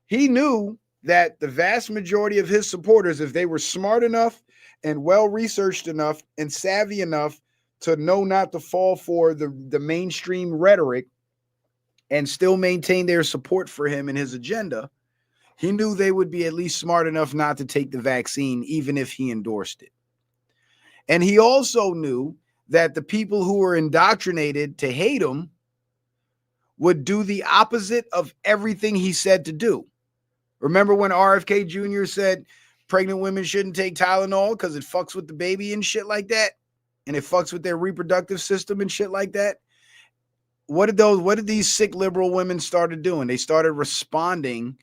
He knew that the vast majority of his supporters, if they were smart enough and well researched enough and savvy enough to know not to fall for the mainstream rhetoric and still maintain their support for him and his agenda, he knew they would be at least smart enough not to take the vaccine, even if he endorsed it. And he also knew that the people who were indoctrinated to hate him would do the opposite of everything he said to do. Remember when RFK Jr. said pregnant women shouldn't take Tylenol because it fucks with the baby and shit like that? And it fucks with their reproductive system and shit like that? What did these sick liberal women started doing? They started responding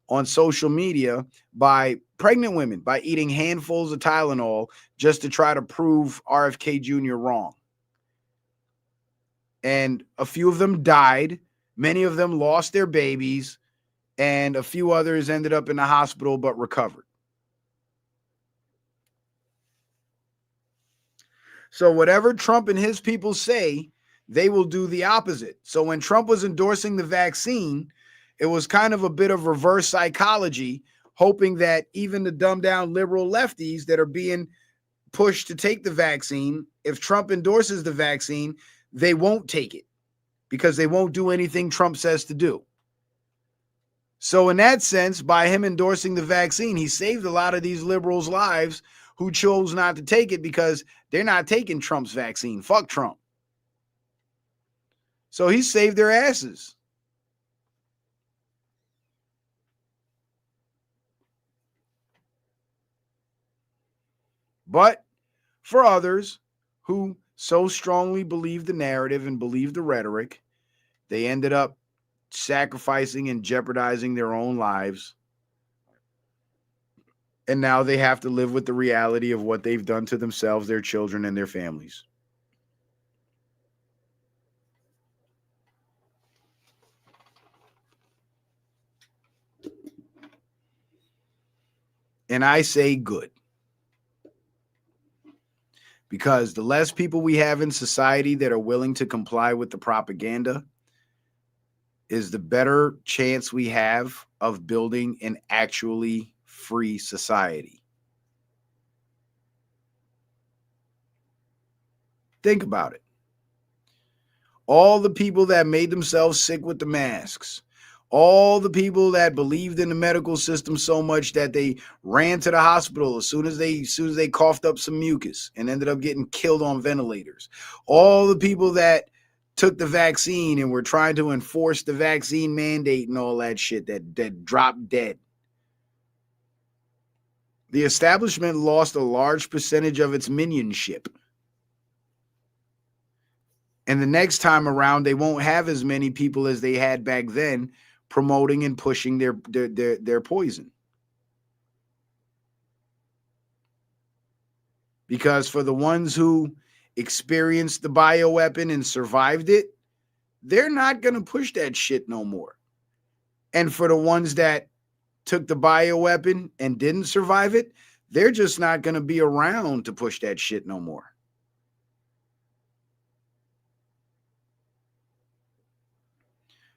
on social media by pregnant women by eating handfuls of Tylenol just to try to prove RFK Jr. wrong. And a few of them died. Many of them lost their babies, and a few others ended up in the hospital but recovered. So whatever Trump and his people say, they will do the opposite. So when Trump was endorsing the vaccine, it was kind of a bit of reverse psychology, hoping that even the dumbed down liberal lefties that are being pushed to take the vaccine, if Trump endorses the vaccine, they won't take it because they won't do anything Trump says to do. So in that sense, by him endorsing the vaccine, he saved a lot of these liberals' lives who chose not to take it because they're not taking Trump's vaccine. Fuck Trump. So he saved their asses. But for others who so strongly believe the narrative and believe the rhetoric, they ended up sacrificing and jeopardizing their own lives. And now they have to live with the reality of what they've done to themselves, their children, and their families. And I say good. Because the less people we have in society that are willing to comply with the propaganda is the better chance we have of building an actually free society. Think about it. All the people that made themselves sick with the masks, all the people that believed in the medical system so much that they ran to the hospital as soon as they coughed up some mucus and ended up getting killed on ventilators. All the people that took the vaccine and were trying to enforce the vaccine mandate and all that shit that dropped dead. The establishment lost a large percentage of its minionship. And the next time around, they won't have as many people as they had back then promoting and pushing their poison. Because for the ones who experienced the bioweapon and survived it, they're not going to push that shit no more. And for the ones that took the bioweapon and didn't survive it, they're just not going to be around to push that shit no more.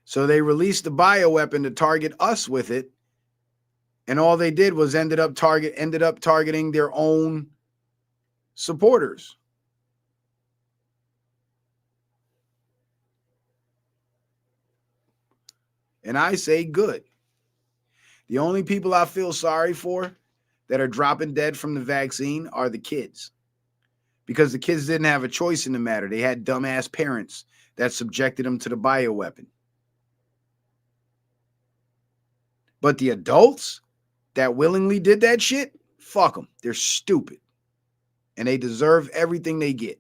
So they released the bioweapon to target us with it. And all they did was ended up targeting their own supporters. And I say good. The only people I feel sorry for that are dropping dead from the vaccine are the kids. Because the kids didn't have a choice in the matter. They had dumbass parents that subjected them to the bioweapon. But the adults that willingly did that shit, fuck them. They're stupid. And they deserve everything they get.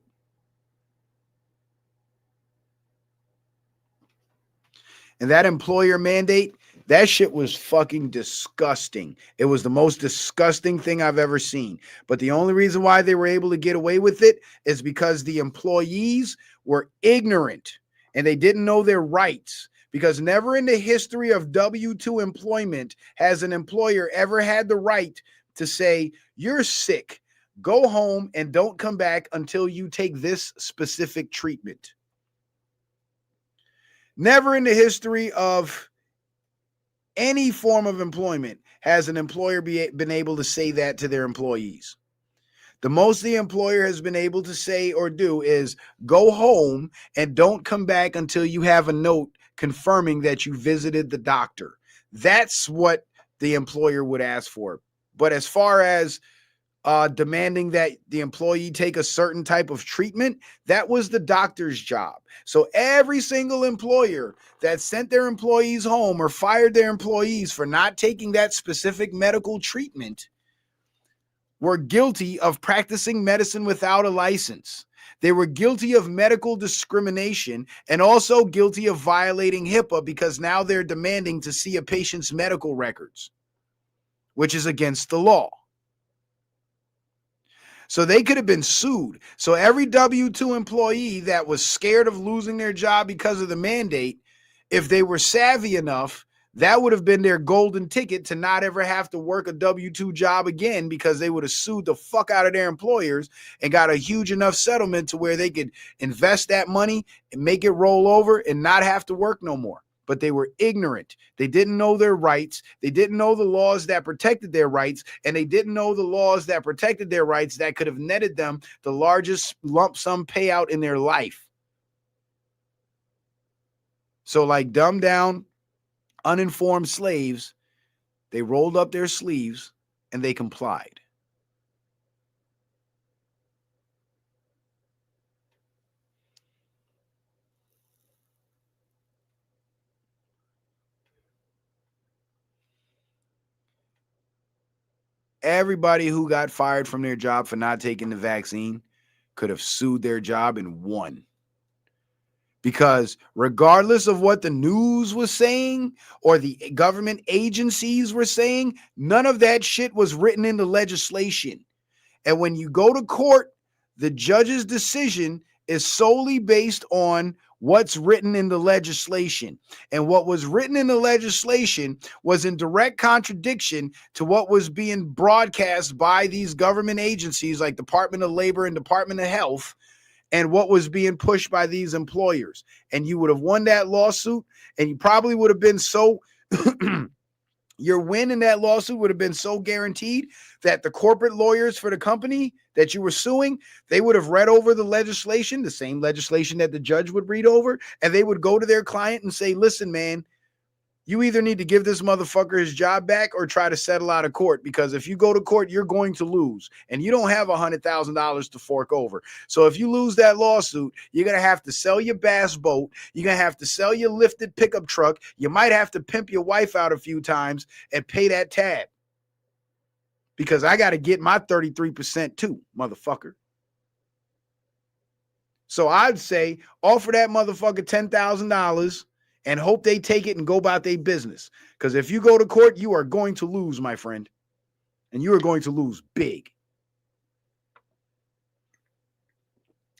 And that employer mandate, that shit was fucking disgusting. It was the most disgusting thing I've ever seen. But the only reason why they were able to get away with it is because the employees were ignorant and they didn't know their rights. Because never in the history of W-2 employment has an employer ever had the right to say, you're sick, go home and don't come back until you take this specific treatment. Never in the history of any form of employment has an employer been able to say that to their employees. The most the employer has been able to say or do is go home and don't come back until you have a note confirming that you visited the doctor. That's what the employer would ask for. But as far as demanding that the employee take a certain type of treatment, that was the doctor's job. So every single employer that sent their employees home or fired their employees for not taking that specific medical treatment were guilty of practicing medicine without a license. They were guilty of medical discrimination and also guilty of violating HIPAA because now they're demanding to see a patient's medical records, which is against the law. So they could have been sued. So every W-2 employee that was scared of losing their job because of the mandate, if they were savvy enough, that would have been their golden ticket to not ever have to work a W-2 job again, because they would have sued the fuck out of their employers and got a huge enough settlement to where they could invest that money and make it roll over and not have to work no more. But they were ignorant. They didn't know their rights. They didn't know the laws that protected their rights, and they didn't know the laws that protected their rights that could have netted them the largest lump sum payout in their life. So like dumbed down, uninformed slaves, they rolled up their sleeves and they complied. Everybody who got fired from their job for not taking the vaccine could have sued their job and won. Because regardless of what the news was saying or the government agencies were saying, none of that shit was written into legislation. And when you go to court, the judge's decision is solely based on what's written in the legislation. And what was written in the legislation was in direct contradiction to what was being broadcast by these government agencies like Department of Labor and Department of Health, and what was being pushed by these employers. And you would have won that lawsuit, and you probably would have been so your win in that lawsuit would have been so guaranteed that the corporate lawyers for the company that you were suing, they would have read over the legislation, the same legislation that the judge would read over, and they would go to their client and say, listen, man, you either need to give this motherfucker his job back or try to settle out of court, because if you go to court, you're going to lose, and you don't have $100,000 to fork over. So if you lose that lawsuit, you're going to have to sell your bass boat. You're going to have to sell your lifted pickup truck. You might have to pimp your wife out a few times and pay that tab, because I got to get my 33% too, motherfucker. So I'd say offer that motherfucker $10,000 and hope they take it and go about their business. Because if you go to court, you are going to lose, my friend. And you are going to lose big.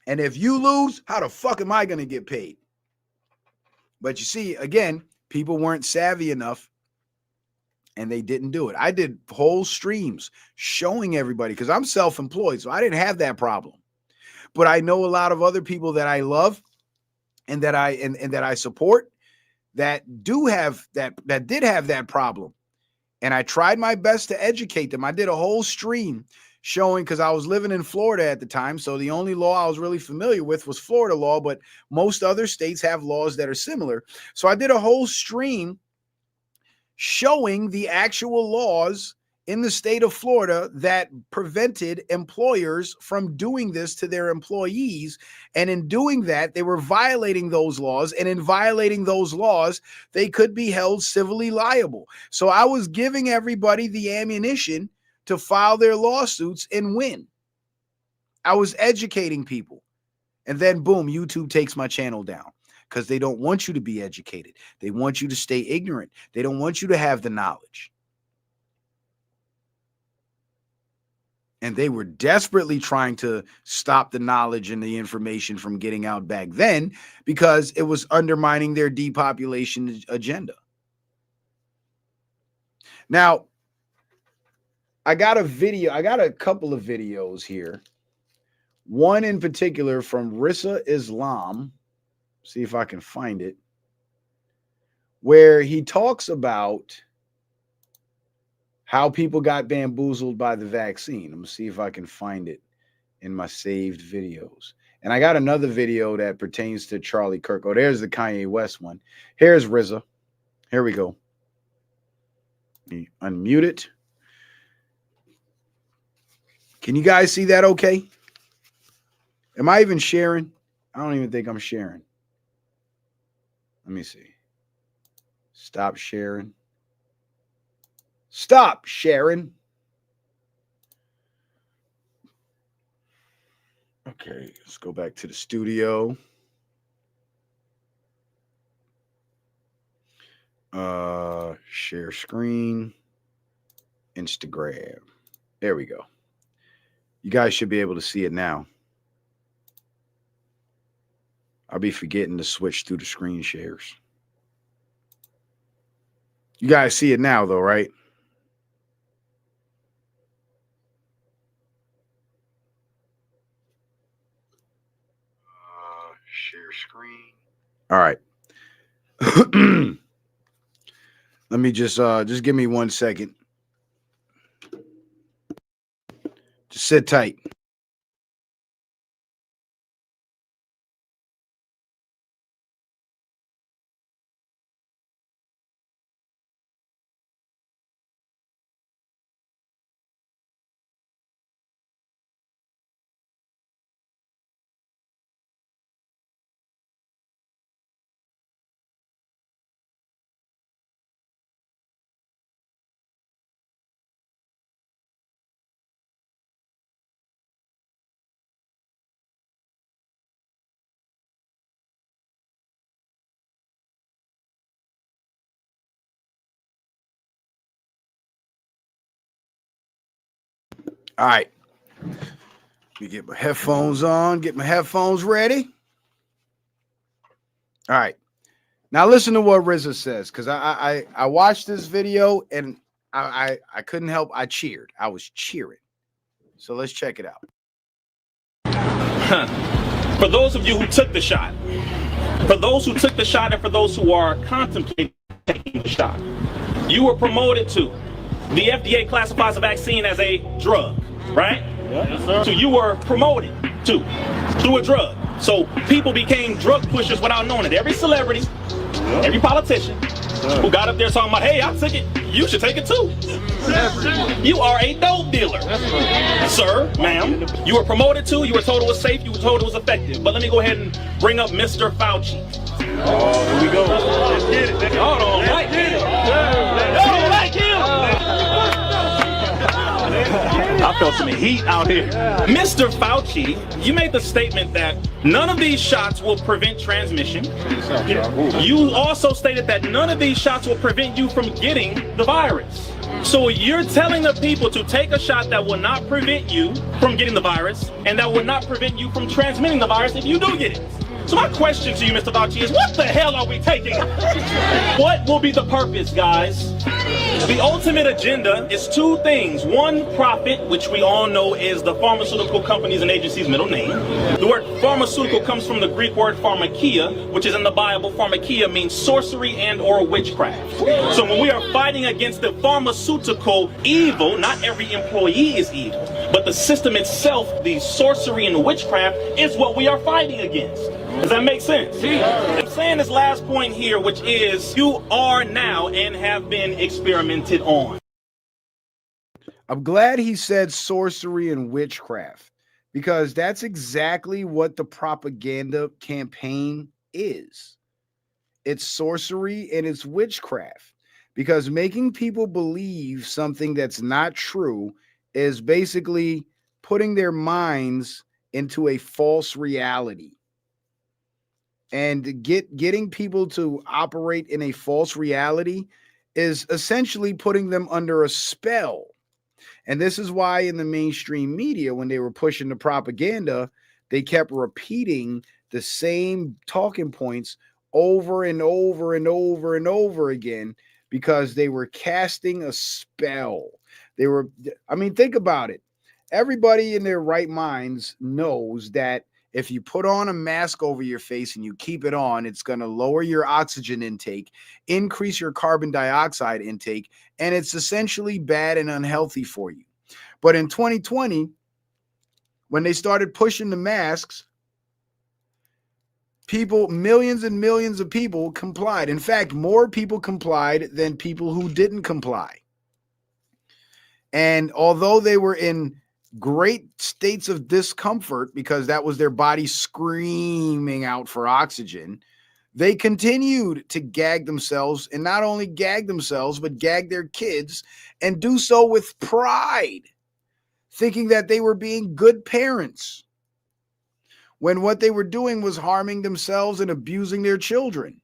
And if you lose, how the fuck am I going to get paid? But you see, again, people weren't savvy enough and they didn't do it. I did whole streams showing everybody, because I'm self-employed, so I didn't have that problem. But I know a lot of other people that I love and that I support that do have that did have that problem. And I tried my best to educate them. I did a whole stream showing, because I was living in Florida at the time. So the only law I was really familiar with was Florida law, but most other states have laws that are similar. So I did a whole stream showing the actual laws in the state of Florida that prevented employers from doing this to their employees. And in doing that, they were violating those laws. And in violating those laws, they could be held civilly liable. So I was giving everybody the ammunition to file their lawsuits and win. I was educating people. And then boom, YouTube takes my channel down. because they don't want you to be educated. They want you to stay ignorant. They don't want you to have the knowledge. And they were desperately trying to stop the knowledge and the information from getting out back then because it was undermining their depopulation agenda. Now, I got a couple of videos here. One in particular from Rissa Islam. See if I can find it. Where he talks about how people got bamboozled by the vaccine. I'm going to see if I can find it in my saved videos. And I got another video that pertains to Charlie Kirk. Oh, there's the Kanye West one. Here's RZA. Here we go. Let me unmute it. Can you guys see that okay? Am I even sharing? I don't even think I'm sharing. Let me see. Stop sharing. Stop sharing. Okay, let's go back to the studio. Share screen. Instagram. There we go. You guys should be able to see it now. I'll be forgetting to switch through the screen shares. You guys see it now, though, right? Share screen. All right. Let me just give me 1 second. Just sit tight. All right. Let me get my headphones on, get my headphones ready. All right. Now listen to what RZA says, because I watched this video and I couldn't help. I cheered. I was cheering. So let's check it out. For those of you who took the shot, for those who took the shot, and for those who are contemplating taking the shot, you were promoted to. The FDA classifies a vaccine as a drug, right? Yes, sir. So you were promoted to through a drug. So people became drug pushers without knowing it. Every celebrity, every politician who got up there talking about, hey, I took it, you should take it too. You are a dope dealer. Sir, ma'am, you were promoted to, you were told it was safe, you were told it was effective. But let me go ahead and bring up Mr. Fauci. Oh, here we go. Let's get it. Hold on, like him. Hold like him. I felt some heat out here. Mr. Fauci, you made the statement that none of these shots will prevent transmission. You also stated that none of these shots will prevent you from getting the virus. So you're telling the people to take a shot that will not prevent you from getting the virus and that will not prevent you from transmitting the virus if you do get it. So my question to you, Mr. Fauci, is what the hell are we taking? What will be the purpose, guys? The ultimate agenda is two things. One, profit, which we all know is the pharmaceutical companies and agencies' middle name. The word pharmaceutical comes from the Greek word pharmakia, which is in the Bible. Pharmakia means sorcery and or witchcraft. So when we are fighting against the pharmaceutical evil, not every employee is evil, but the system itself, the sorcery and witchcraft, is what we are fighting against. Does that make sense? I'm saying this last point here, which is you are now and have been experimented on. I'm glad he said sorcery and witchcraft, because that's exactly what the propaganda campaign is. It's sorcery and it's witchcraft, because making people believe something that's not true is basically putting their minds into a false reality. And getting people to operate in a false reality is essentially putting them under a spell. And this is why in the mainstream media, when they were pushing the propaganda, they kept repeating the same talking points over and over and over and over again, because they were casting a spell. I mean, think about it. Everybody in their right minds knows that if you put on a mask over your face and you keep it on, it's going to lower your oxygen intake, increase your carbon dioxide intake, and it's essentially bad and unhealthy for you. But in 2020, when they started pushing the masks, millions and millions of people complied. In fact, more people complied than people who didn't comply. And although they were in great states of discomfort because that was their body screaming out for oxygen, they continued to gag themselves, and not only gag themselves, but gag their kids, and do so with pride, thinking that they were being good parents, when what they were doing was harming themselves and abusing their children.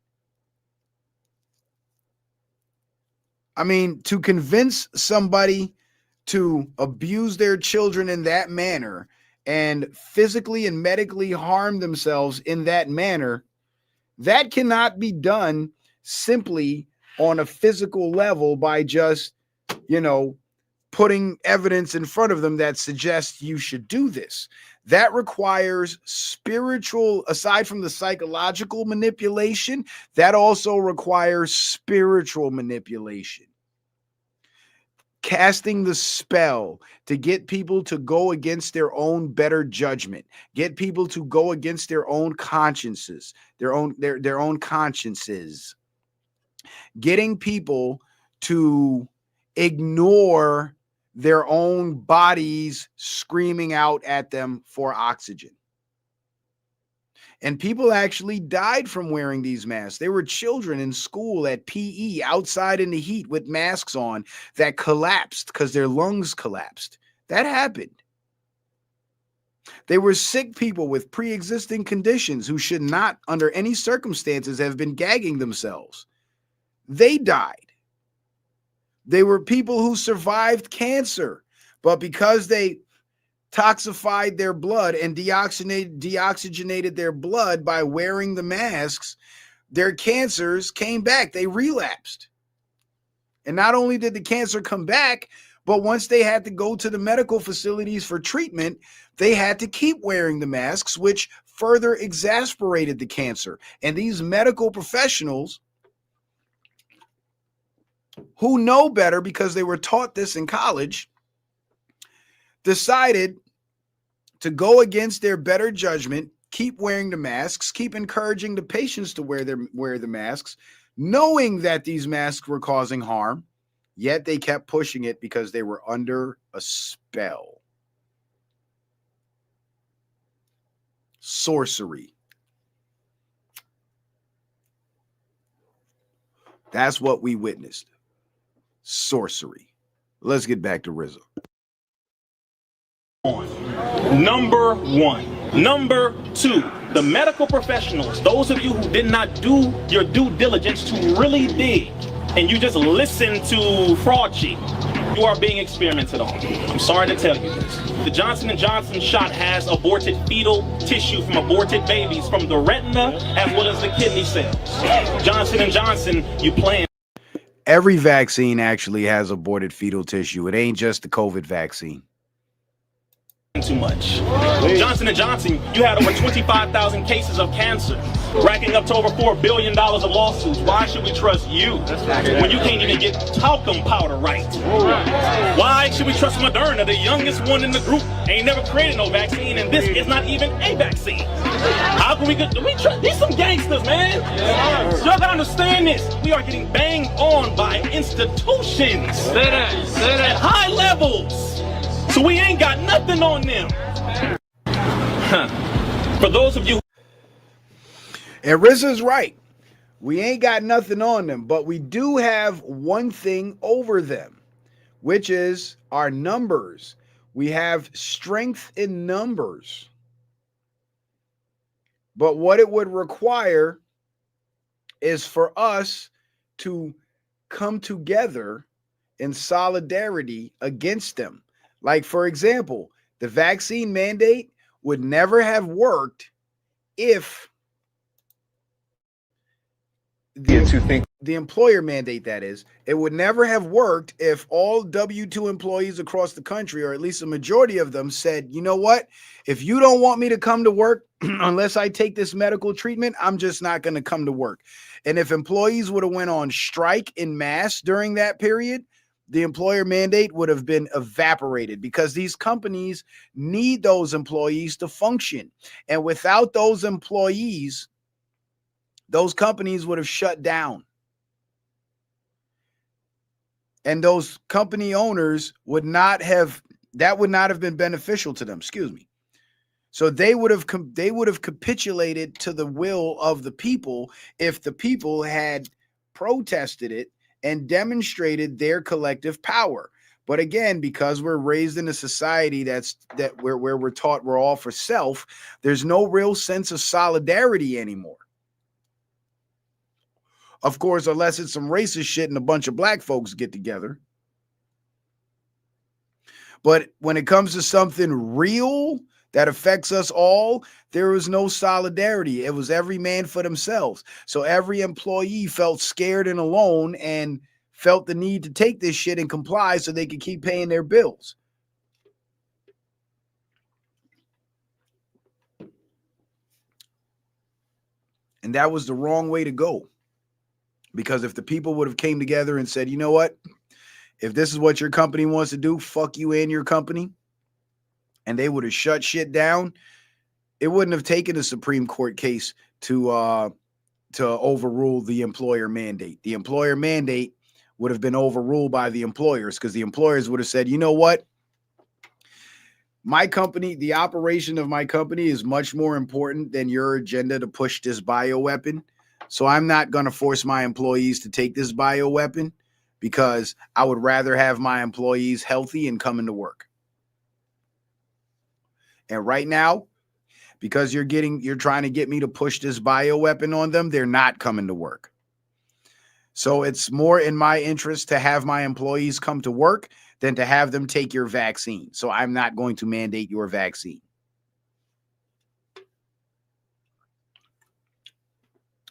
I mean, to convince somebody to abuse their children in that manner and physically and medically harm themselves in that manner, that cannot be done simply on a physical level by just, putting evidence in front of them that suggests you should do this. That requires spiritual, aside from the psychological manipulation, that also requires spiritual manipulation. Casting the spell to get people to go against their own better judgment, get people to go against their own consciences, their own consciences, getting people to ignore their own bodies screaming out at them for oxygen. And people actually died from wearing these masks. There were children in school at PE outside in the heat with masks on that collapsed because their lungs collapsed. That happened. They were sick people with pre-existing conditions who should not, under any circumstances, have been gagging themselves. They died. They were people who survived cancer, but because they toxified their blood and deoxygenated their blood by wearing the masks, their cancers came back. They relapsed. And not only did the cancer come back, but once they had to go to the medical facilities for treatment, they had to keep wearing the masks, which further exasperated the cancer. And these medical professionals, who know better because they were taught this in college, decided to go against their better judgment, keep wearing the masks, keep encouraging the patients to wear the masks, knowing that these masks were causing harm, yet they kept pushing it because they were under a spell. Sorcery. That's what we witnessed. Sorcery. Let's get back to Rizzo. Number one. Number two, the medical professionals, those of you who did not do your due diligence to really dig, and you just listen to Fauci, you are being experimented on. I'm sorry to tell you this. The Johnson & Johnson shot has aborted fetal tissue from aborted babies from the retina as well as the kidney cells. Johnson & Johnson, you plan. Every vaccine actually has aborted fetal tissue. It ain't just the COVID vaccine. Too much. Johnson & Johnson, you had over 25,000 cases of cancer, racking up to over $4 billion of lawsuits. Why should we trust you when you can't even get talcum powder right? Why should we trust Moderna, the youngest one in the group, ain't never created no vaccine, and this is not even a vaccine? How can we trust? These some gangsters, man. Y'all gotta understand this. We are getting banged on by institutions at high levels. So we ain't got nothing on them. For those of you. And Rizzo's right. We ain't got nothing on them, but we do have one thing over them, which is our numbers. We have strength in numbers. But what it would require is for us to come together in solidarity against them. Like, for example, the vaccine mandate would never have worked if the employer mandate, that is, it would never have worked if all W-2 employees across the country, or at least a majority of them, said, you know what, if you don't want me to come to work unless I take this medical treatment, I'm just not going to come to work. And if employees would have went on strike in mass during that period, the employer mandate would have been evaporated, because these companies need those employees to function. And without those employees, those companies would have shut down. And those company owners would not have been beneficial to them. Excuse me. So they would have capitulated to the will of the people if the people had protested it and demonstrated their collective power. But again, because we're raised in a society where we're taught we're all for self, there's no real sense of solidarity anymore. Of course, unless it's some racist shit and a bunch of black folks get together. But when it comes to something real that affects us all, there was no solidarity. It was every man for themselves. So every employee felt scared and alone and felt the need to take this shit and comply so they could keep paying their bills. And that was the wrong way to go. Because if the people would have came together and said, you know what, if this is what your company wants to do, fuck you and your company, and they would have shut shit down, it wouldn't have taken a Supreme Court case to overrule the employer mandate. The employer mandate would have been overruled by the employers, because the employers would have said, you know what, my company, the operation of my company is much more important than your agenda to push this bioweapon. So I'm not going to force my employees to take this bioweapon, because I would rather have my employees healthy and coming to work. And right now, because you're trying to get me to push this bioweapon on them, they're not coming to work. So it's more in my interest to have my employees come to work than to have them take your vaccine. So I'm not going to mandate your vaccine.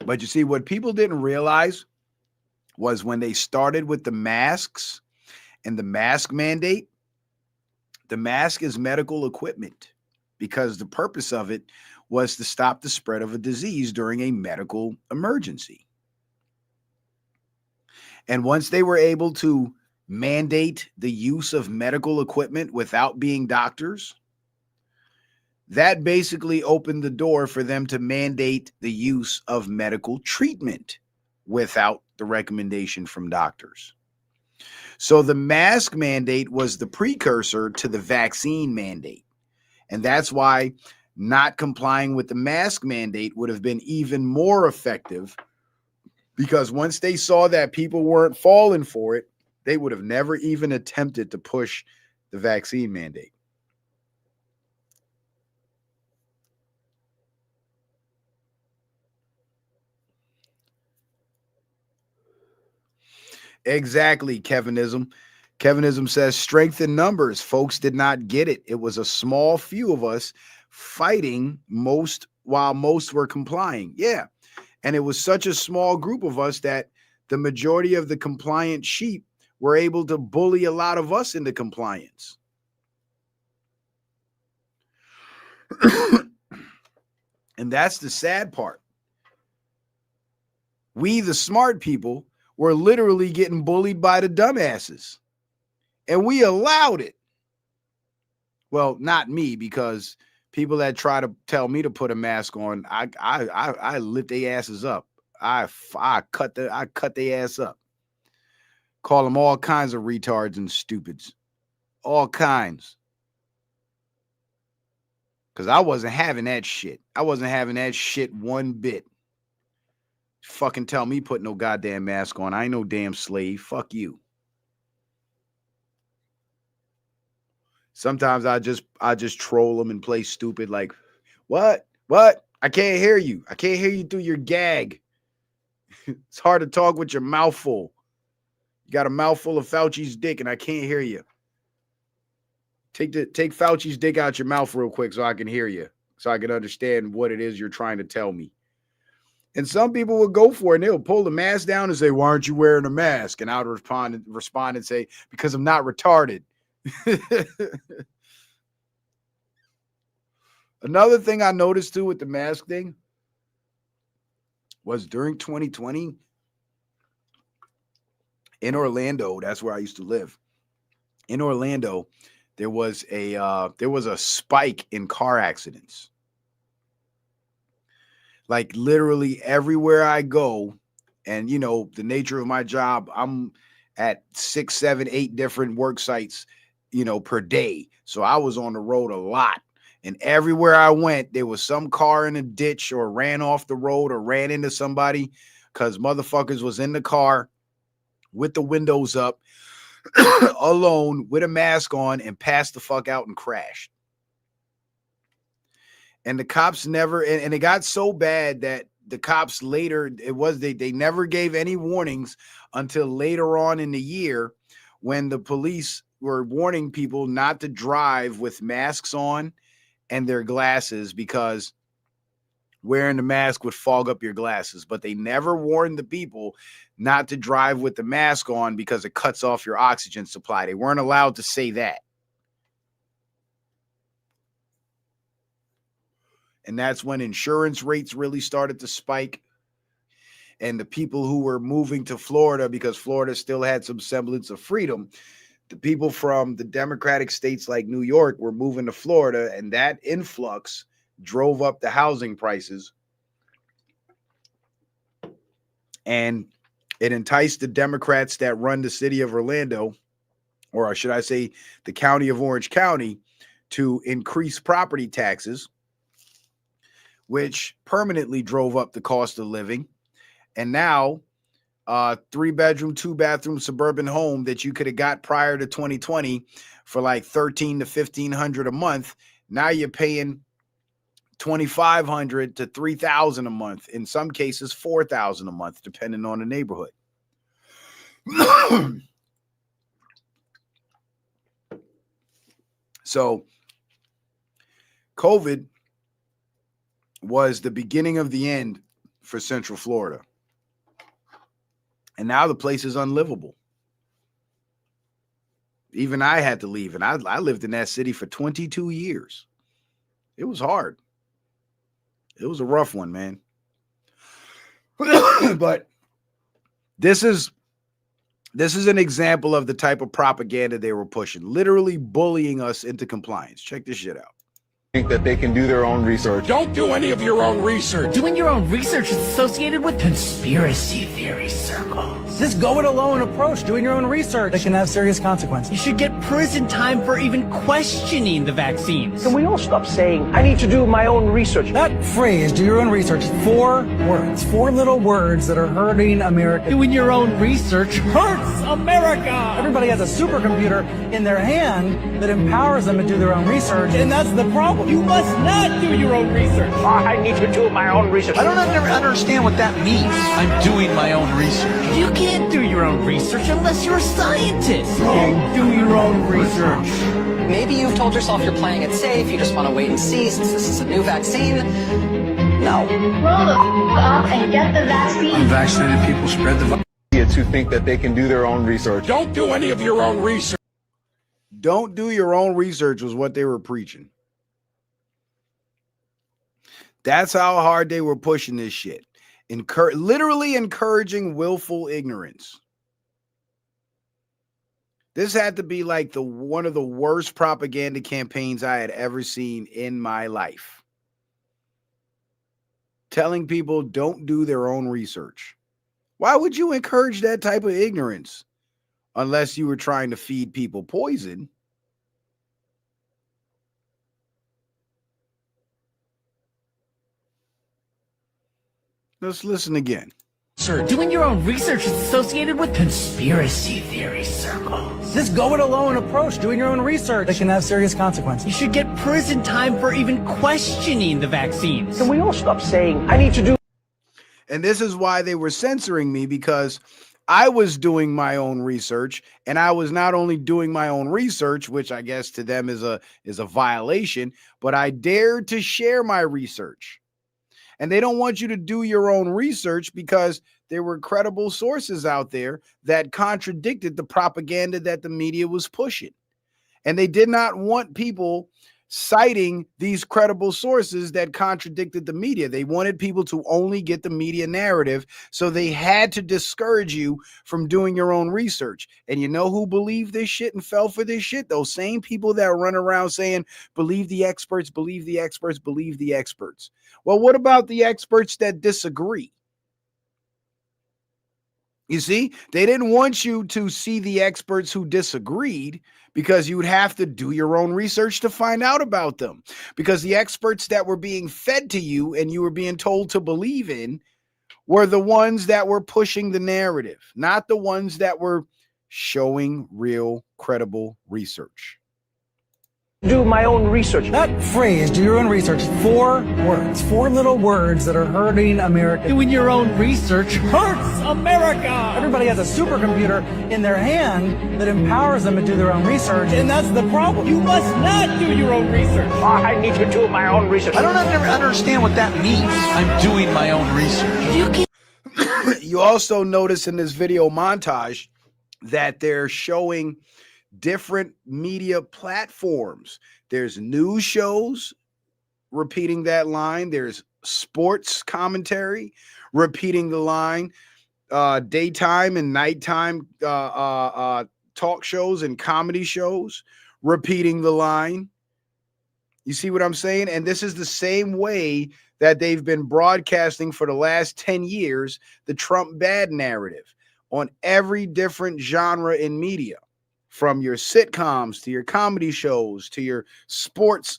But you see, what people didn't realize was when they started with the masks and the mask mandate, the mask is medical equipment, because the purpose of it was to stop the spread of a disease during a medical emergency. And once they were able to mandate the use of medical equipment without being doctors, that basically opened the door for them to mandate the use of medical treatment without the recommendation from doctors. So the mask mandate was the precursor to the vaccine mandate. And that's why not complying with the mask mandate would have been even more effective, because once they saw that people weren't falling for it, they would have never even attempted to push the vaccine mandate. Exactly, Kevinism. Kevinism says strength in numbers. Folks did not get it. It was a small few of us fighting while most were complying. Yeah. And it was such a small group of us that the majority of the compliant sheep were able to bully a lot of us into compliance. And that's the sad part. We, the smart people, were literally getting bullied by the dumbasses. And we allowed it. Well, not me, because people that try to tell me to put a mask on, I lit their asses up. I cut their ass up. Call them all kinds of retards and stupids. All kinds. Because I wasn't having that shit. I wasn't having that shit one bit. Fucking tell me put no goddamn mask on. I ain't no damn slave. Fuck you. Sometimes I just troll them and play stupid, like, what? I can't hear you. I can't hear you through your gag. It's hard to talk with your mouth full. You got a mouthful of Fauci's dick, and I can't hear you. Take Fauci's dick out your mouth real quick so I can hear you, so I can understand what it is you're trying to tell me. And some people will go for it, and they'll pull the mask down and say, "Why aren't you wearing a mask?" And I'll respond and say, "Because I'm not retarded." Another thing I noticed too with the mask thing was during 2020 in Orlando, that's where I used to live. In Orlando, there was a spike in car accidents. Like literally everywhere I go, and you know, the nature of my job, I'm at 6, 7, 8 different work sites, you know, per day. So I was on the road a lot. And everywhere I went, there was some car in a ditch or ran off the road or ran into somebody because motherfuckers was in the car with the windows up, alone, with a mask on, and passed the fuck out and crashed. And the cops never, and it got so bad that the cops later, they never gave any warnings until later on in the year when the police were warning people not to drive with masks on and their glasses because wearing the mask would fog up your glasses. But they never warned the people not to drive with the mask on because it cuts off your oxygen supply. They weren't allowed to say that. And that's when insurance rates really started to spike. And the people who were moving to Florida, because Florida still had some semblance of freedom, the people from the Democratic states like New York were moving to Florida, and that influx drove up the housing prices. And it enticed the Democrats that run the city of Orlando, or should I say the county of Orange County, to increase property taxes, which permanently drove up the cost of living. And now, 3-bedroom, 2-bathroom suburban home that you could have got prior to 2020 for like $1,300 to $1,500 a month. Now you're paying $2,500 to $3,000 a month. In some cases, $4,000 a month, depending on the neighborhood. So, COVID was the beginning of the end for Central Florida. And now the place is unlivable. Even I had to leave, and I lived in that city for 22 years. It was hard. It was a rough one, man. But this is an example of the type of propaganda they were pushing, literally bullying us into compliance. Check this shit out. Think that they can do their own research. Don't do any of your own research. Doing your own research is associated with conspiracy theory circles. This go-it-alone approach, doing your own research, that can have serious consequences. You should get prison time for even questioning the vaccines. Can we all stop saying, I need to do my own research? That phrase, do your own research, 4 words, 4 little words that are hurting America. Doing your own research hurts America. Everybody has a supercomputer in their hand that empowers them to do their own research, and that's the problem. You must not do your own research. I need to do my own research. I don't understand what that means. I'm doing my own research. You can't do your own research unless you're a scientist. Do your own research. Maybe you've told yourself you're playing it safe, you just want to wait and see since this is a new vaccine. No. Roll the up and get the vaccine. Unvaccinated people spread the virus. Idiots who think that they can do their own research. Don't do any of your own research. Don't do your own research was what they were preaching. That's how hard they were pushing this shit. Literally encouraging willful ignorance. This had to be like one of the worst propaganda campaigns I had ever seen in my life. Telling people don't do their own research. Why would you encourage that type of ignorance? Unless you were trying to feed people poison. Let's listen again. Doing your own research is associated with conspiracy theory circles. This go-it-alone approach, doing your own research, that can have serious consequences. You should get prison time for even questioning the vaccines. Can we all stop saying, I need to do... And this is why they were censoring me, because I was doing my own research, and I was not only doing my own research, which I guess to them is a violation, but I dared to share my research. And they don't want you to do your own research because there were credible sources out there that contradicted the propaganda that the media was pushing. And they did not want people citing these credible sources that contradicted the media. They wanted people to only get the media narrative. So they had to discourage you from doing your own research. And you know who believed this shit and fell for this shit? Those same people that run around saying, believe the experts, believe the experts, believe the experts. Well, what about the experts that disagree? You see, they didn't want you to see the experts who disagreed, because you would have to do your own research to find out about them. Because the experts that were being fed to you and you were being told to believe in were the ones that were pushing the narrative, not the ones that were showing real, credible research. Do my own research. That phrase, do your own research, 4 words, 4 little words that are hurting America. Doing your own research hurts America. Everybody has a supercomputer in their hand that empowers them to do their own research, and that's the problem. You must not do your own research. I need to do my own research. I don't understand what that means. I'm doing my own research. You also notice in this video montage that they're showing different media platforms. There's news shows repeating that line. There's sports commentary repeating the line. Daytime and nighttime talk shows and comedy shows repeating the line. You see what I'm saying? And this is the same way that they've been broadcasting for the last 10 years, the Trump bad narrative on every different genre in media. From your sitcoms to your comedy shows to your sports,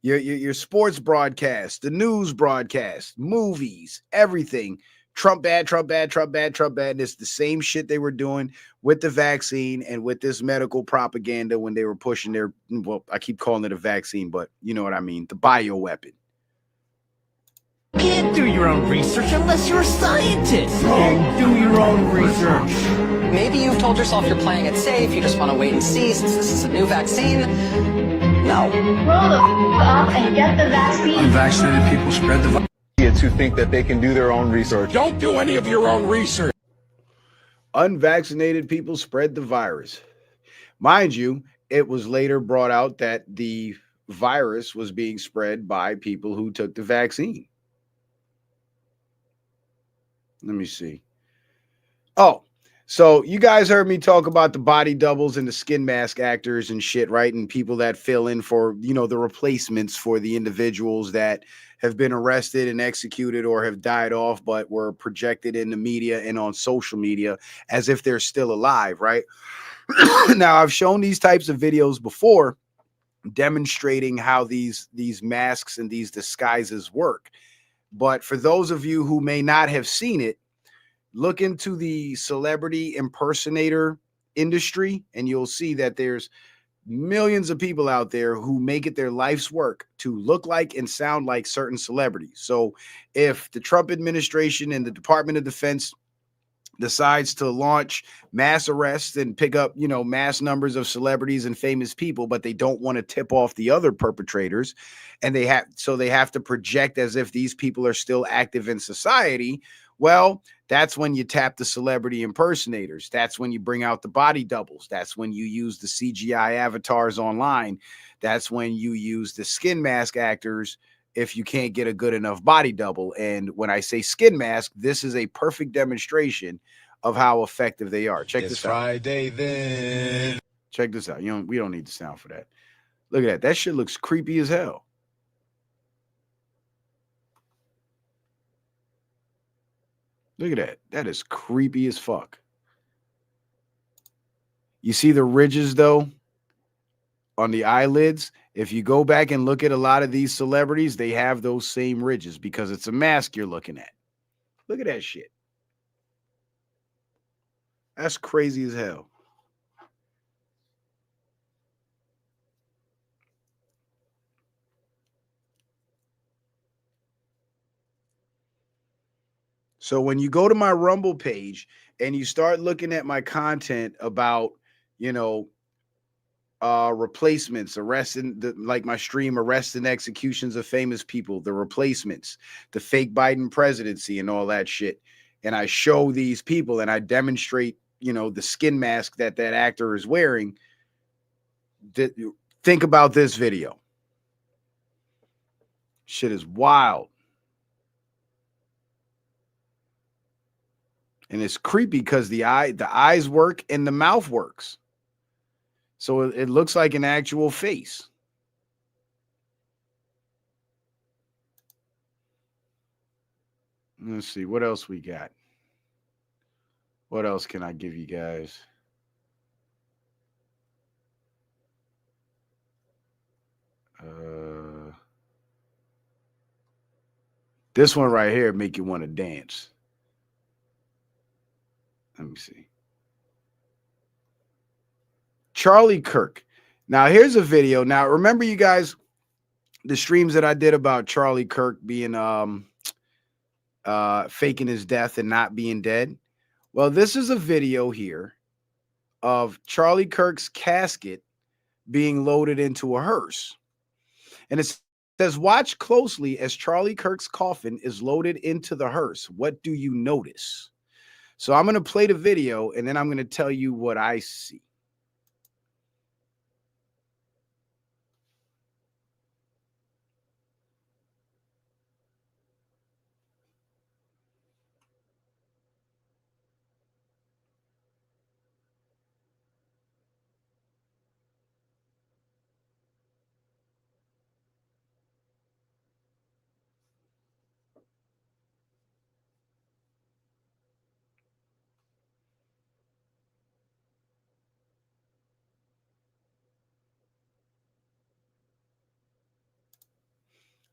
your sports broadcast, the news broadcast, movies, everything. Trump bad, Trump bad, Trump bad, Trump bad. And it's the same shit they were doing with the vaccine and with this medical propaganda when they were pushing their, well, I keep calling it a vaccine, but you know what I mean, the bioweapon. You can't do your own research unless you're a scientist. Do your own research. Maybe you've told yourself you're playing it safe, you just want to wait and see since this is a new vaccine. No. Grow the up and get the vaccine. Unvaccinated people spread the virus. Idiots who think that they can do their own research. Don't do any of your own research. Unvaccinated people spread the virus. Mind you, it was later brought out that the virus was being spread by people who took the vaccine. Let me see. Oh, so you guys heard me talk about the body doubles and the skin mask actors and shit, right? And people that fill in for, you know, the replacements for the individuals that have been arrested and executed or have died off, but were projected in the media and on social media as if they're still alive, right? Now, I've shown these types of videos before demonstrating how these masks and these disguises work. But for those of you who may not have seen it, look into the celebrity impersonator industry, and you'll see that there's millions of people out there who make it their life's work to look like and sound like certain celebrities. So if the Trump administration and the Department of Defense decides to launch mass arrests and pick up, you know, mass numbers of celebrities and famous people, but they don't want to tip off the other perpetrators, and they have to project as if these people are still active in society. Well, that's when you tap the celebrity impersonators. That's when you bring out the body doubles. That's when you use the CGI avatars online. That's when you use the skin mask actors if you can't get a good enough body double. And when I say skin mask, this is a perfect demonstration of how effective they are. Check this out. Friday then. Check this out. We don't need the sound for that. Look at that. That shit looks creepy as hell. Look at that. That is creepy as fuck. You see the ridges, though, on the eyelids? If you go back and look at a lot of these celebrities, they have those same ridges because it's a mask you're looking at. Look at that shit. That's crazy as hell. So when you go to my Rumble page and you start looking at my content about, you know, replacements, like my stream, arrests and executions of famous people, the replacements, the fake Biden presidency and all that shit. And I show these people and I demonstrate, you know, the skin mask that actor is wearing. Think about this video. Shit is wild. And it's creepy because the eyes work and the mouth works. So it looks like an actual face. Let's see what else we got. What else can I give you guys? This one right here make you want to dance. Let me see. Charlie Kirk. Now, here's a video. Now, remember, you guys, the streams that I did about Charlie Kirk being faking his death and not being dead? Well, this is a video here of Charlie Kirk's casket being loaded into a hearse. And it says, watch closely as Charlie Kirk's coffin is loaded into the hearse. What do you notice? So I'm going to play the video and then I'm going to tell you what I see.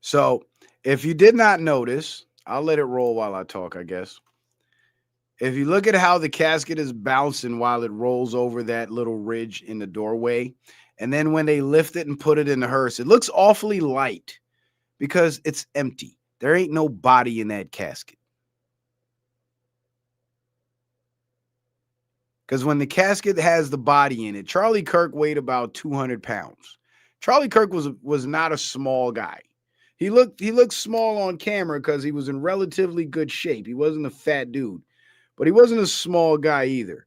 So if you did not notice, I'll let it roll while I talk, I guess. If you look at how the casket is bouncing while it rolls over that little ridge in the doorway, and then when they lift it and put it in the hearse, it looks awfully light because it's empty. There ain't no body in that casket. Because when the casket has the body in it, Charlie Kirk weighed about 200 pounds. Charlie Kirk was not a small guy. He looked small on camera because he was in relatively good shape. He wasn't a fat dude, but he wasn't a small guy either.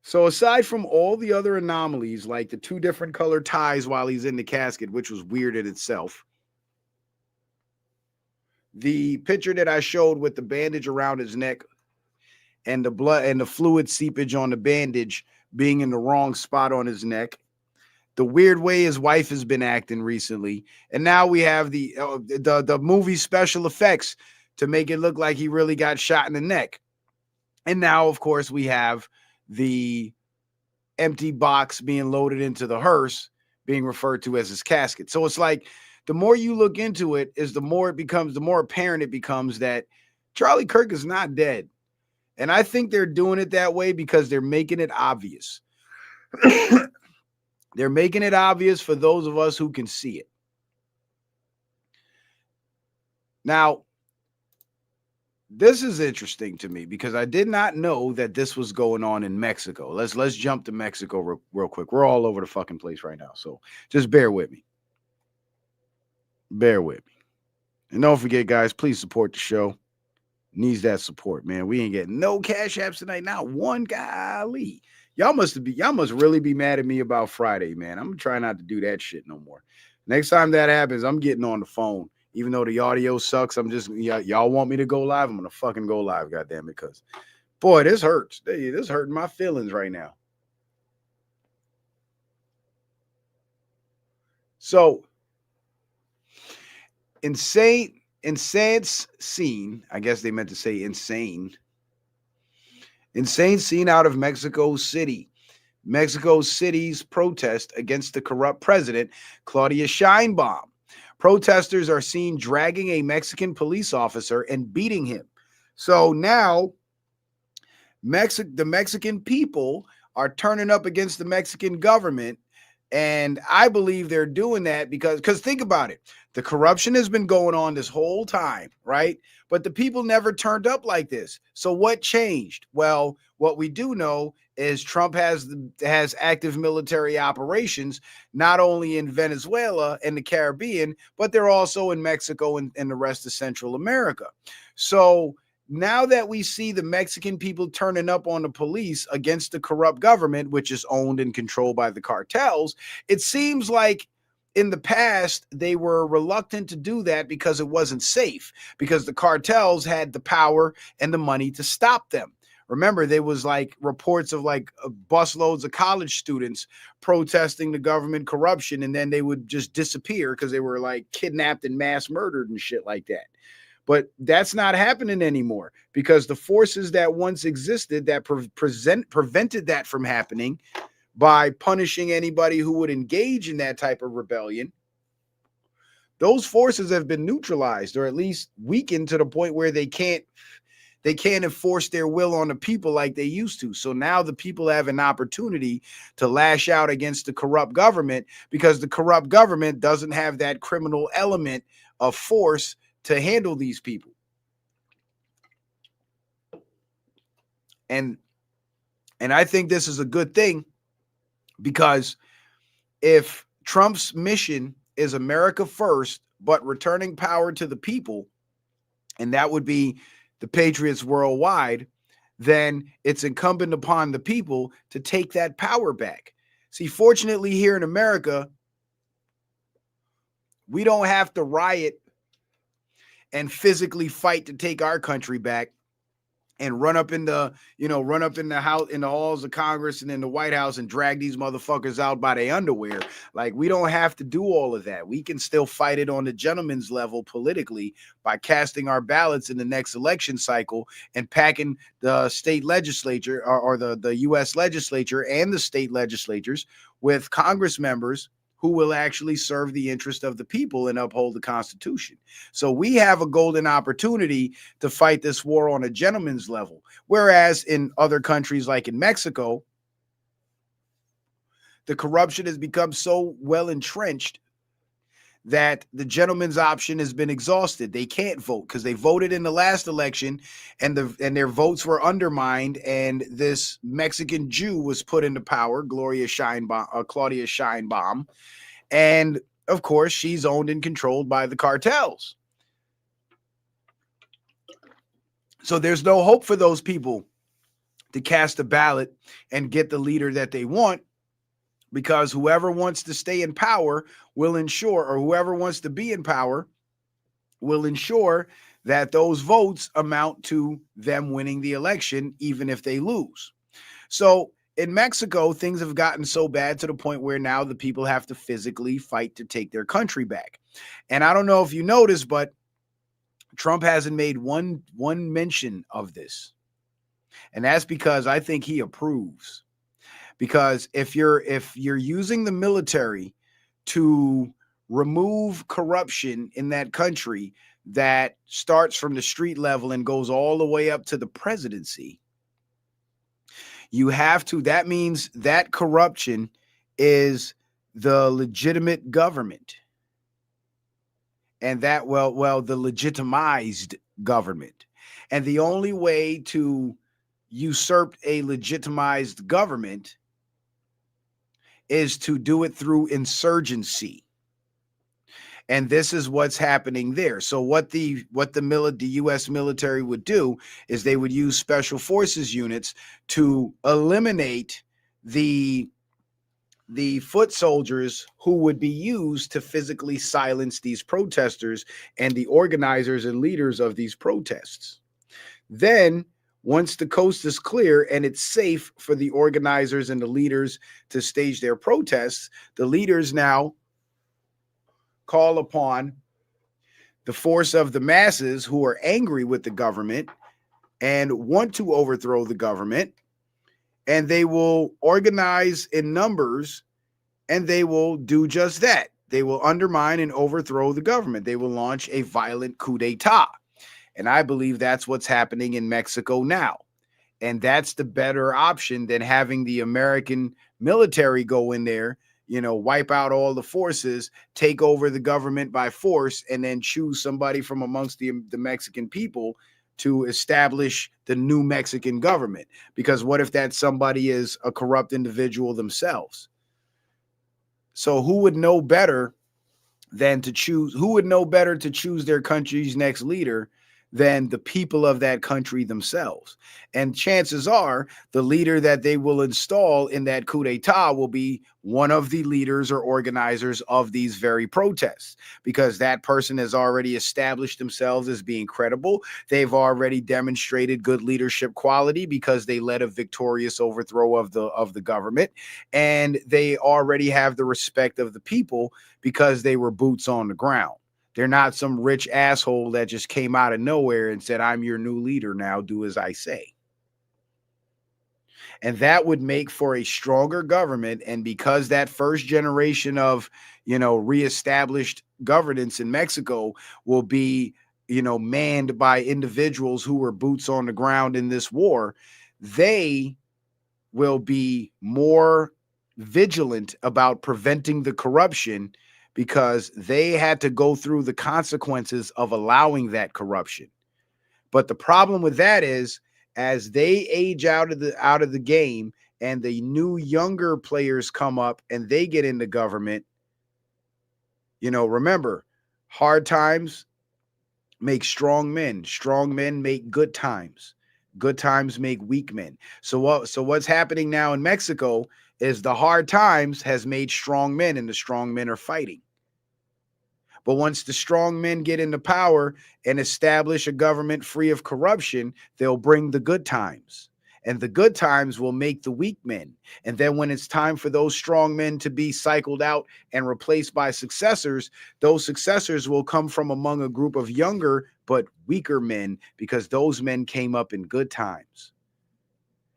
So aside from all the other anomalies, like the 2 different color ties while he's in the casket, which was weird in itself, the picture that I showed with the bandage around his neck and the blood and the fluid seepage on the bandage being in the wrong spot on his neck, the weird way his wife has been acting recently, and now we have the movie special effects to make it look like he really got shot in the neck. And now, of course, we have the empty box being loaded into the hearse being referred to as his casket. So it's like the more you look into it, is the more apparent it becomes that Charlie Kirk is not dead. And I think they're doing it that way because they're making it obvious. They're making it obvious for those of us who can see it. Now, this is interesting to me because I did not know that this was going on in Mexico. Let's jump to Mexico real quick. We're all over the fucking place right now, so just bear with me. Bear with me. And don't forget, guys, please support the show. Needs that support, man. We ain't getting no cash apps tonight. Not one. Golly. Y'all must really be mad at me about Friday, man. I'm trying not to do that shit no more. Next time that happens, I'm getting on the phone. Even though the audio sucks, y'all want me to go live, I'm gonna fucking go live, goddamn it, because boy, this hurts. This hurting my feelings right now. So insane scene, I guess they meant to say insane scene out of Mexico City. Mexico City's protest against the corrupt president, Claudia Sheinbaum. Protesters are seen dragging a Mexican police officer and beating him. So now the Mexican people are turning up against the Mexican government. And I believe they're doing that because think about it. The corruption has been going on this whole time, right? But the people never turned up like this. So what changed? Well, what we do know is Trump has active military operations, not only in Venezuela and the Caribbean, but they're also in Mexico and the rest of Central America. So now that we see the Mexican people turning up on the police against the corrupt government, which is owned and controlled by the cartels, it seems like in the past they were reluctant to do that because it wasn't safe, because the cartels had the power and the money to stop them. Remember, there was like reports of like busloads of college students protesting the government corruption, and then they would just disappear because they were like kidnapped and mass murdered and shit like that. But that's not happening anymore because the forces that once existed that prevented that from happening by punishing anybody who would engage in that type of rebellion, those forces have been neutralized or at least weakened to the point where they can't enforce their will on the people like they used to. So now the people have an opportunity to lash out against the corrupt government because the corrupt government doesn't have that criminal element of force to handle these people. And I think this is a good thing, because if Trump's mission is America first, but returning power to the people, and that would be the patriots worldwide, then it's incumbent upon the people to take that power back. See, fortunately here in America, we don't have to riot and physically fight to take our country back and run up in the house, in the halls of Congress and in the White House and drag these motherfuckers out by their underwear. Like, we don't have to do all of that. We can still fight it on the gentleman's level politically by casting our ballots in the next election cycle and packing the state legislature or the U.S. legislature and the state legislatures with Congress members who will actually serve the interest of the people and uphold the Constitution. So we have a golden opportunity to fight this war on a gentleman's level. Whereas in other countries, like in Mexico, the corruption has become so well entrenched that the gentleman's option has been exhausted. They can't vote because they voted in the last election and their votes were undermined, and this Mexican Jew was put into power, Claudia Sheinbaum. And of course, she's owned and controlled by the cartels. So there's no hope for those people to cast a ballot and get the leader that they want, because whoever wants to stay in power will ensure, or whoever wants to be in power will ensure that those votes amount to them winning the election, even if they lose. So in Mexico, things have gotten so bad to the point where now the people have to physically fight to take their country back. And I don't know if you noticed, but Trump hasn't made one mention of this. And that's because I think he approves. Because if you're using the military to remove corruption in that country that starts from the street level and goes all the way up to the presidency, you have to, that means that corruption is the legitimate government. And that, the legitimized government. And the only way to usurp a legitimized government is to do it through insurgency. And this is what's happening there. So what the U.S. military would do is they would use special forces units to eliminate the foot soldiers who would be used to physically silence these protesters and the organizers and leaders of these protests. Then, once the coast is clear and it's safe for the organizers and the leaders to stage their protests, the leaders now call upon the force of the masses who are angry with the government and want to overthrow the government, and they will organize in numbers and they will do just that. They will undermine and overthrow the government. They will launch a violent coup d'etat. And I believe that's what's happening in Mexico now. And that's the better option than having the American military go in there, wipe out all the forces, take over the government by force, and then choose somebody from amongst the Mexican people to establish the new Mexican government. Because what if that somebody is a corrupt individual themselves? So who would know better to choose their country's next leader than the people of that country themselves? And chances are the leader that they will install in that coup d'etat will be one of the leaders or organizers of these very protests, because that person has already established themselves as being credible. They've already demonstrated good leadership quality because they led a victorious overthrow of the government, and they already have the respect of the people because they were boots on the ground. They're not some rich asshole that just came out of nowhere and said, I'm your new leader now, do as I say. And that would make for a stronger government. And because that first generation of, reestablished governance in Mexico will be, manned by individuals who were boots on the ground in this war, they will be more vigilant about preventing the corruption, because they had to go through the consequences of allowing that corruption. But the problem with that is, as they age out of the game and the new younger players come up and they get into government, remember, hard times make strong men. Strong men make good times. Good times make weak men. So what's happening now in Mexico is the hard times has made strong men, and the strong men are fighting. But once the strong men get into power and establish a government free of corruption, they'll bring the good times. And the good times will make the weak men. And then when it's time for those strong men to be cycled out and replaced by successors, those successors will come from among a group of younger but weaker men, because those men came up in good times.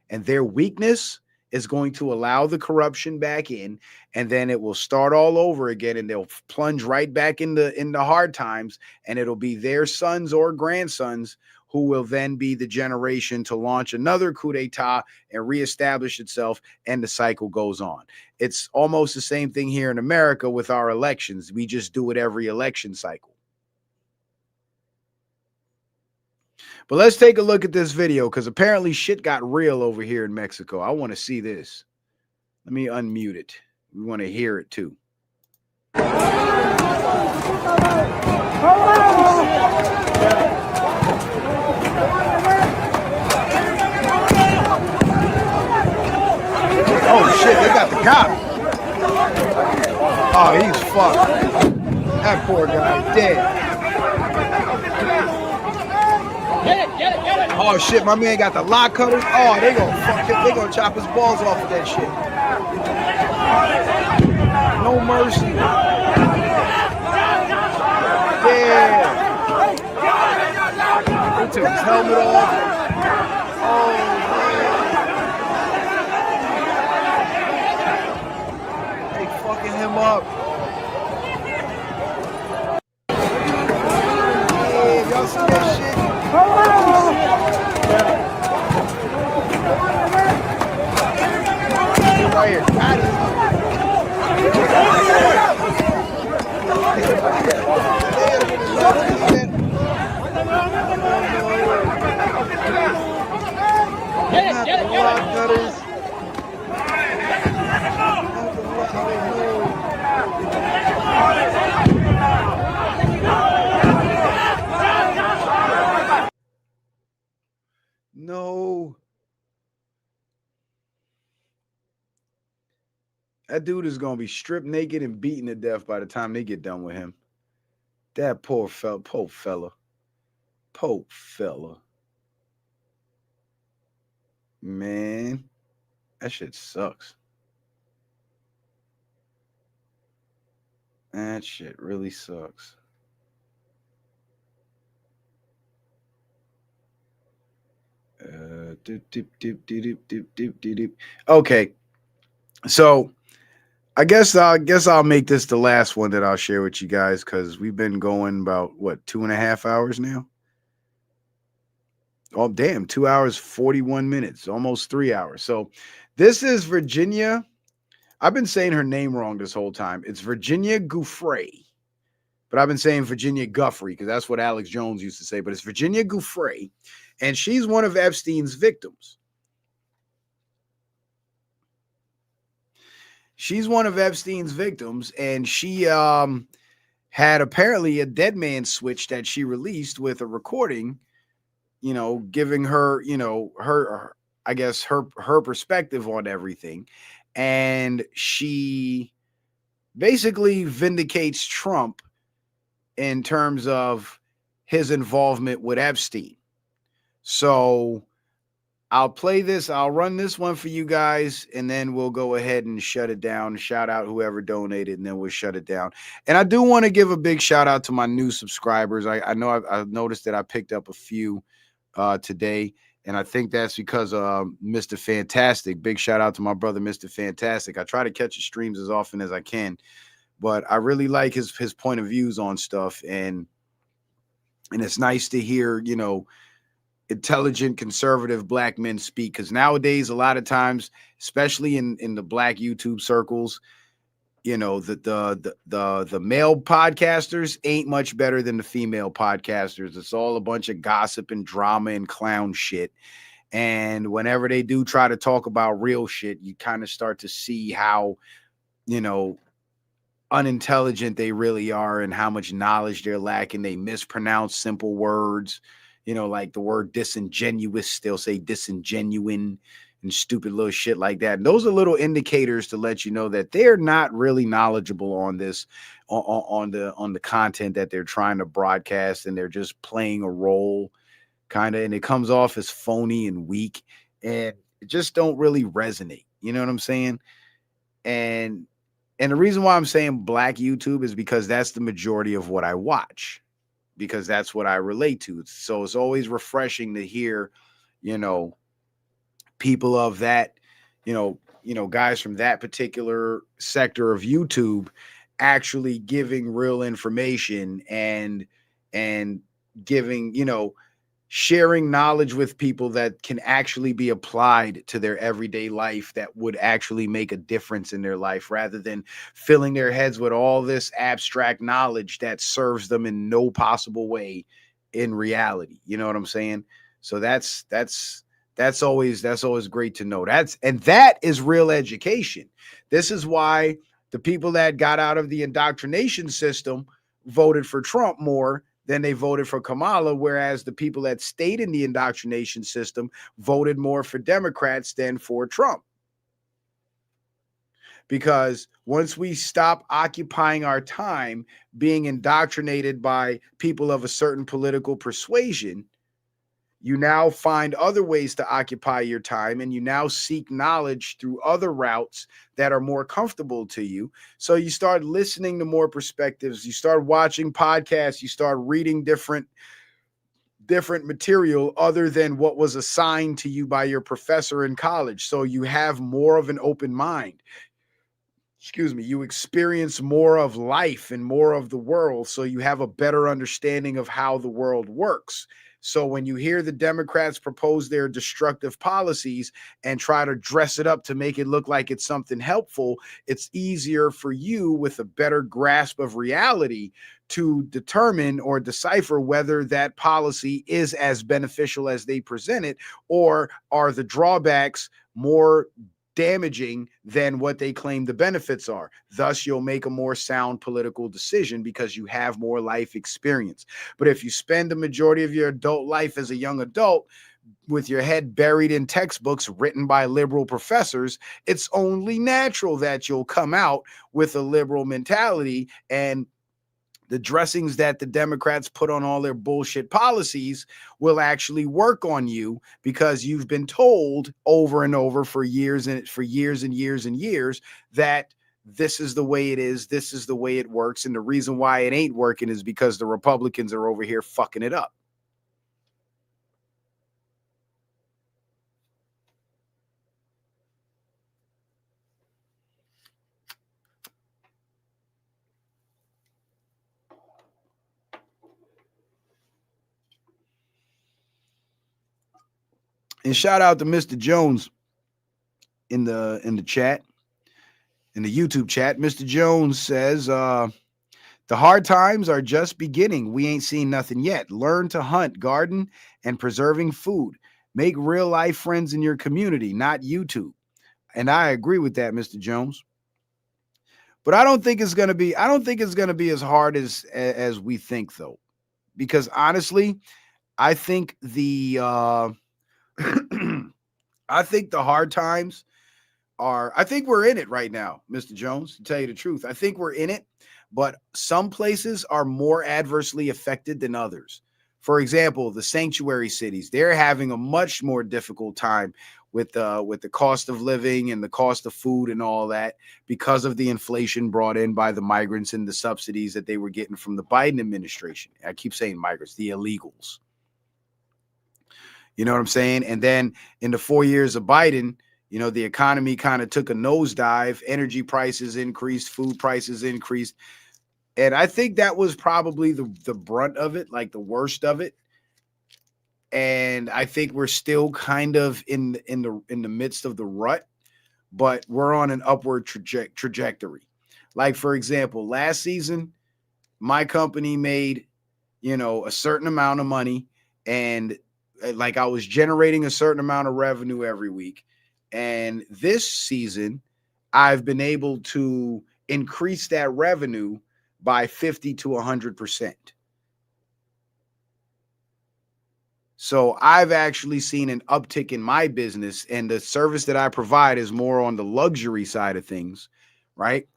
And their weakness is going to allow the corruption back in, and then it will start all over again, and they'll plunge right back into hard times, and it'll be their sons or grandsons who will then be the generation to launch another coup d'etat and reestablish itself, and the cycle goes on. It's almost the same thing here in America with our elections. We just do it every election cycle. But let's take a look at this video, because apparently shit got real over here in Mexico. I want to see this. Let me unmute it. We want to hear it too. Oh shit, they got the cop. Oh, he's fucked. That poor guy dead. Oh shit, my man got the lock cutters. Oh, they gonna fuck him. They gonna chop his balls off with that shit. No mercy. Yeah. They took his helmet off. Oh man. They fucking him up. Yeah, y'all see that shit? Right here. Got it. Get it. No. That dude is going to be stripped naked and beaten to death by the time they get done with him. That poor fella. Man, that shit sucks. That shit really sucks. Okay. So I guess I'll make this the last one that I'll share with you guys because we've been going about what 2.5 hours now. Oh damn, 2 hours 41 minutes, almost 3 hours. So this is Virginia. I've been saying her name wrong this whole time. It's Virginia Giuffre, but I've been saying Virginia Guffrey because that's what Alex Jones used to say. But it's Virginia Giuffre, and she's one of Epstein's victims. She's one of Epstein's victims, and she had apparently a dead man switch that she released with a recording, giving her, her I guess her perspective on everything. And she basically vindicates Trump in terms of his involvement with Epstein. So I'll play this. I'll run this one for you guys, and then we'll go ahead and shut it down. Shout out whoever donated, and then we'll shut it down. And I do want to give a big shout out to my new subscribers. I know I've noticed that I picked up a few today, and I think that's because Mr. Fantastic. Big shout out to my brother, Mr. Fantastic. I try to catch his streams as often as I can, but I really like his point of views on stuff, and it's nice to hear, intelligent conservative black men speak, because nowadays a lot of times, especially in the black YouTube circles, the male podcasters ain't much better than the female podcasters. It's all a bunch of gossip and drama and clown shit. And whenever they do try to talk about real shit, you kind of start to see how unintelligent they really are and how much knowledge they're lacking. They mispronounce simple words. Like the word disingenuous, they'll say disingenuine and stupid little shit like that. And those are little indicators to let you know that they're not really knowledgeable on this, on the content that they're trying to broadcast, and they're just playing a role kind of, and it comes off as phony and weak, and it just don't really resonate. You know what I'm saying? And the reason why I'm saying black YouTube is because that's the majority of what I watch, because that's what I relate to. So it's always refreshing to hear, people of that, guys from that particular sector of YouTube actually giving real information and giving, sharing knowledge with people that can actually be applied to their everyday life, that would actually make a difference in their life, rather than filling their heads with all this abstract knowledge that serves them in no possible way in reality. You know what I'm saying? So that's always great to know. That is real education. This is why the people that got out of the indoctrination system voted for Trump more than they voted for Kamala, whereas the people that stayed in the indoctrination system voted more for Democrats than for Trump. Because once we stop occupying our time being indoctrinated by people of a certain political persuasion, you now find other ways to occupy your time, and you now seek knowledge through other routes that are more comfortable to you. So you start listening to more perspectives, you start watching podcasts, you start reading different material other than what was assigned to you by your professor in college. So you have more of an open mind. You experience more of life and more of the world, so you have a better understanding of how the world works. So when you hear the Democrats propose their destructive policies and try to dress it up to make it look like it's something helpful, it's easier for you, with a better grasp of reality, to determine or decipher whether that policy is as beneficial as they present it, or are the drawbacks more damaging than what they claim the benefits are. Thus, you'll make a more sound political decision because you have more life experience. But if you spend the majority of your adult life as a young adult with your head buried in textbooks written by liberal professors, it's only natural that you'll come out with a liberal mentality, and the dressings that the Democrats put on all their bullshit policies will actually work on you, because you've been told over and over for years and years that this is the way it is, this is the way it works, and the reason why it ain't working is because the Republicans are over here fucking it up. And shout out to Mr. Jones in the chat, in the YouTube chat. Mr. Jones says, the hard times are just beginning. We ain't seen nothing yet. Learn to hunt, garden, and preserving food. Make real life friends in your community, not YouTube. And I agree with that, Mr. Jones. But I don't think it's gonna be as hard as we think, though. Because honestly, I think the I think the hard times I think we're in it right now, Mr. Jones, to tell you the truth. I think we're in it, but some places are more adversely affected than others. For example, the sanctuary cities, they're having a much more difficult time with the cost of living and the cost of food and all that because of the inflation brought in by the migrants and the subsidies that they were getting from the Biden administration. I keep saying migrants, the illegals. You know what I'm saying? And then in the 4 years of Biden, you know, the economy kind of took a nosedive. Energy prices increased, food prices increased. And I think that was probably the brunt of it, like the worst of it. And I think we're still kind of in the midst of the rut, but we're on an upward trajectory. Like, for example, last season, my company made, you know, a certain amount of money, and like I was generating a certain amount of revenue every week. And this season, I've been able to increase that revenue by 50 to 100%. So I've actually seen an uptick in my business, and the service that I provide is more on the luxury side of things, right?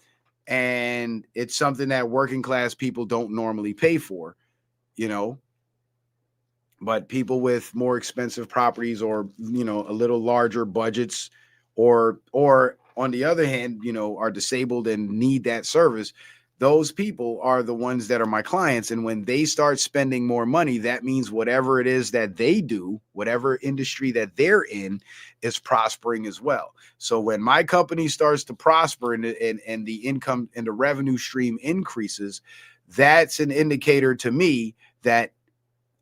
And it's something that working class people don't normally pay for, you know, but people with more expensive properties or, you know, a little larger budgets or on the other hand, you know, are disabled and need that service. Those people are the ones that are my clients. And when they start spending more money, that means whatever it is that they do, whatever industry that they're in, is prospering as well. So when my company starts to prosper and the income and the revenue stream increases, that's an indicator to me that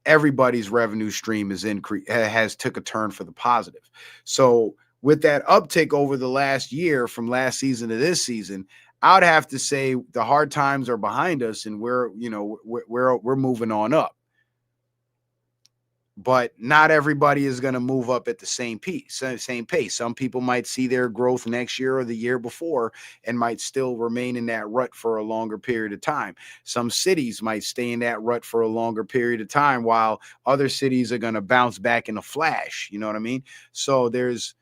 everybody's revenue stream has took a turn for the positive. So with that uptick over the last year, from last season to this season, I'd have to say the hard times are behind us, and we're moving on up. But not everybody is going to move up at the same pace. Some people might see their growth next year or the year before and might still remain in that rut for a longer period of time. Some cities might stay in that rut for a longer period of time, while other cities are going to bounce back in a flash. You know what I mean? So there's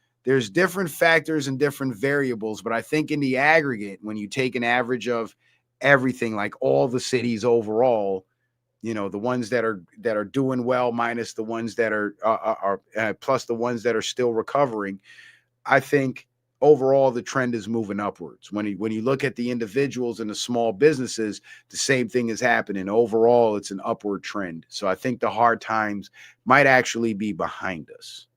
different factors and different variables, but I think in the aggregate, when you take an average of everything, like all the cities overall, you know, the ones that are doing well minus the ones that are plus the ones that are still recovering, I think overall the trend is moving upwards. When you look at the individuals and the small businesses, the same thing is happening. Overall, it's an upward trend. So I think the hard times might actually be behind us.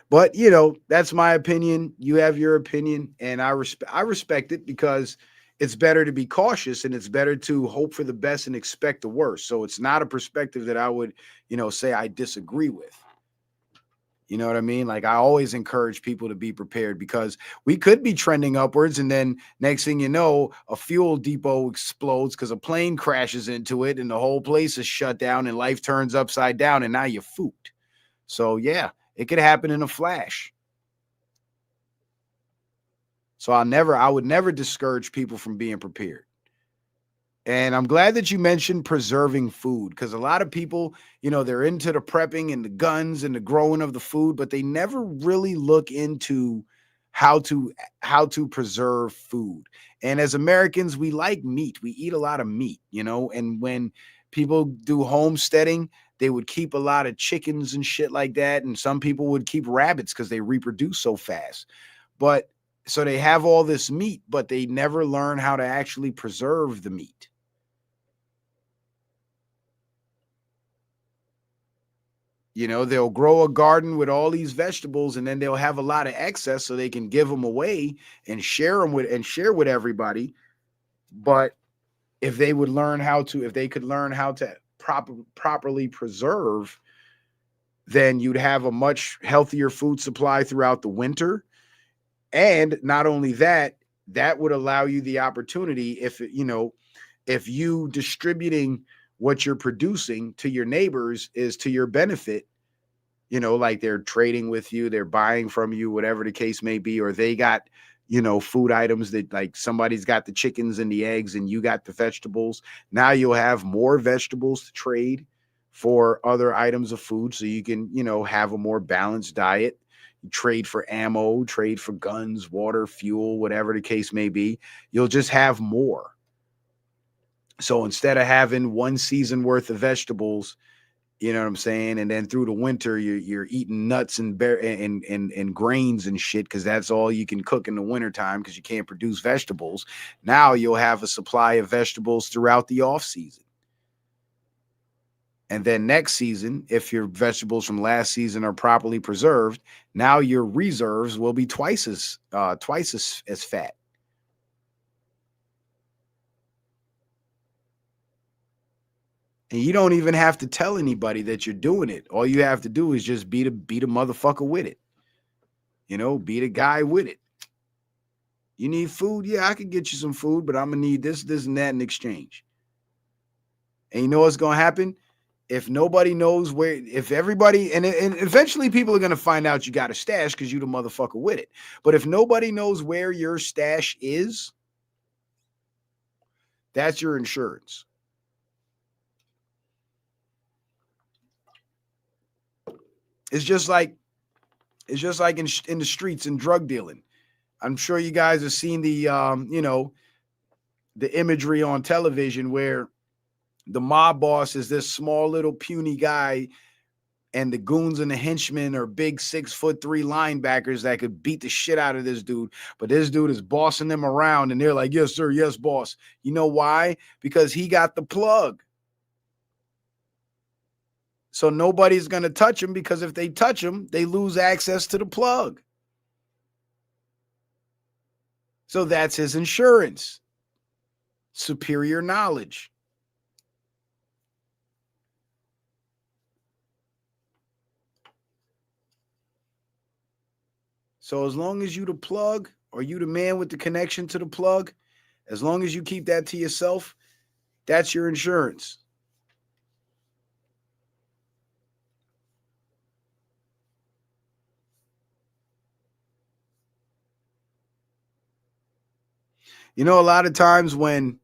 But, you know, that's my opinion. You have your opinion, and I respect it, because it's better to be cautious and it's better to hope for the best and expect the worst. So it's not a perspective that I would, you know, say I disagree with. You know what I mean? Like, I always encourage people to be prepared, because we could be trending upwards, and then next thing you know, a fuel depot explodes because a plane crashes into it and the whole place is shut down and life turns upside down, and now you're fooped. So yeah, it could happen in a flash. So I would never discourage people from being prepared. And I'm glad that you mentioned preserving food, because a lot of people, you know, they're into the prepping and the guns and the growing of the food, but they never really look into how to preserve food. And as Americans, we like meat. We eat a lot of meat, you know, and when people do homesteading, they would keep a lot of chickens and shit like that. And some people would keep rabbits because they reproduce so fast. But so they have all this meat, but they never learn how to actually preserve the meat. You know, they'll grow a garden with all these vegetables, and then they'll have a lot of excess so they can give them away and share with everybody. But if they could learn how to properly preserve, then you'd have a much healthier food supply throughout the winter. And not only that, that would allow you the opportunity, if you distributing what you're producing to your neighbors is to your benefit, like they're trading with you, they're buying from you, whatever the case may be, or they got, food items that, like, somebody's got the chickens and the eggs and you got the vegetables. Now you'll have more vegetables to trade for other items of food, so you can, have a more balanced diet. You trade for ammo, trade for guns, water, fuel, whatever the case may be. You'll just have more. So instead of having one season worth of vegetables, you know what I'm saying, and then through the winter you're eating nuts and grains and shit, because that's all you can cook in the wintertime because you can't produce vegetables. Now you'll have a supply of vegetables throughout the off season. And then next season, if your vegetables from last season are properly preserved, now your reserves will be twice as fat. And you don't even have to tell anybody that you're doing it. All you have to do is just be the motherfucker with it. Be the guy with it. You need food? Yeah, I can get you some food, but I'm going to need this, and that in exchange. And you know what's going to happen? If nobody knows where, if everybody, and eventually people are going to find out you got a stash because you the motherfucker with it. But if nobody knows where your stash is, that's your insurance. It's just like in the streets and drug dealing. I'm sure you guys have seen the the imagery on television where the mob boss is this small little puny guy, and the goons and the henchmen are big 6'3" linebackers that could beat the shit out of this dude. But this dude is bossing them around, and they're like, "Yes, sir. Yes, boss." You know why? Because he got the plug. So nobody's going to touch him, because if they touch him, they lose access to the plug. So that's his insurance. Superior knowledge. So as long as you the plug, or you the man with the connection to the plug, as long as you keep that to yourself, that's your insurance. A lot of times when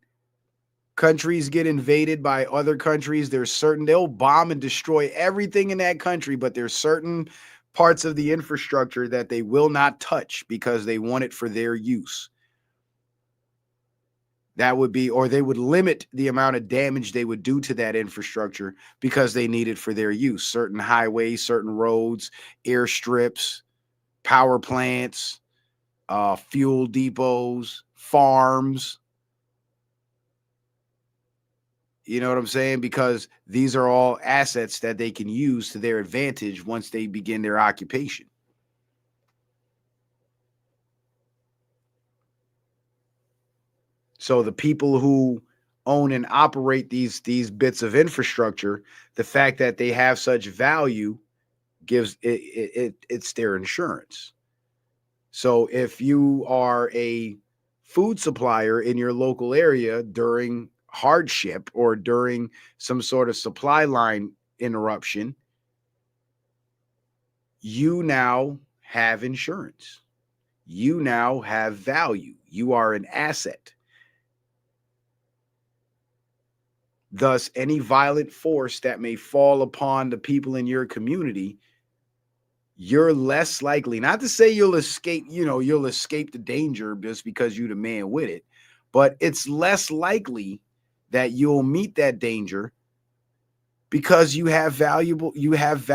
countries get invaded by other countries, they'll bomb and destroy everything in that country, but there's certain parts of the infrastructure that they will not touch because they want it for their use. That would be, or they would limit the amount of damage they would do to that infrastructure because they need it for their use. Certain highways, certain roads, airstrips, power plants, fuel depots, farms. You know what I'm saying? Because these are all assets that they can use to their advantage once they begin their occupation. So the people who own and operate these bits of infrastructure, the fact that they have such value gives it's their insurance. So if you are a food supplier in your local area during hardship or during some sort of supply line interruption, you now have insurance. You now have value. You are an asset. Thus, any violent force that may fall upon the people in your community, you're less likely, not to say you'll escape, you'll escape the danger just because you're the man with it, but it's less likely that you'll meet that danger because you have value. You have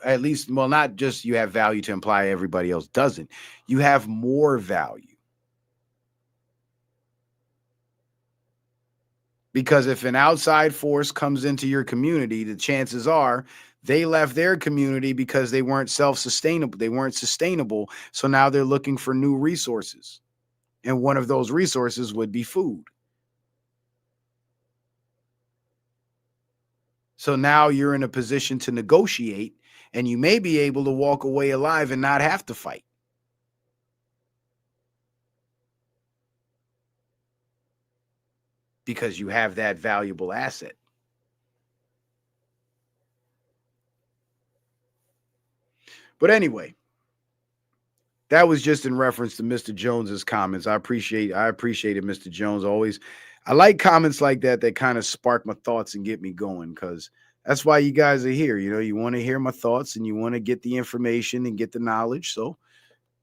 at least, well, not just you have value to imply everybody else doesn't. You have more value. Because if an outside force comes into your community, the chances are they left their community because they weren't self-sustainable. They weren't sustainable. So now they're looking for new resources. And one of those resources would be food. So now you're in a position to negotiate, and you may be able to walk away alive and not have to fight. Because you have that valuable asset. But anyway, that was just in reference to Mr. Jones's comments. I appreciate it, Mr. Jones. Always, I like comments like that kind of spark my thoughts and get me going, because that's why you guys are here. You know, you want to hear my thoughts and you want to get the information and get the knowledge. So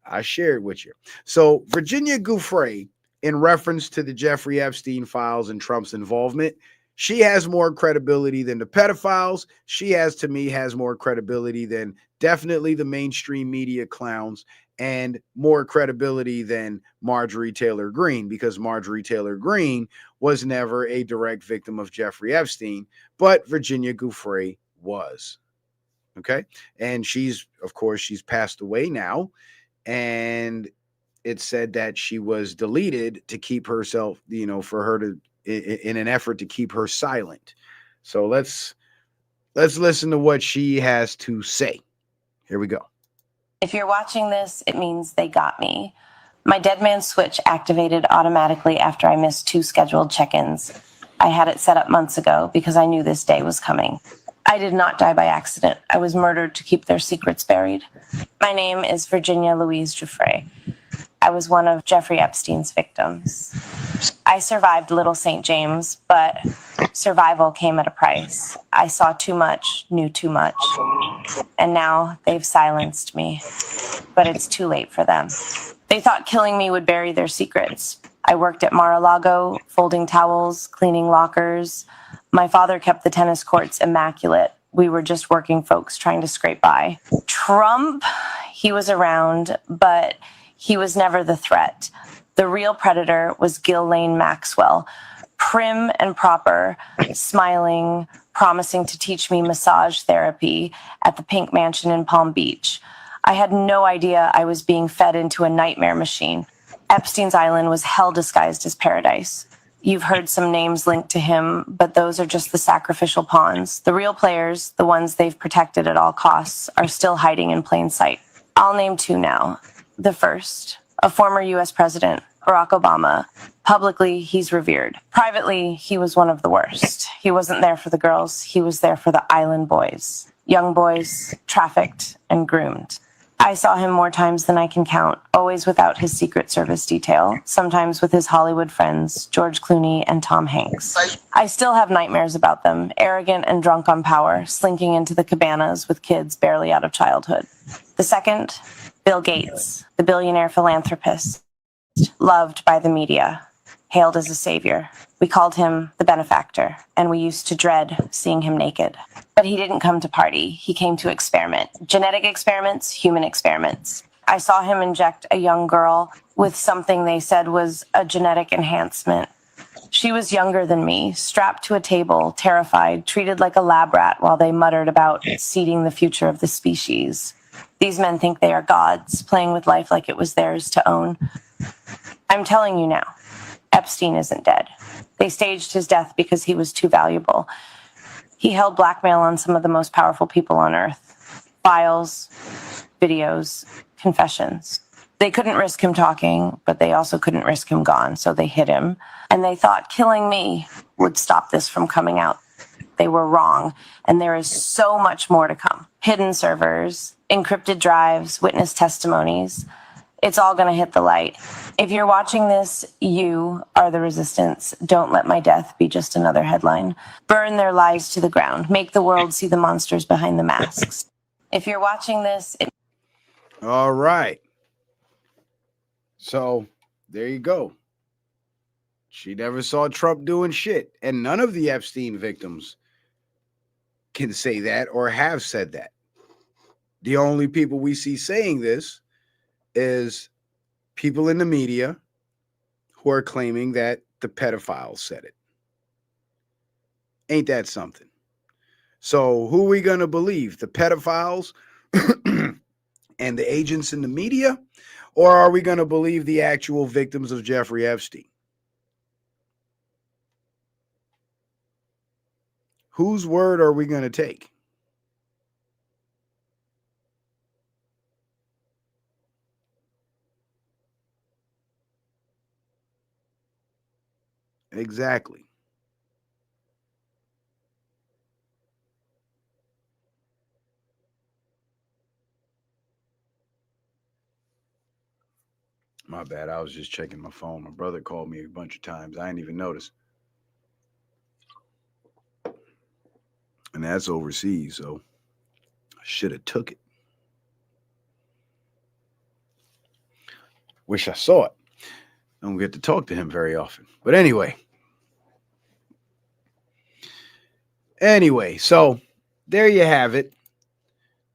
I share it with you. So Virginia Giuffre, in reference to the Jeffrey Epstein files and Trump's involvement, she has more credibility than the pedophiles. She has more credibility than definitely the mainstream media clowns, and more credibility than Marjorie Taylor Greene, because Marjorie Taylor Greene was never a direct victim of Jeffrey Epstein, but Virginia Giuffre was. Okay. And she's passed away now. And it said that she was deleted to keep herself, for her to, in an effort to keep her silent. So let's listen to what she has to say. Here we go. If you're watching this, it means they got me. My dead man switch activated automatically after I missed 2 scheduled check-ins. I had it set up months ago because I knew this day was coming. I did not die by accident. I was murdered to keep their secrets buried. My name is Virginia Louise Giuffre. I was one of Jeffrey Epstein's victims. I survived Little St. James, but survival came at a price. I saw too much, knew too much, and now they've silenced me. But it's too late for them. They thought killing me would bury their secrets. I worked at Mar-a-Lago, folding towels, cleaning lockers. My father kept the tennis courts immaculate. We were just working folks trying to scrape by. Trump, he was around, but he was never the threat. The real predator was Ghislaine Maxwell, prim and proper, smiling, promising to teach me massage therapy at the Pink Mansion in Palm Beach. I had no idea I was being fed into a nightmare machine. Epstein's Island was hell disguised as paradise. You've heard some names linked to him, but those are just the sacrificial pawns. The real players, the ones they've protected at all costs, are still hiding in plain sight. I'll name 2 now. The first, a former U.S. president, Barack Obama. Publicly, he's revered. Privately, he was one of the worst. He wasn't there for the girls. He was there for the island boys. Young boys, trafficked and groomed. I saw him more times than I can count, always without his Secret Service detail, sometimes with his Hollywood friends, George Clooney and Tom Hanks. I still have nightmares about them, arrogant and drunk on power, slinking into the cabanas with kids barely out of childhood. The second, Bill Gates, the billionaire philanthropist, loved by the media, hailed as a savior. We called him the benefactor, and we used to dread seeing him naked. But he didn't come to party. He came to experiment. Genetic experiments, human experiments. I saw him inject a young girl with something they said was a genetic enhancement. She was younger than me, strapped to a table, terrified, treated like a lab rat while they muttered about seeding the future of the species. These men think they are gods, playing with life like it was theirs to own. I'm telling you now, Epstein isn't dead. They staged his death because he was too valuable. He held blackmail on some of the most powerful people on earth. Files, videos, confessions. They couldn't risk him talking, but they also couldn't risk him gone, so they hid him. And they thought killing me would stop this from coming out. They were wrong, and there is so much more to come. Hidden servers, encrypted drives, witness testimonies. It's all going to hit the light. If you're watching this, you are the resistance. Don't let my death be just another headline. Burn their lies to the ground. Make the world see the monsters behind the masks. If you're watching this... All right. So, there you go. She never saw Trump doing shit. And none of the Epstein victims can say that or have said that. The only people we see saying this is people in the media who are claiming that the pedophiles said it. Ain't that something? So who are we going to believe? The pedophiles and the agents in the media? Or are we going to believe the actual victims of Jeffrey Epstein? Whose word are we going to take? Exactly. My bad. I was just checking my phone. My brother called me a bunch of times. I didn't even notice. And that's overseas, so I should have took it. Wish I saw it. I don't get to talk to him very often. But anyway, so there you have it.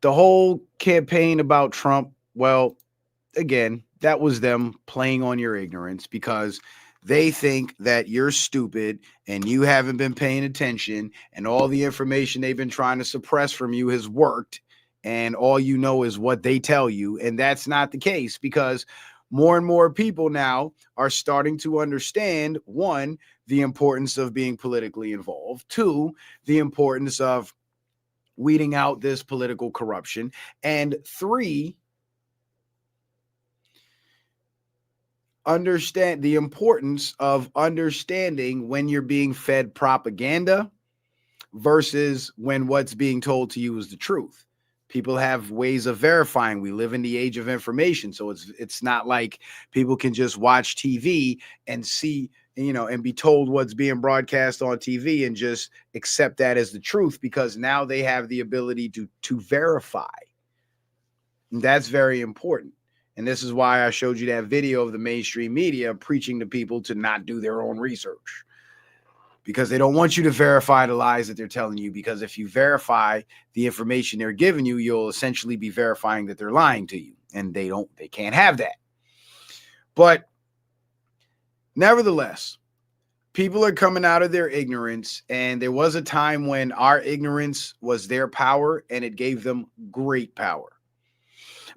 The whole campaign about Trump, well, again, that was them playing on your ignorance because they think that you're stupid and you haven't been paying attention and all the information they've been trying to suppress from you has worked and all you know is what they tell you. And that's not the case because more and more people now are starting to understand, one, the importance of being politically involved, two, the importance of weeding out this political corruption, and three, understand the importance of understanding when you're being fed propaganda versus when what's being told to you is the truth. People have ways of verifying. We live in the age of information, so it's not like people can just watch TV and see, and be told what's being broadcast on TV and just accept that as the truth, because now they have the ability to verify. And that's very important. And this is why I showed you that video of the mainstream media preaching to people to not do their own research, because they don't want you to verify the lies that they're telling you. Because if you verify the information they're giving you, you'll essentially be verifying that they're lying to you, and they can't have that. But nevertheless, people are coming out of their ignorance, and there was a time when our ignorance was their power and it gave them great power.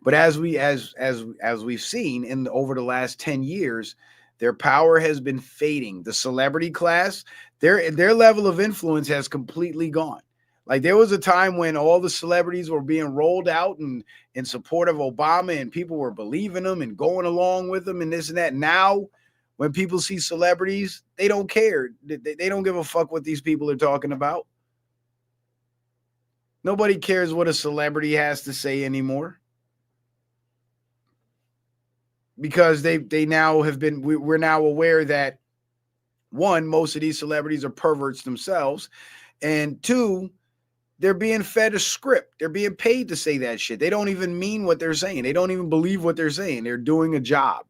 But as we've seen over the last 10 years, their power has been fading. The celebrity class, their level of influence has completely gone. Like, there was a time when all the celebrities were being rolled out and in support of Obama, and people were believing them and going along with them and this and that. Now, when people see celebrities, they don't care. They don't give a fuck what these people are talking about. Nobody cares what a celebrity has to say anymore. Because they now have been, we're now aware that, one, most of these celebrities are perverts themselves, and two, they're being fed a script. They're being paid to say that shit. They don't even mean what they're saying. They don't even believe what they're saying. They're doing a job.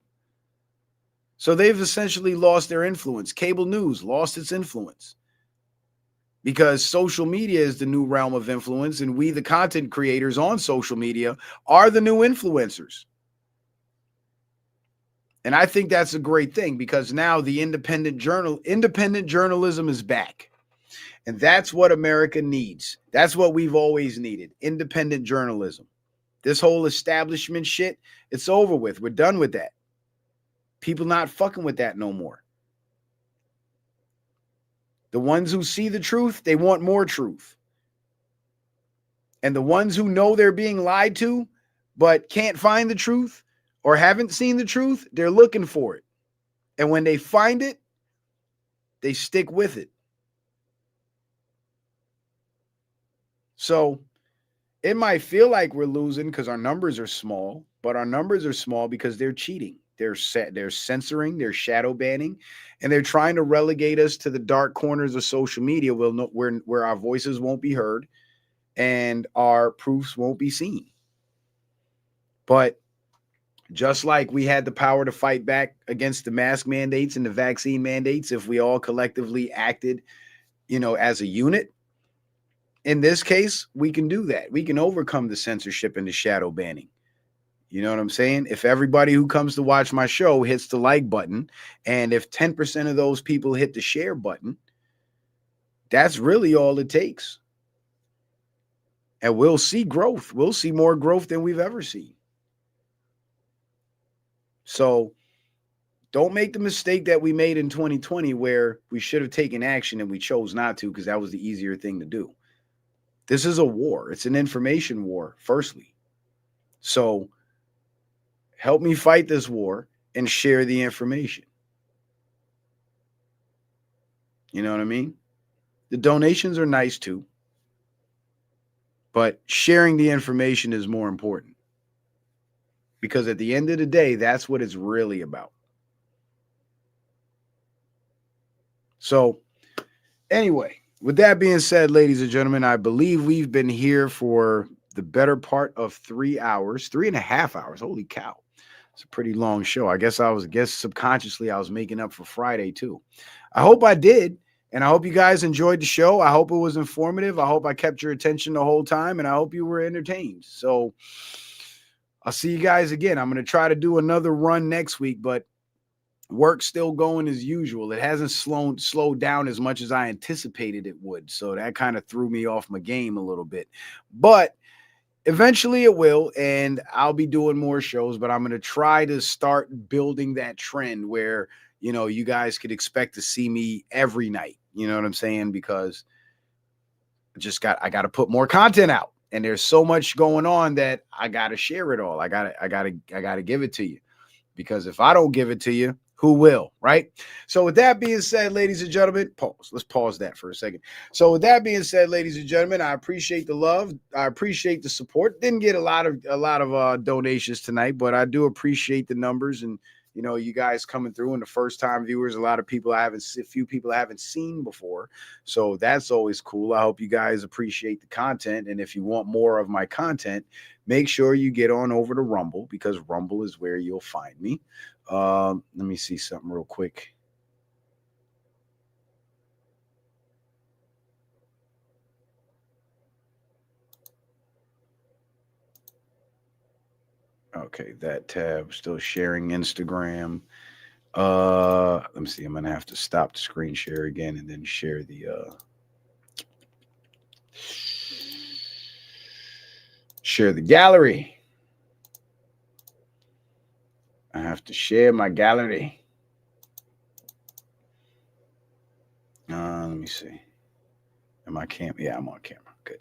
So they've essentially lost their influence. Cable news lost its influence because social media is the new realm of influence, and we, the content creators on social media, are the new influencers. And I think that's a great thing, because now the independent journalism is back. And that's what America needs. That's what we've always needed. Independent journalism. This whole establishment shit, it's over with. We're done with that. People not fucking with that no more. The ones who see the truth, they want more truth. And the ones who know they're being lied to, but can't find the truth, or haven't seen the truth, they're looking for it. And when they find it, they stick with it. So it might feel like we're losing because our numbers are small, but our numbers are small because they're cheating. They're censoring, they're shadow banning, and they're trying to relegate us to the dark corners of social media where our voices won't be heard and our proofs won't be seen. But just like we had the power to fight back against the mask mandates and the vaccine mandates if we all collectively acted, as a unit, in this case, we can do that. We can overcome the censorship and the shadow banning. You know what I'm saying? If everybody who comes to watch my show hits the like button, and if 10% of those people hit the share button, that's really all it takes. And we'll see growth. We'll see more growth than we've ever seen. So Don't make the mistake that we made in 2020 where we should have taken action and we chose not to because that was the easier thing to do. This is a war. It's an information war, firstly. So help me fight this war and share the information. You know what I mean? The donations are nice too, but sharing the information is more important because at the end of the day, that's what it's really about. So anyway, with that being said, ladies and gentlemen, I believe we've been here for the better part of 3 hours, 3.5 hours. Holy cow. It's a pretty long show. I guess subconsciously I was making up for Friday too. I hope I did. And I hope you guys enjoyed the show. I hope it was informative. I hope I kept your attention the whole time. And I hope you were entertained. So I'll see you guys again. I'm going to try to do another run next week, but work's still going as usual. It hasn't slowed down as much as I anticipated it would. So that kind of threw me off my game a little bit. But eventually it will, and I'll be doing more shows, but I'm going to try to start building that trend where, you know, you guys could expect to see me every night. You know what I'm saying? Because I got to put more content out, and there's so much going on that I got to share it all. I got to give it to you, because if I don't give it to you, who will, right? So with that being said, ladies and gentlemen, pause. Let's pause that for a second. So with that being said, ladies and gentlemen, I appreciate the love. I appreciate the support. Didn't get a lot of donations tonight, but I do appreciate the numbers and, you know, you guys coming through, and the first time viewers, a few people I haven't seen before. So that's always cool. I hope you guys appreciate the content. And if you want more of my content, make sure you get on over to Rumble, because Rumble is where you'll find me. Let me see something real quick. Okay, that tab still sharing Instagram. Let me see. I'm gonna have to stop the screen share again and then share the gallery. I have to share my gallery. Let me see. Am I camera? Yeah, I'm on camera. Good.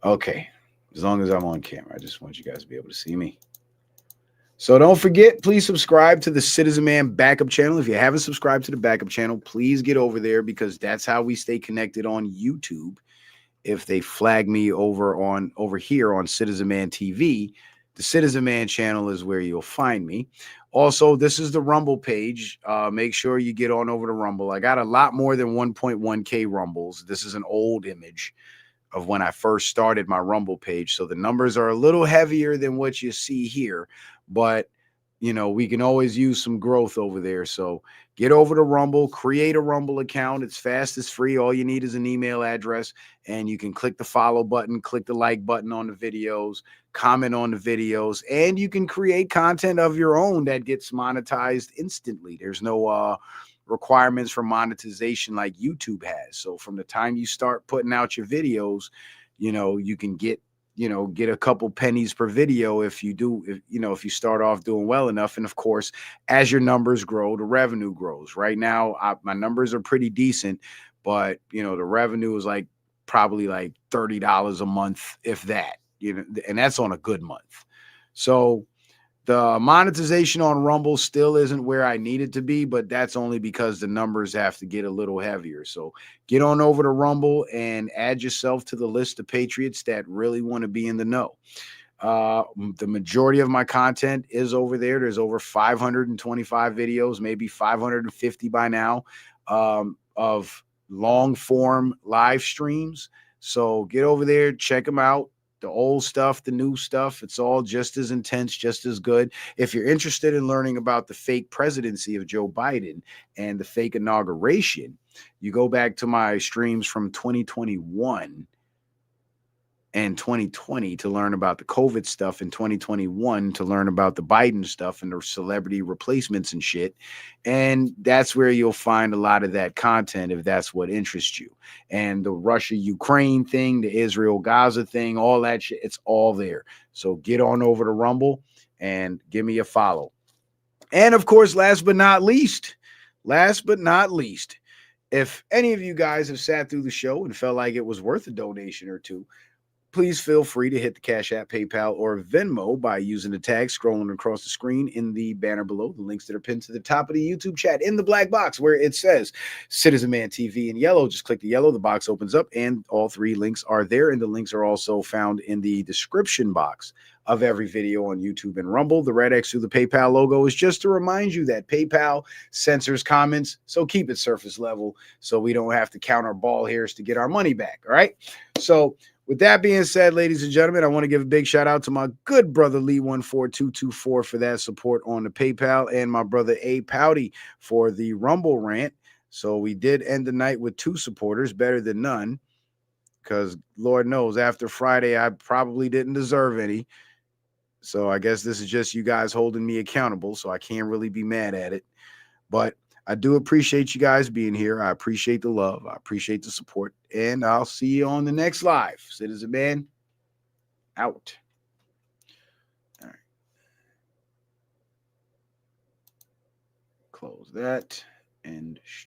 Okay. As long as I'm on camera, I just want you guys to be able to see me. So don't forget, please subscribe to the Citizen Man Backup channel. If you haven't subscribed to the Backup channel, please get over there, because that's how we stay connected on YouTube. If they flag me over here on Citizen Man TV, the Citizen Man channel is where you'll find me. Also, this is the Rumble page. Make sure you get on over to Rumble. I got a lot more than 1.1K Rumbles. This is an old image of when I first started my Rumble page. So the numbers are a little heavier than what you see here, but you know, we can always use some growth over there. So get over to Rumble, create a Rumble account. It's fast, it's free. All you need is an email address, and you can click the follow button, click the like button on the videos, comment on the videos, and you can create content of your own that gets monetized instantly. There's no requirements for monetization like YouTube has. So from the time you start putting out your videos, you know, you can get a couple pennies per video if you start off doing well enough. And of course, as your numbers grow, the revenue grows. Right now, my numbers are pretty decent, but you know, the revenue is probably like $30 a month, if that, and that's on a good month. So the monetization on Rumble still isn't where I need it to be, but that's only because the numbers have to get a little heavier. So get on over to Rumble and add yourself to the list of patriots that really want to be in the know. The majority of my content is over there. There's over 525 videos, maybe 550 by now, of long form live streams. So get over there, check them out. The old stuff, the new stuff, it's all just as intense, just as good. If you're interested in learning about the fake presidency of Joe Biden and the fake inauguration, you go back to my streams from 2021 and 2020 to learn about the COVID stuff, and 2021 to learn about the Biden stuff and the celebrity replacements and shit. And that's where you'll find a lot of that content if that's what interests you. And the Russia-Ukraine thing, the Israel-Gaza thing, all that shit, it's all there. So get on over to Rumble and give me a follow. And of course, last but not least, if any of you guys have sat through the show and felt like it was worth a donation or two, please feel free to hit the Cash App, PayPal, or Venmo by using the tag scrolling across the screen in the banner below. The links that are pinned to the top of the YouTube chat in the black box where it says Citizen Man TV in yellow. Just click the yellow, the box opens up, and all three links are there. And the links are also found in the description box of every video on YouTube and Rumble. The red X through the PayPal logo is just to remind you that PayPal censors comments, so keep it surface level so we don't have to count our ball hairs to get our money back, all right? So with that being said, ladies and gentlemen, I want to give a big shout out to my good brother Lee14224 for that support on the PayPal, and my brother A Pouty for the Rumble rant. So we did end the night with 2 supporters, better than none, because Lord knows after Friday I probably didn't deserve any. So I guess this is just you guys holding me accountable, so I can't really be mad at it. But I do appreciate you guys being here. I appreciate the love. I appreciate the support. And I'll see you on the next live. Citizen Man, out. All right. Close that and